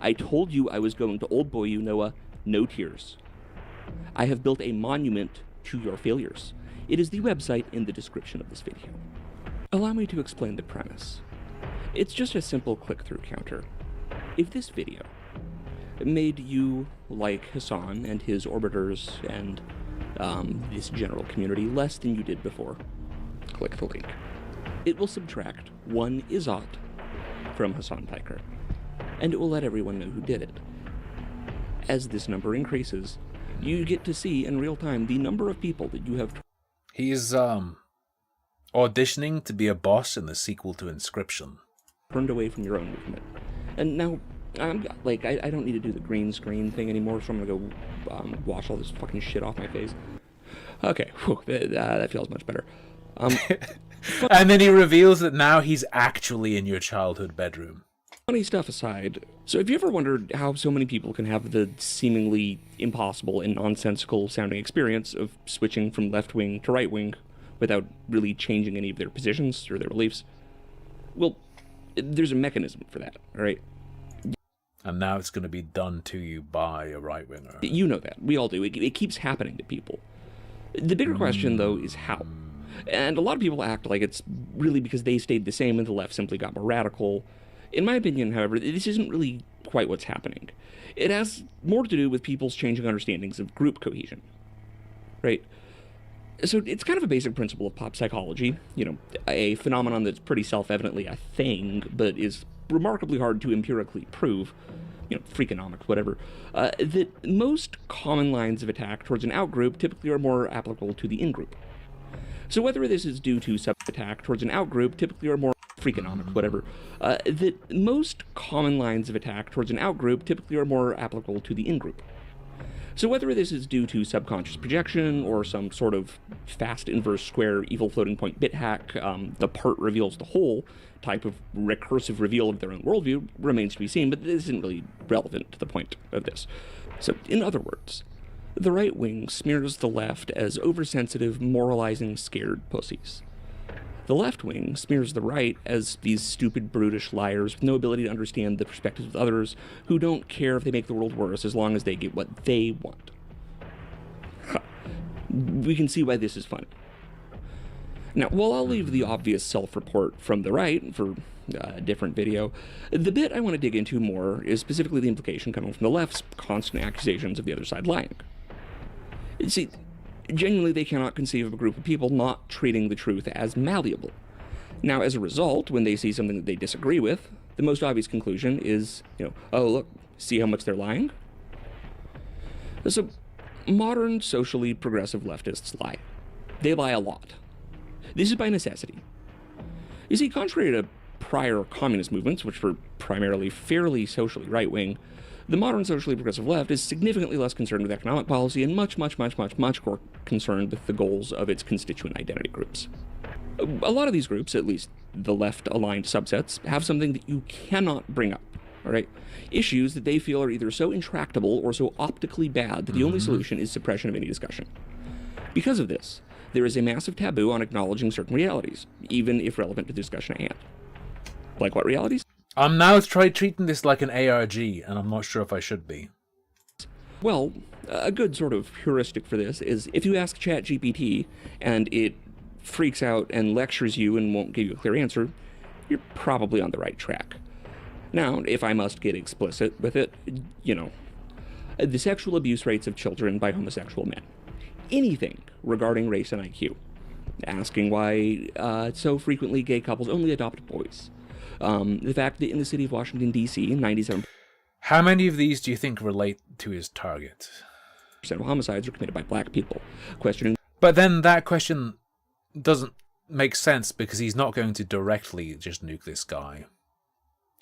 I told you I was going to old boy you, Noah. No tears. I have built a monument to your failures. It is the website in the description of this video. Allow me to explain the premise. It's just a simple click-through counter. If this video made you like Hassan and his orbiters and this general community less than you did before, click the link. It will subtract 1 Izot from Hassan Piker, and it will let everyone know who did it. As this number increases, you get to see in real time the number of people that you have. He's auditioning to be a boss in the sequel to Inscription. Turned away from your own movement. And now, I don't need to do the green screen thing anymore, so I'm gonna go wash all this fucking shit off my face. Okay, whew, that feels much better. And then he reveals that now he's actually in your childhood bedroom. Funny stuff aside, so have you ever wondered how so many people can have the seemingly impossible and nonsensical sounding experience of switching from left wing to right wing without really changing any of their positions or their beliefs? Well, there's a mechanism for that, alright? And now it's going to be done to you by a right-winger. You know that. We all do. It keeps happening to people. The bigger question, though, is how. And a lot of people act like it's really because they stayed the same and the left simply got more radical. In my opinion, however, this isn't really quite what's happening. It has more to do with people's changing understandings of group cohesion. Right? So it's kind of a basic principle of pop psychology, you know, a phenomenon that's pretty self-evidently a thing, but is remarkably hard to empirically prove, you know, Freakonomics, whatever, that most common lines of attack towards an outgroup typically are more applicable to the in-group. So whether this is due to sub-attack towards an outgroup typically are more Freakonomics, whatever, that most common lines of attack towards an outgroup typically are more applicable to the in-group. So whether this is due to subconscious projection or some sort of fast inverse square evil floating point bit hack, the part reveals the whole type of recursive reveal of their own worldview remains to be seen, but this isn't really relevant to the point of this. So in other words, the right wing smears the left as oversensitive, moralizing, scared pussies. The left wing smears the right as these stupid, brutish liars with no ability to understand the perspectives of others who don't care if they make the world worse as long as they get what they want. We can see why this is funny. Now, while I'll leave the obvious self-report from the right for a different video, the bit I want to dig into more is specifically the implication coming from the left's constant accusations of the other side lying. See, genuinely, they cannot conceive of a group of people not treating the truth as malleable. Now, as a result, when they see something that they disagree with, the most obvious conclusion is, you know, oh, look, see how much they're lying? So, modern socially progressive leftists lie. They lie a lot. This is by necessity. You see, contrary to prior communist movements, which were primarily fairly socially right-wing, the modern socially progressive left is significantly less concerned with economic policy and much more concerned with the goals of its constituent identity groups. A lot of these groups, at least the left-aligned subsets, have something that you cannot bring up, all right? Issues that they feel are either so intractable or so optically bad that the only solution is suppression of any discussion. Because of this, there is a massive taboo on acknowledging certain realities, even if relevant to the discussion at hand. Like what realities? I'm now treating this like an ARG, and I'm not sure if I should be. Well, a good sort of heuristic for this is if you ask ChatGPT and it freaks out and lectures you and won't give you a clear answer, you're probably on the right track. Now, if I must get explicit with it, you know, the sexual abuse rates of children by homosexual men. Anything regarding race and IQ. Asking why so frequently gay couples only adopt boys. The fact that in the city of Washington, D.C., 97%... How many of these do you think relate to his target? ...of homicides are committed by black people. Questioning... But then that question doesn't make sense because he's not going to directly just nuke this guy.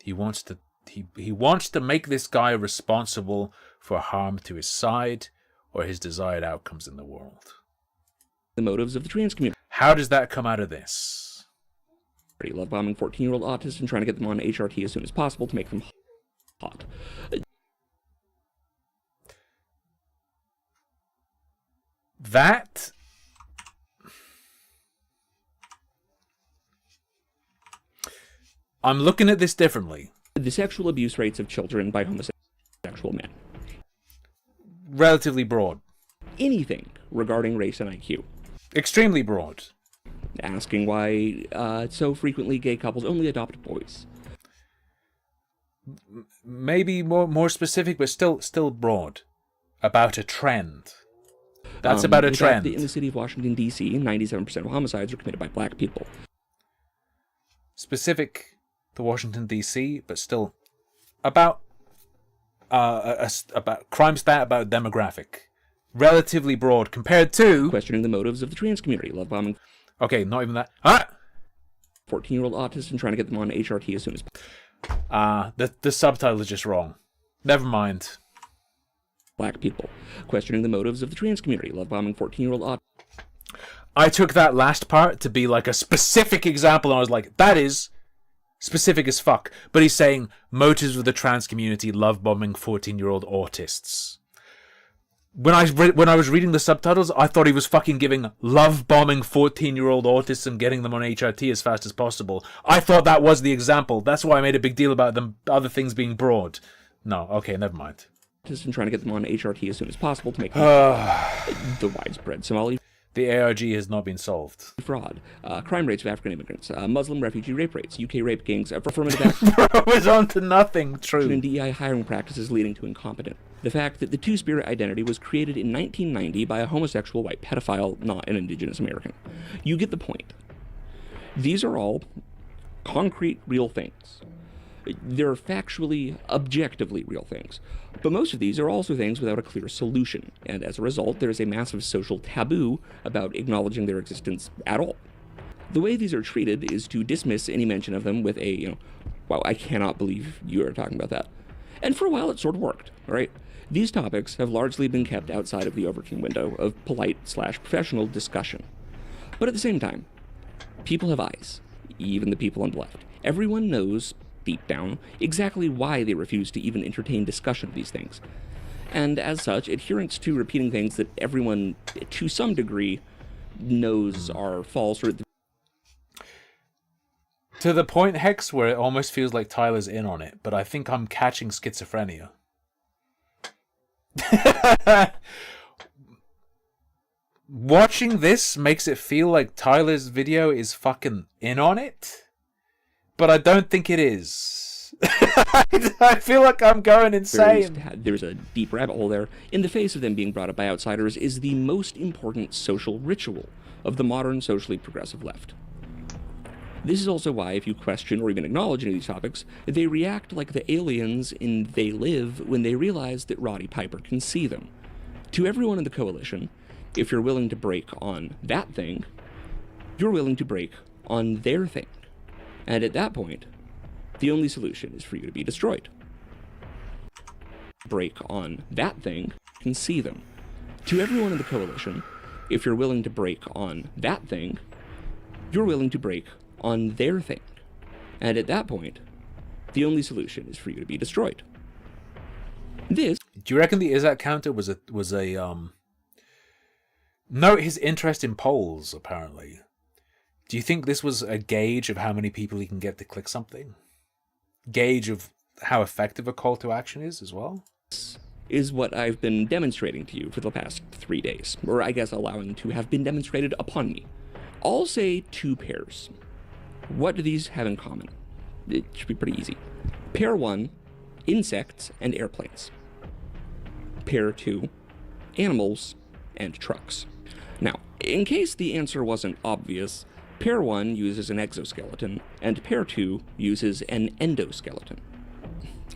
He wants to make this guy responsible for harm to his side or his desired outcomes in the world. The motives of the trans community. How does that come out of this? Love bombing 14-year-old autists and trying to get them on HRT as soon as possible to make them hot. That... I'm looking at this differently. The sexual abuse rates of children by homosexual men. Relatively broad. Anything regarding race and IQ. Extremely broad. Asking why so frequently gay couples only adopt boys. Maybe more specific, but still broad. About a trend. That's about a the fact trend. that in the city of Washington, D.C., 97% of homicides are committed by black people. Specific to Washington, D.C., but still about about crime stat, about demographic. Relatively broad compared to... Questioning the motives of the trans community. Love bombing. Okay, not even that. Ah! 14-year-old autists and trying to get them on HRT as soon as possible. The subtitle is just wrong. Never mind. Black people. Questioning the motives of the trans community. Love bombing 14-year-old autists. I took that last part to be like a specific example, and I was like, that is specific as fuck. But he's saying motives of the trans community, love bombing 14-year-old autists. When I was reading the subtitles, I thought he was fucking giving love bombing 14-year-old autists and getting them on HRT as fast as possible. I thought that was the example. That's why I made a big deal about them other things being broad. No, okay, never mind. And trying to get them on HRT as soon as possible to make the widespread Somali the ARG has not been solved. Fraud, crime rates of African immigrants, Muslim refugee rape rates, UK rape gangs, affirmative action. Bro, it's on to nothing. True. And DEI hiring practices leading to incompetence. The fact that the Two-Spirit identity was created in 1990 by a homosexual white pedophile, not an indigenous American. You get the point. These are all concrete, real things. They're factually, objectively real things. But most of these are also things without a clear solution, and as a result, there is a massive social taboo about acknowledging their existence at all. The way these are treated is to dismiss any mention of them with a, wow, I cannot believe you are talking about that. And for a while, it sort of worked, all right? These topics have largely been kept outside of the Overton window of polite/professional discussion. But at the same time, people have eyes, even the people on the left. Everyone knows, deep down, exactly why they refuse to even entertain discussion of these things. And as such, adherence to repeating things that everyone, to some degree, knows are false or... To the point, Hex, where it almost feels like Tyler's in on it, but I think I'm catching schizophrenia. Watching this makes it feel like Tyler's video is fucking in on it, but I don't think it is. I feel like I'm going insane. There's a deep rabbit hole there. In the face of them being brought up by outsiders is the most important social ritual of the modern socially progressive left. This is also why, if you question or even acknowledge any of these topics, they react like the aliens in They Live when they realize that Roddy Piper can see them. To everyone in the coalition, if you're willing to break on that thing, you're willing to break on their thing. And at that point, the only solution is for you to be destroyed. Break on that thing, can see them. To everyone in the coalition, if you're willing to break on that thing, you're willing to break on their thing. And at that point, the only solution is for you to be destroyed. This... Do you reckon the Izak counter was a note his interest in polls, apparently. Do you think this was a gauge of how many people he can get to click something? Gauge of how effective a call to action is as well? Is what I've been demonstrating to you for the past 3 days, or I guess allowing to have been demonstrated upon me. I'll say 2 pairs. What do these have in common? It should be pretty easy. Pair 1, insects and airplanes. Pair 2, animals and trucks. Now, in case the answer wasn't obvious, pair 1 uses an exoskeleton, and pair 2 uses an endoskeleton.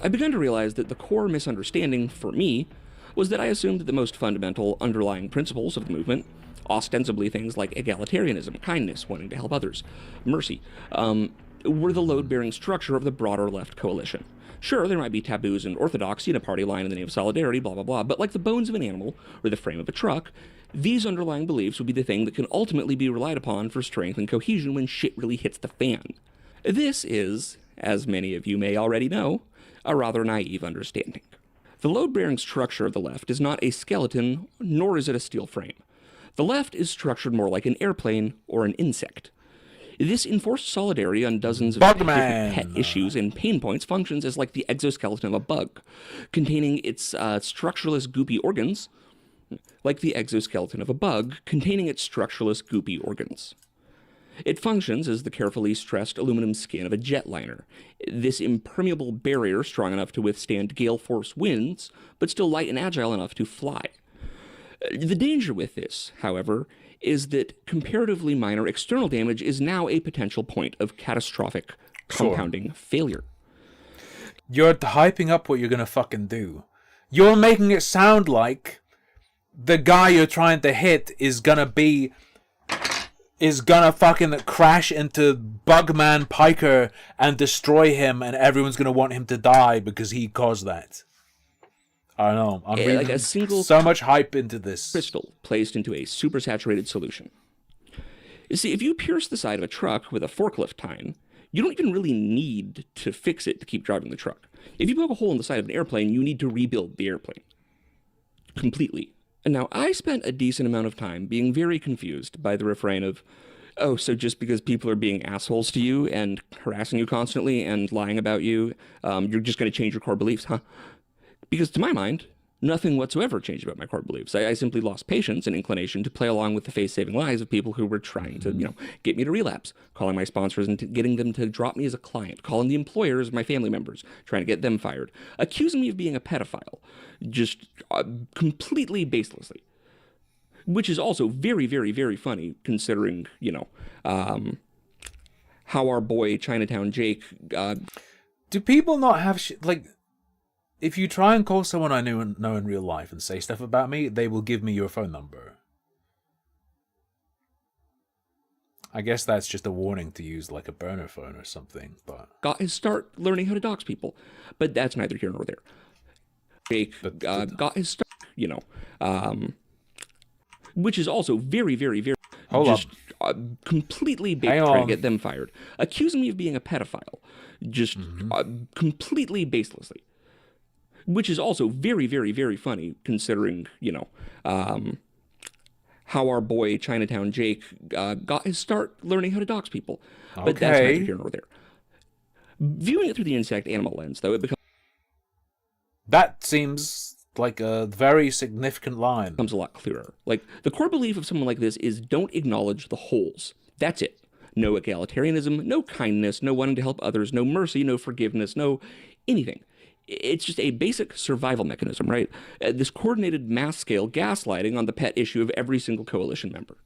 I began to realize that the core misunderstanding, for me, was that I assumed that the most fundamental underlying principles of the movement, ostensibly things like egalitarianism, kindness, wanting to help others, mercy, were the load-bearing structure of the broader left coalition. Sure, there might be taboos and orthodoxy in a party line in the name of solidarity, blah, blah, blah, but like the bones of an animal or the frame of a truck, these underlying beliefs would be the thing that can ultimately be relied upon for strength and cohesion when shit really hits the fan. This is, as many of you may already know, a rather naive understanding. The load-bearing structure of the left is not a skeleton, nor is it a steel frame. The left is structured more like an airplane or an insect. This enforced solidarity on dozens of different pet issues and pain points functions as like the exoskeleton of a bug, containing its structureless goopy organs, like the exoskeleton of a bug containing its structureless, goopy organs. It functions as the carefully stressed aluminum skin of a jetliner, this impermeable barrier strong enough to withstand gale force winds, but still light and agile enough to fly. The danger with this, however, is that comparatively minor external damage is now a potential point of catastrophic compounding failure. You're hyping up what you're gonna fucking do. You're making it sound like the guy you're trying to hit is gonna fucking crash into Bugman Piker and destroy him, and everyone's gonna want him to die because he caused that. I don't know. I'm reading like a single so much hype into this. Crystal placed into a supersaturated solution. You see, if you pierce the side of a truck with a forklift tine, you don't even really need to fix it to keep driving the truck. If you poke a hole in the side of an airplane, you need to rebuild the airplane. Completely. And now, I spent a decent amount of time being very confused by the refrain of, oh, so just because people are being assholes to you and harassing you constantly and lying about you, you're just going to change your core beliefs, huh? Because to my mind, nothing whatsoever changed about my core beliefs. I simply lost patience and inclination to play along with the face-saving lies of people who were trying to, get me to relapse, calling my sponsors and getting them to drop me as a client, calling the employers my family members, trying to get them fired, accusing me of being a pedophile, just completely baselessly. Which is also very, very, very funny considering, how our boy Chinatown Jake... Do people not have if you try and call someone I know in real life and say stuff about me, they will give me your phone number. I guess that's just a warning to use like a burner phone or something, but... got his start learning how to dox people. But that's neither here nor there. Jake got his start, which is also very, very, very... completely based trying to get them fired. Accusing me of being a pedophile. Just completely baselessly. Which is also very, very, very funny considering, how our boy Chinatown Jake got his start learning how to dox people. But that's neither here nor there. Viewing it through the insect animal lens, though, it becomes... That seems like a very significant line. Becomes a lot clearer. Like, the core belief of someone like this is don't acknowledge the holes. That's it. No egalitarianism, no kindness, no wanting to help others, no mercy, no forgiveness, no anything. It's just a basic survival mechanism, right? This coordinated mass-scale gaslighting on the pet issue of every single coalition member.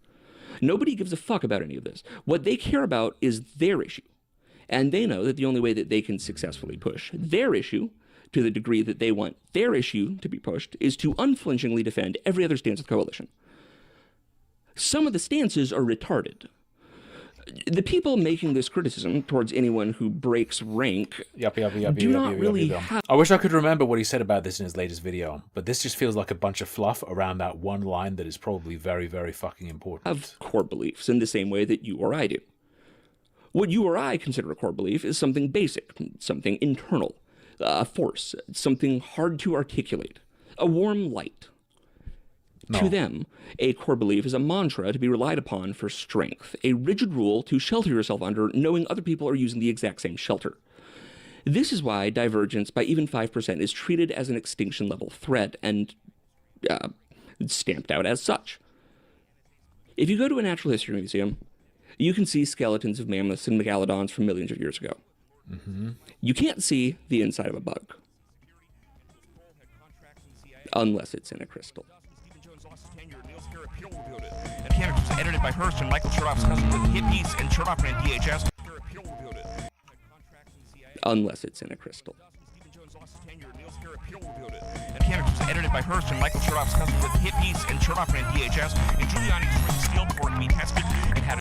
Nobody gives a fuck about any of this. What they care about is their issue. And they know that the only way that they can successfully push their issue, to the degree that they want their issue to be pushed, is to unflinchingly defend every other stance of the coalition. Some of the stances are retarded. The people making this criticism towards anyone who breaks rank do not really have... I wish I could remember what he said about this in his latest video, but this just feels like a bunch of fluff around that one line that is probably very, very fucking important. Of core beliefs in the same way that you or I do. What you or I consider a core belief is something basic, something internal, a force, something hard to articulate, a warm light. No. To them, a core belief is a mantra to be relied upon for strength, a rigid rule to shelter yourself under, knowing other people are using the exact same shelter. This is why divergence by even 5% is treated as an extinction-level threat and stamped out as such. If you go to a natural history museum, you can see skeletons of mammoths and megalodons from millions of years ago. You can't see the inside of a bug. Unless it's in a crystal. Mechanics was edited by Hearst and Michael Chertoff's cousin with hit piece, and Chertoff ran DHS. Unless it's in a crystal. Mechanics was edited by Hearst and Michael Chertoff's cousin with hit piece, and Chertoff ran DHS, and Giuliani was steel before it can be tested and had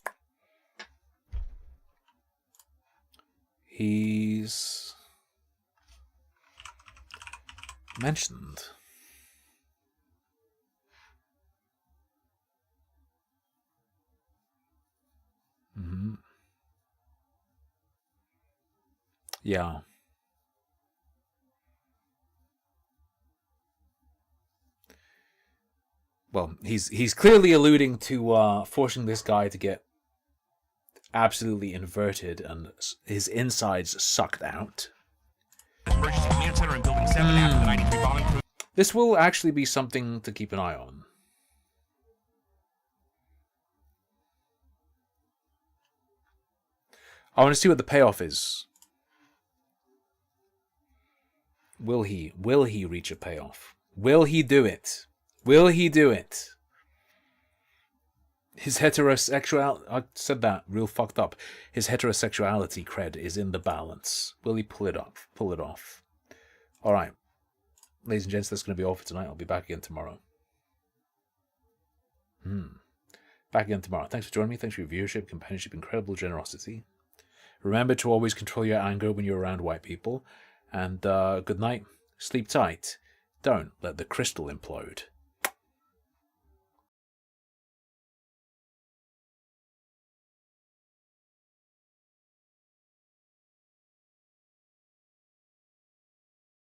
He's mentioned. Yeah. Well, he's clearly alluding to forcing this guy to get absolutely inverted and his insides sucked out. Emergency Command Center in Building 7 after the 93 bombing. This will actually be something to keep an eye on. I want to see what the payoff is. Will he reach a payoff? Will he do it? Will he do it? His heterosexuality, I said that real fucked up. His heterosexuality cred is in the balance. Will he pull it off? Pull it off. All right. Ladies and gents, that's going to be all for tonight. I'll be back again tomorrow. Back again tomorrow. Thanks for joining me. Thanks for your viewership, companionship, incredible generosity. Remember to always control your anger when you're around white people. And good night. Sleep tight. Don't let the crystal implode.